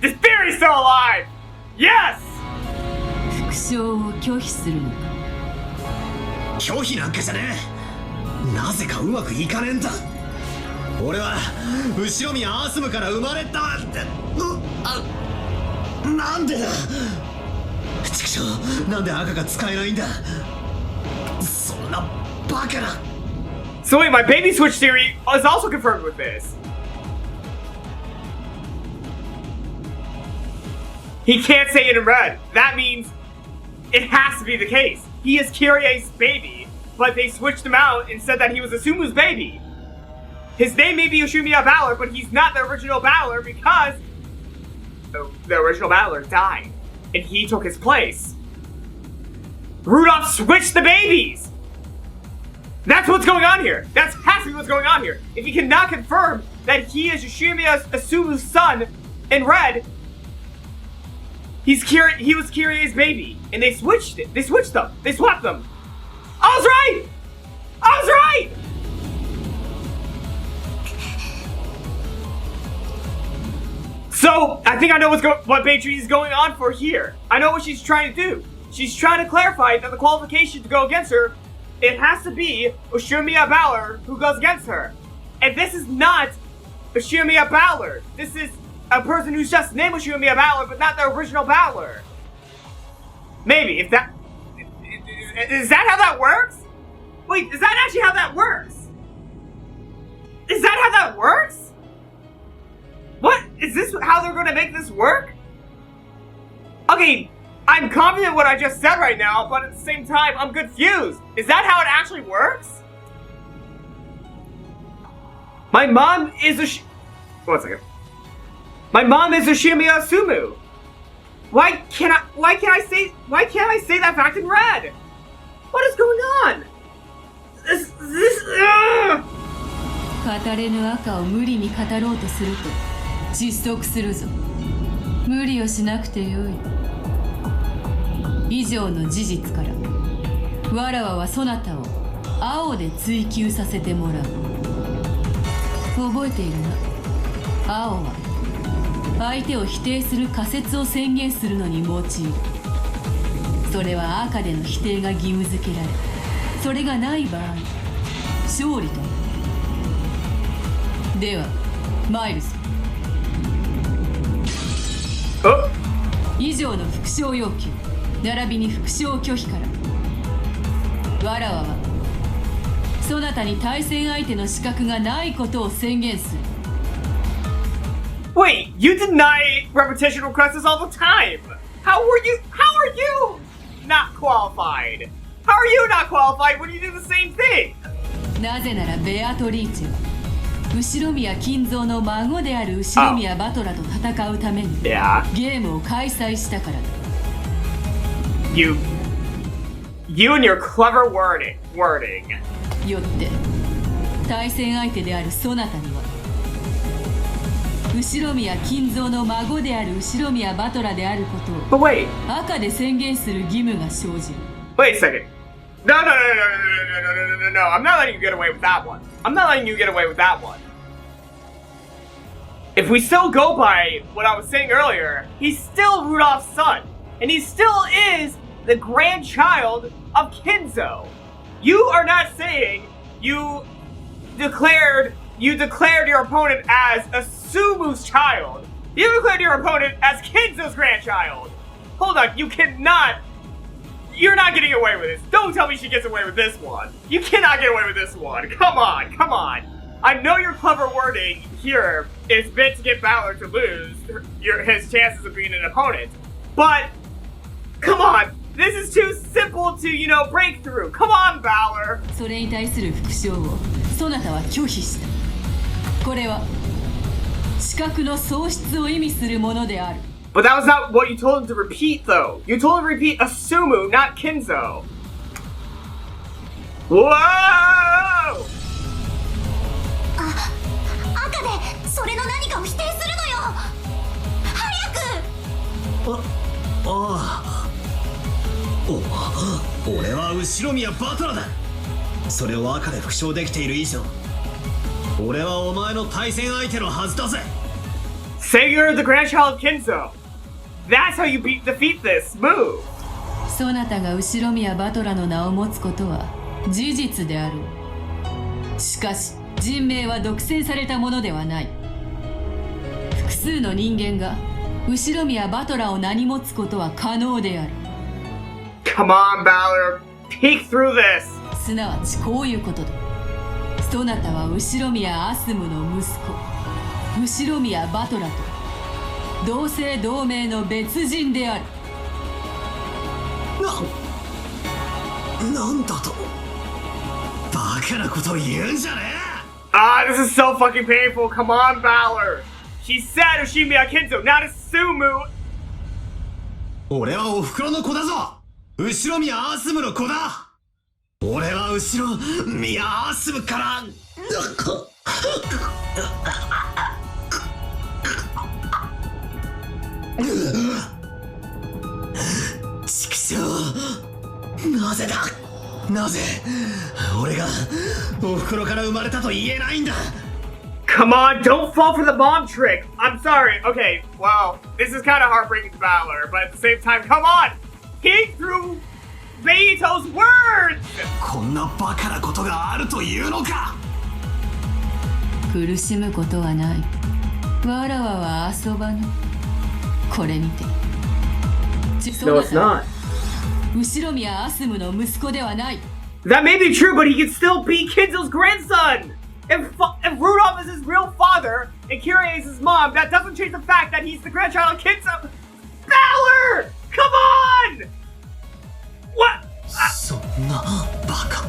This theory's still alive. Yes! 復唱を拒否するのか。拒否なんかじゃねえ。なぜかうまくいかねえんだ。俺は後宮アースムから生まれたって。なんでだ。畜生、なんで赤が使えないんだ。そんなバカな。So wait, my baby switch theory is also confirmed with this. He can't say it in red. That means it has to be the case. He is Kyrie's baby, but they switched him out and said that he was Asumu's baby. His name may be Ushimiya Balor, but he's not the original Balor because the original Balor died, and he took his place. Rudolph switched the babies! That's what's going on here. That has to be what's going on here. If he cannot confirm that he is Yoshimiya Asumu's son in red, he was Kyrie's baby, and they switched it. They switched them. They swapped them. I was right! I was right! So, I think I know what Beatrice is going on for here. I know what she's trying to do. She's trying to clarify that the qualification to go against her, it has to be Ushimiya Balor who goes against her. And this is not Ushimiya Balor. This is a person who's just named Ushimiya Balor, but not the original Balor. Maybe, if that... Is that how that works? Wait, is that actually how that works? Is that how that works? What? Is this how they're gonna make this work? Okay, I'm confident what I just said right now, but at the same time, I'm confused. Is that how it actually works? My mom is one second. My mom is Ushimiya Asumu. Why can't I say that fact in red? What is going on? This 語れぬ赤を無理に語ろうとすると窒息するぞ。無理をしなくてよい。以上の事実からわらわはそなたを青で追求させてもらう。覚えているな。青は相手を否定する仮説を宣言するのに用いる。それは赤での否定が義務付けられ、それがない場合勝利となる。ではマイルズ、以上の復唱要求並びに復唱拒否からわらわはそなたに対戦相手の資格がないことを宣言する。Wait, you deny repetition requests all the time. How are you not qualified? How are you not qualified when you do the same thing? なぜならベアトリーチェは後宮金蔵の孫である後宮バトラと戦うためにゲームを開催したからだ。You and your clever wording. よって対戦相手であるそなたには後宮金蔵の孫である後宮バトラであることを赤で宣言する義務が生じる。Wait a second. No. I'm not letting you get away with that one. If we still go by what I was saying earlier, he's still Rudolph's son. And he still is the grandchild of Kinzo. You are not saying you declared your opponent as Asumu's child. You declared your opponent as Kinzo's grandchild. Hold on, you're not getting away with this. Don't tell me she gets away with this one. You cannot get away with this one. Come on. I know your clever wording here is meant to get Balor to lose his chances of being an opponent. But Come on! This is too simple to, break through. Come on, Valor! それに対する復唱をそなたは拒否した。これは視覚の喪失を意味するものである。But that was not what you told him to repeat, though. You told him to repeat Asumu, not Kinzo. Whoa! 赤でそれの何かを否定するのよ。早く。俺は後宮バトラだ。それを赤で復唱できている以上、俺はお前の対戦相手のはずだぜ。 Say you're the grandchild Kinzo. That's how you defeat this move. そなたが後宮バトラの名を持つことは事実である。しかし人命は独占されたものではない。複数の人間が後宮バトラを名に持つことは可能である。 Come on, Valor. Peek through this. すなわちこういうことだ。そなたは後宮アスムの息子、後宮バトラと同姓同名の別人である。なんだとバカなこと言うんじゃねえ。This is so fucking painful. Come on, Valor. She said Ushimiya Kinzo, not Asumu. 俺はお袋の子だぞ。後宮アスムの子だ。俺は後宮アスムから畜生、なぜだ。なぜ俺がお袋から生まれたと言えないんだ。 Come on, don't fall for the mom trick. I'm sorry. Okay, well, this is kind of heartbreaking to Valor, but at the same time, come on. Peek through Beato's words. こんなバカなことがあるというのか。苦しむことはない。わらわは遊ばぬ。これにて。No, it's not. 後宮アスムの息子ではない。 That may be true, but he could still be Kinzo's grandson. If Rudolph is his real father and Kyrie is his mom, that doesn't change the fact that he's the grandchild of Kinzo. Valor! Come on! What? そんなバカ。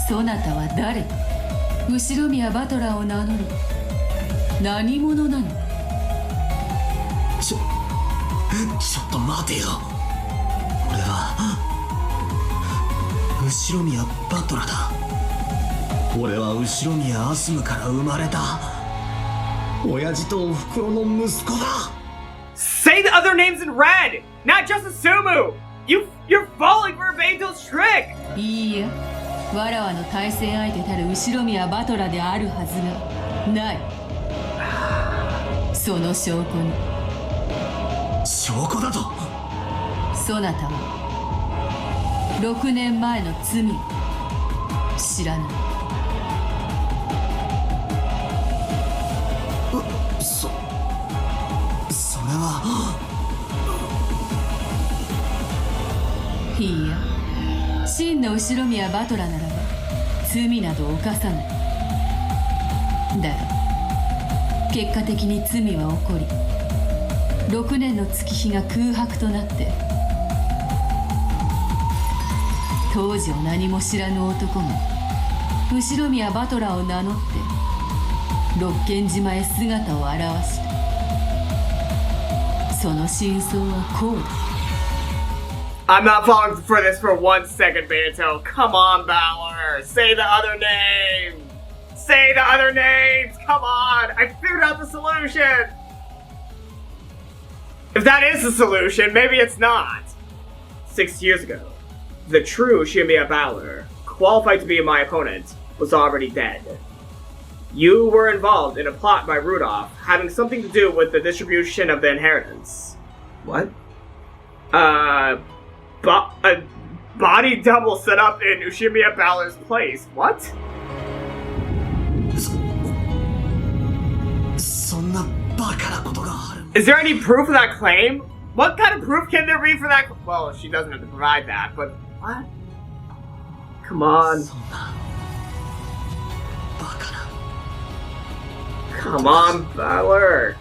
そなたは誰だ。後宮バトラーを名乗る何者なの。ちょっと待てよ。俺は後宮バトラだ。俺は後宮アスムから生まれた親父とお袋の息子だ。 Say the other names in red, not just Asumu. You're falling for Beato's trick. いいや、わらわの対戦相手たる後宮バトラであるはずがない。その証拠に。証拠だと。そなたは6年前の罪を知らない。それはいいや、真の後宮バトラならば罪など犯さない。だが結果的に罪は起こり、6年の月日が空白となって当時を何も知らぬ男が後宮バトラを名乗って六軒島へ姿を現した。その真相はこうだ。I'm not falling for this for 1 second, Beato. Come on, Valor. Say the other names. Say the other names. Come on. I figured out the solution. If that is the solution, maybe it's not. 6 years ago, the true Ushimiya Valor, qualified to be my opponent, was already dead. You were involved in a plot by Rudolph having something to do with the distribution of the inheritance. What? A body double set up in Ushimiya Valor's place. What? そんなバカなことがある。 Is there any proof of that claim? What kind of proof can there be for that? Well, she doesn't have to provide that, but what? Come on. そんなバカな。 Come on, Valor.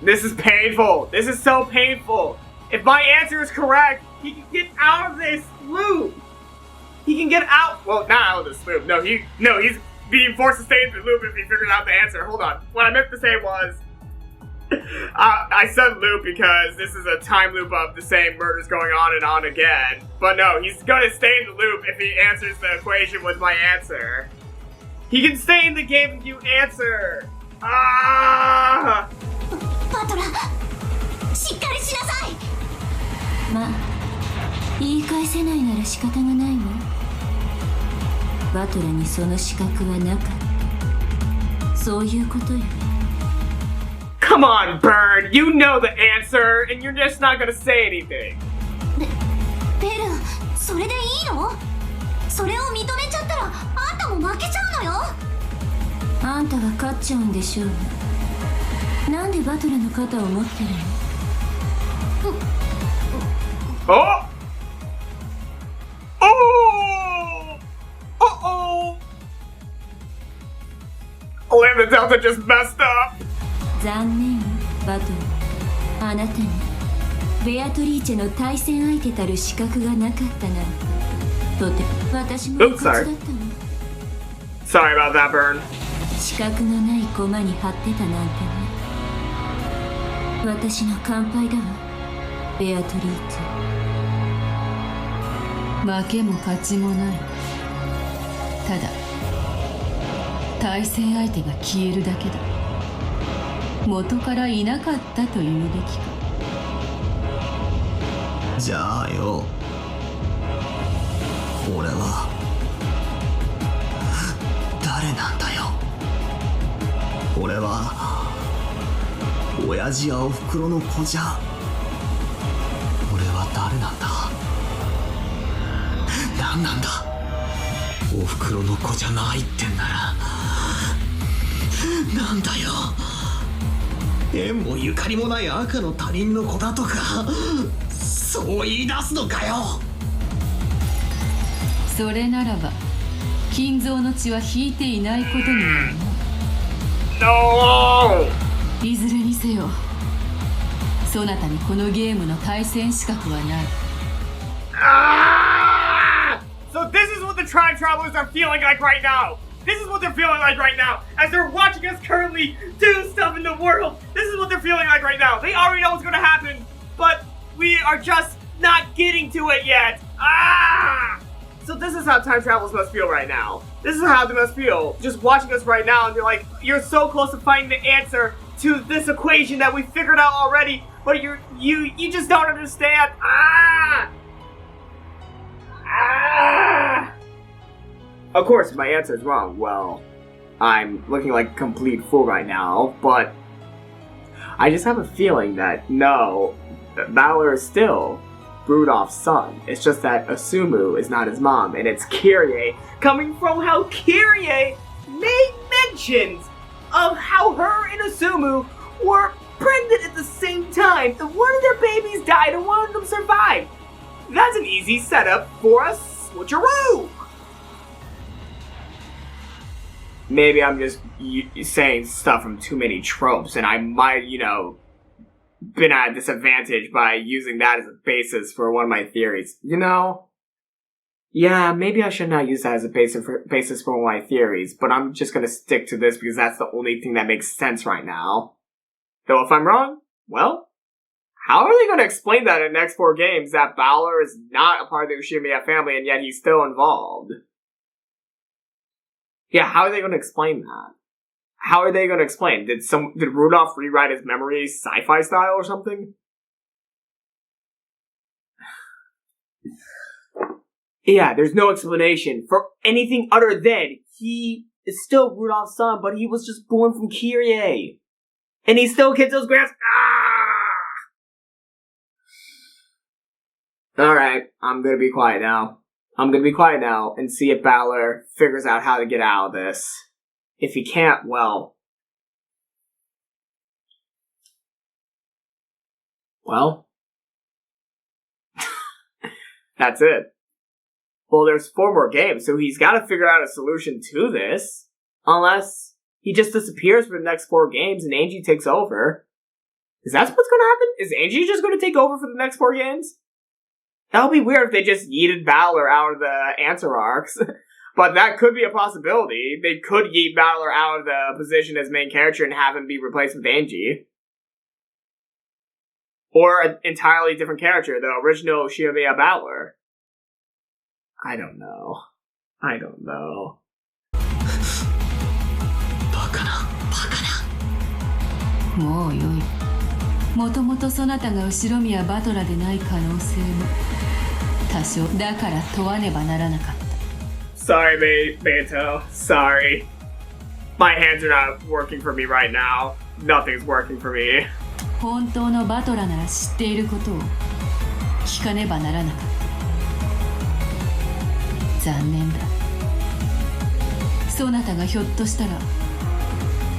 This is painful. This is so painful. If my answer is correct, he can get out of this loop. He can get out. Well, not out of this loop. No, he's being forced to stay in the loop if he figures out the answer. Hold on. What I meant to say was, I said loop because this is a time loop of the same murders going on and on again. But no, he's gonna stay in the loop if he answers the equation with my answer. He can stay in the game if you answer. Ah! バトラしっかりしなさい。まあ言い返せないなら仕方がないわ。バトラにその資格はなかった。そういうことよ。Come on, Bird! You know the answer, and you're just not gonna say anything. ベル、それでいいの？それを認めちゃったらあんたも負けちゃうのよ。あんたが勝っちゃうんでしょう。なんでバトラの肩を持ってるの？ Oh! Oh! Uh-oh! Lambda Delta just messed up! 残念よ、バトラ。あなたにベアトリーチェの対戦相手たる資格がなかったなんて、とて私もOops, sorry. Sorry about that, Burn. 資格のない駒に張ってたなんてね。私の乾杯だわ、ベアトリーチェ。負けも勝ちもない。ただ対戦相手が消えるだけだ。元からいなかったと言うべきか。じゃあよ、俺は誰なんだよ。俺は親父やおふくろの子じゃ。俺は誰なんだ。何なんだ。おふくろの子じゃないってんならなんだよ。縁もゆかりもない赤の他人の子だとか、そう言い出すのかよ。それならば金蔵の血は引いていないことになるな。No! いずれにせよ、そなたにこのゲームの対戦資格はない。Ah! So this is what the time travelers are feeling like right now. This is what they're feeling like right now. As they're watching us currently do stuff in the world. This is what they're feeling like right now. They already know what's gonna happen, but we are just not getting to it yet. Ah! So this is how time travelers must feel right now. This is how they must feel, just watching us right now, and they're like, you're so close to finding the answer to this equation that we figured out already, but you just don't understand. Ah! Ah! Of course, if my answer is wrong, well, I'm looking like a complete fool right now, but I just have a feeling that, no, Valor is still Rudolph's son. It's just that Asumu is not his mom, and it's Kyrie, coming from how Kyrie made mentions of how her and Asumu were pregnant at the same time, and one of their babies died and one of them survived. That's an easy setup for a switcheroo. Maybe I'm just saying stuff from too many tropes, and I might, been at a disadvantage by using that as a basis for one of my theories. Yeah, maybe I should not use that as a basis for one of my theories, but I'm just gonna stick to this because that's the only thing that makes sense right now. Though if I'm wrong, well, how are they gonna explain that in the next 4 games that Balor is not a part of the Ushimiya family and yet he's still involved? Yeah, how are they gonna explain that? How are they gonna explain? Did Rudolph rewrite his memory sci-fi style or something? Yeah, there's no explanation for anything other than he is still Rudolph's son, but he was just born from Kyrie. And he still gets those grants. Alright, I'm gonna be quiet now. And see if Balor figures out how to get out of this. If he can't, well... That's it. Well, there's 4 more games, so he's gotta figure out a solution to this. Unless he just disappears for the next 4 games and Angie takes over. Is that what's gonna happen? Is Angie just gonna take over for the next 4 games? That would be weird if they just yeeted Battler out of the answer arcs. But that could be a possibility. They could yeet Battler out of the position as main character and have him be replaced with Angie. Or an entirely different character, the original Shinomiya Battler. I don't know. もうよい。もともとそなたが後宮バトラでない可能性も多少だから問わねばならなかった。Sorry, Beato. Sorry. My hands are not working for me right now. Nothing's working for me. 本当のバトラなら知っていることを聞かねばならなかった。残念だ。そなたがひょっとしたら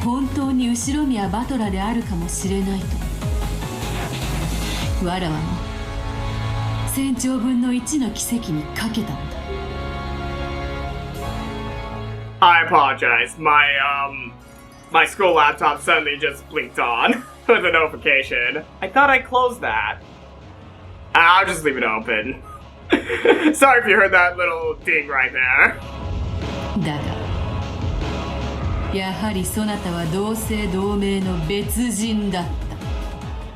本当に後宮バトラであるかもしれないと。わらわも1000兆分の1の奇跡にかけたのだ。I apologize. My school laptop suddenly just blinked on with a notification. I thought I closed that. I'll just leave it open. Sorry if you heard that little ding right there. だがやはりそなたは同姓同名の別人だった。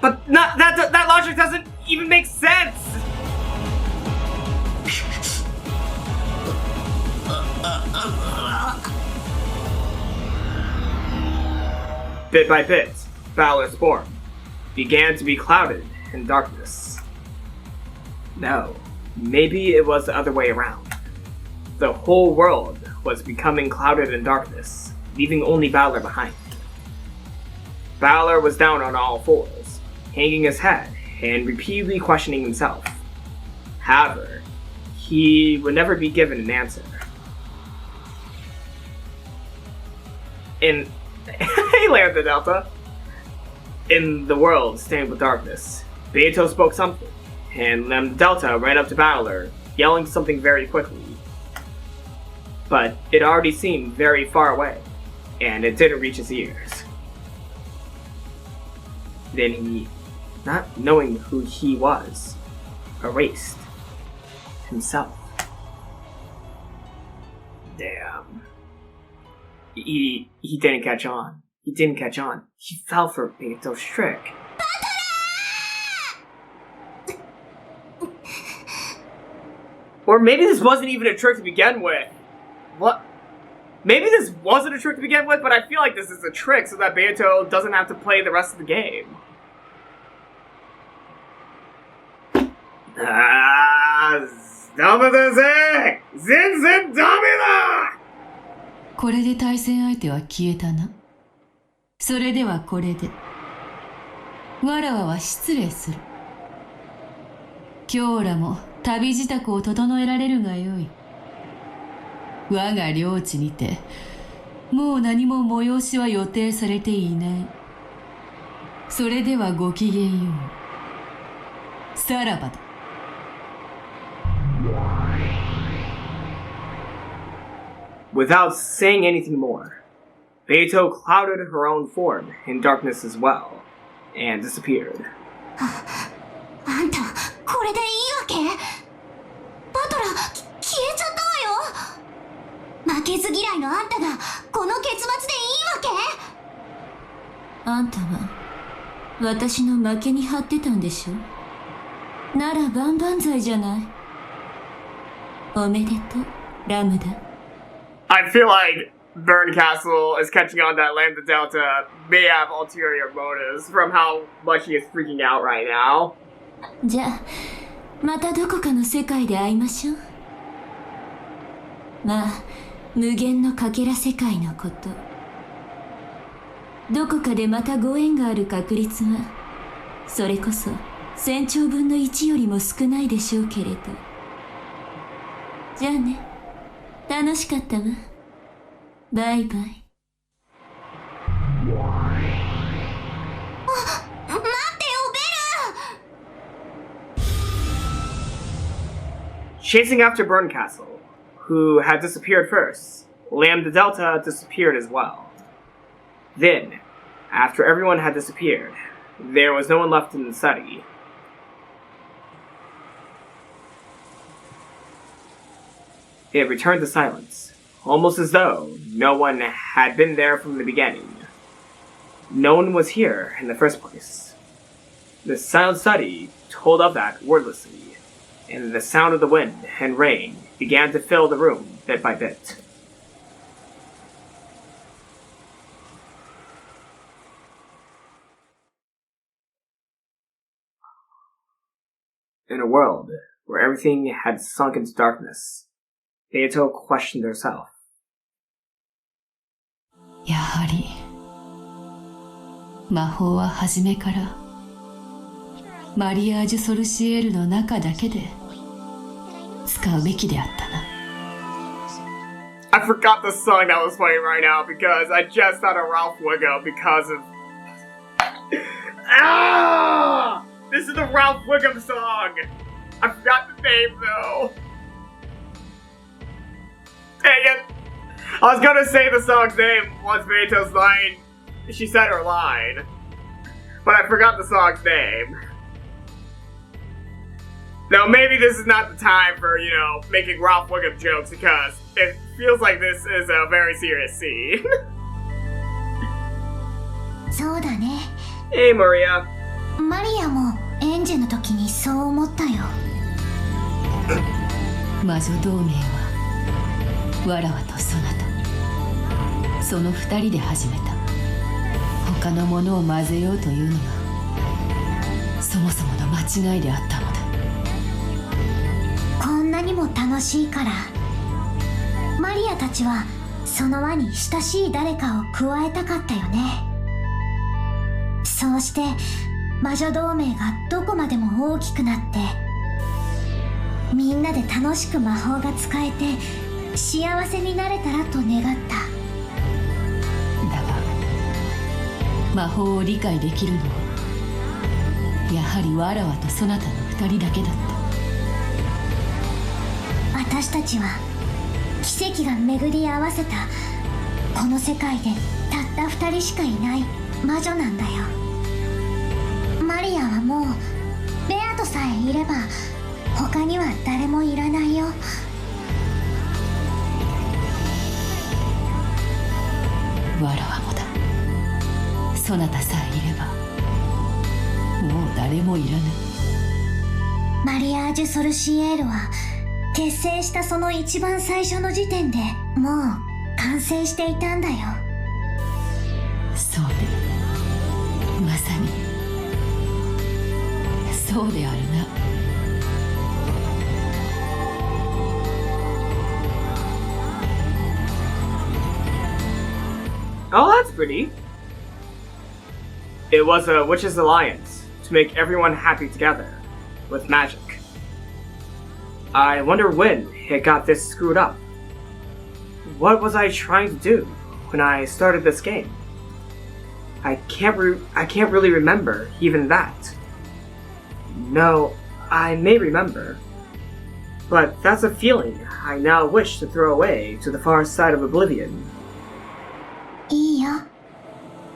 But that logic doesn't even make sense. Bit by bit, Balor's form began to be clouded in darkness. No, maybe it was the other way around. The whole world was becoming clouded in darkness, leaving only Balor behind. Balor was down on all fours, hanging his head and repeatedly questioning himself. However, he would never be given an answer. Hey, Laird the Delta. In the world stained with darkness, Beato spoke something, and Lem Delta ran up to Battler, yelling something very quickly. But it already seemed very far away, and it didn't reach his ears. Then he, not knowing who he was, erased himself. Damn. He didn't catch on. He didn't catch on. He fell for Beato's trick. Or maybe this wasn't even a trick to begin with. What? Maybe this wasn't a trick to begin with, but I feel like this is a trick so that Beato doesn't have to play the rest of the game. Zen これで対戦相手は消えたな。それではこれでわらわは失礼する。今日らも旅支度を整えられるがよい。我が領地にてもう何も催しは予定されていない。それではごきげんよう。さらばだ。Without saying anything more, Beato clouded her own form in darkness as well, and disappeared. あんた、これでいいわけ？バトラ、消えちゃったわよ。負けず嫌いのあんたが、この結末でいいわけ？あんたは、私の負けに張ってたんでしょ？なら万々歳じゃない。おめでとう、ラムダ。I feel like Burn Castle is catching on that Lambda Delta may have ulterior motives from how much he is freaking out right now. じゃあ、またどこかの世界で会いましょう。まあ、無限のかけら世界のこと。どこかでまたご縁がある確率は、それこそ1000兆分の1よりも少ないでしょうけれど。じゃあね。楽しかったわ。バイバイ。待ってよ、ベル！ Chasing after Burn Castle, who had disappeared first, Lambda Delta disappeared as well. Then, after everyone had disappeared, There was no one left in the study. It returned to silence, almost as though no one had been there from the beginning. No one was here in the first place. The silent study told of that wordlessly, and the sound of the wind and rain began to fill the room bit by bit. In a world where everything had sunk into darkness, Beato questioned herself. やはり魔法は初めからマリアージュ・ソルシエールの中だけで使うべきであったな。I forgot the song that was playing right now because I just thought of Ralph Wiggum because of... Ah! This is the Ralph Wiggum song! I forgot the name though. Dang it! I was gonna say the song's name once Beato's line. She said her line. But I forgot the song's name. Now maybe this is not the time for, you know, making Ralph Wiggum jokes because it feels like this is a very serious scene. そうだね。 Hey Maria. マリアもエンジェの時にそう思ったよ。魔女同盟はわらわとそなた、その二人で始めた。他のものを混ぜようというのがそもそもの間違いであったのだ。こんなにも楽しいからマリアたちはその輪に親しい誰かを加えたかったよね。そうして魔女同盟がどこまでも大きくなってみんなで楽しく魔法が使えて幸せになれたらと願った。だが魔法を理解できるのはやはりわらわとそなたの二人だけだった。私たちは奇跡が巡り合わせたこの世界でたった二人しかいない魔女なんだよ。マリアはもうベアトさえいれば他には誰もいらないよ。わらわもだ。そなたさえいればもう誰もいらぬ。マリアージュ・ソルシエールは結成したその一番最初の時点でもう完成していたんだよ。そうで、まさにそうであるな。Oh, that's pretty. It was a witches' alliance to make everyone happy together with magic. I wonder when it got this screwed up. What was I trying to do when I started this game? I can't really remember even that. No, I may remember, but that's a feeling I now wish to throw away to the far side of oblivion. いいよ。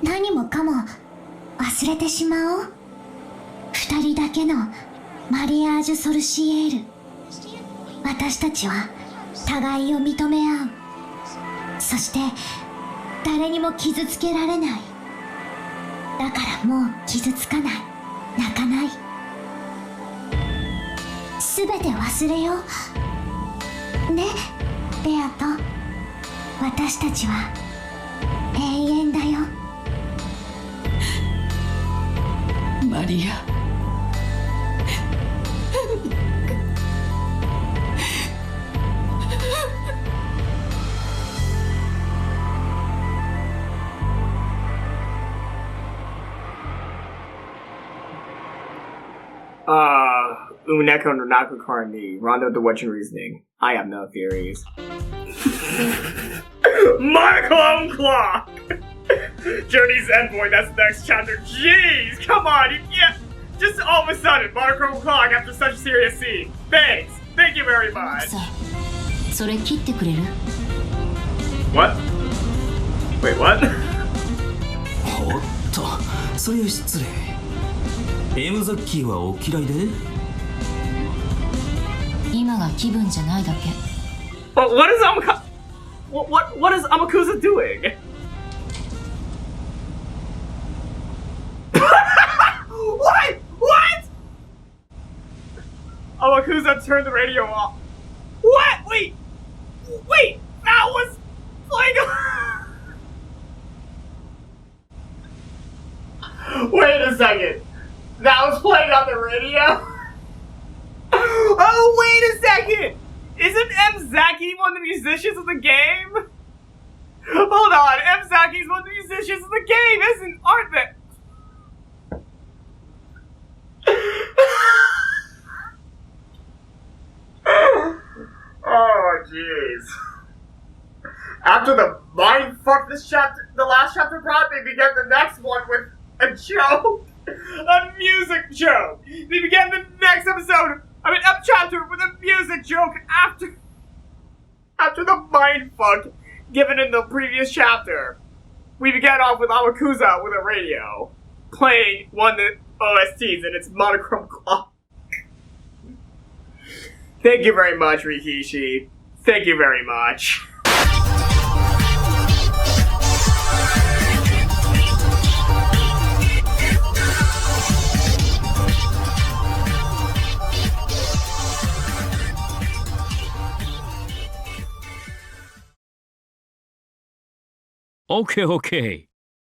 何もかも忘れてしまおう。二人だけのマリアージュ・ソルシエール。私たちは互いを認め合う。そして誰にも傷つけられない。だからもう傷つかない。泣かない。すべて忘れよう。ね、ベアト。私たちは永遠だよ。マリア。Umineko no Nakukar ni Rondo the Witch and Reasoning. I have no theories. Monochrome Clock! Journey's Endpoint, that's the next chapter. Jeez, come on, you can't... Just all of a sudden, Monochrome Clock after such a serious scene. Thanks. Thank you very much. それ切ってくれる？ What? Wait, what? おっと、それは失礼。M ザッキーはお嫌いで？今が気分じゃないだけ。What is what is Amakusa doing? What? Amakusa turned the radio off. What? Wait, that was playing. Wait a second. That was playing on the radio? Oh, wait a second! Isn't M. Zaki one of the musicians of the game? Hold on, M. Zaki's one of the musicians of the game, aren't they? Oh, jeez. After the mindfuck the last chapter brought, they began the next one with a joke. A music joke. They began the next chapter with a music joke after the mindfuck given in the previous chapter. We began off with Amakusa with a radio, playing one of the OSTs in its monochrome clock. Thank you very much, Rikishi. Thank you very much. Okay.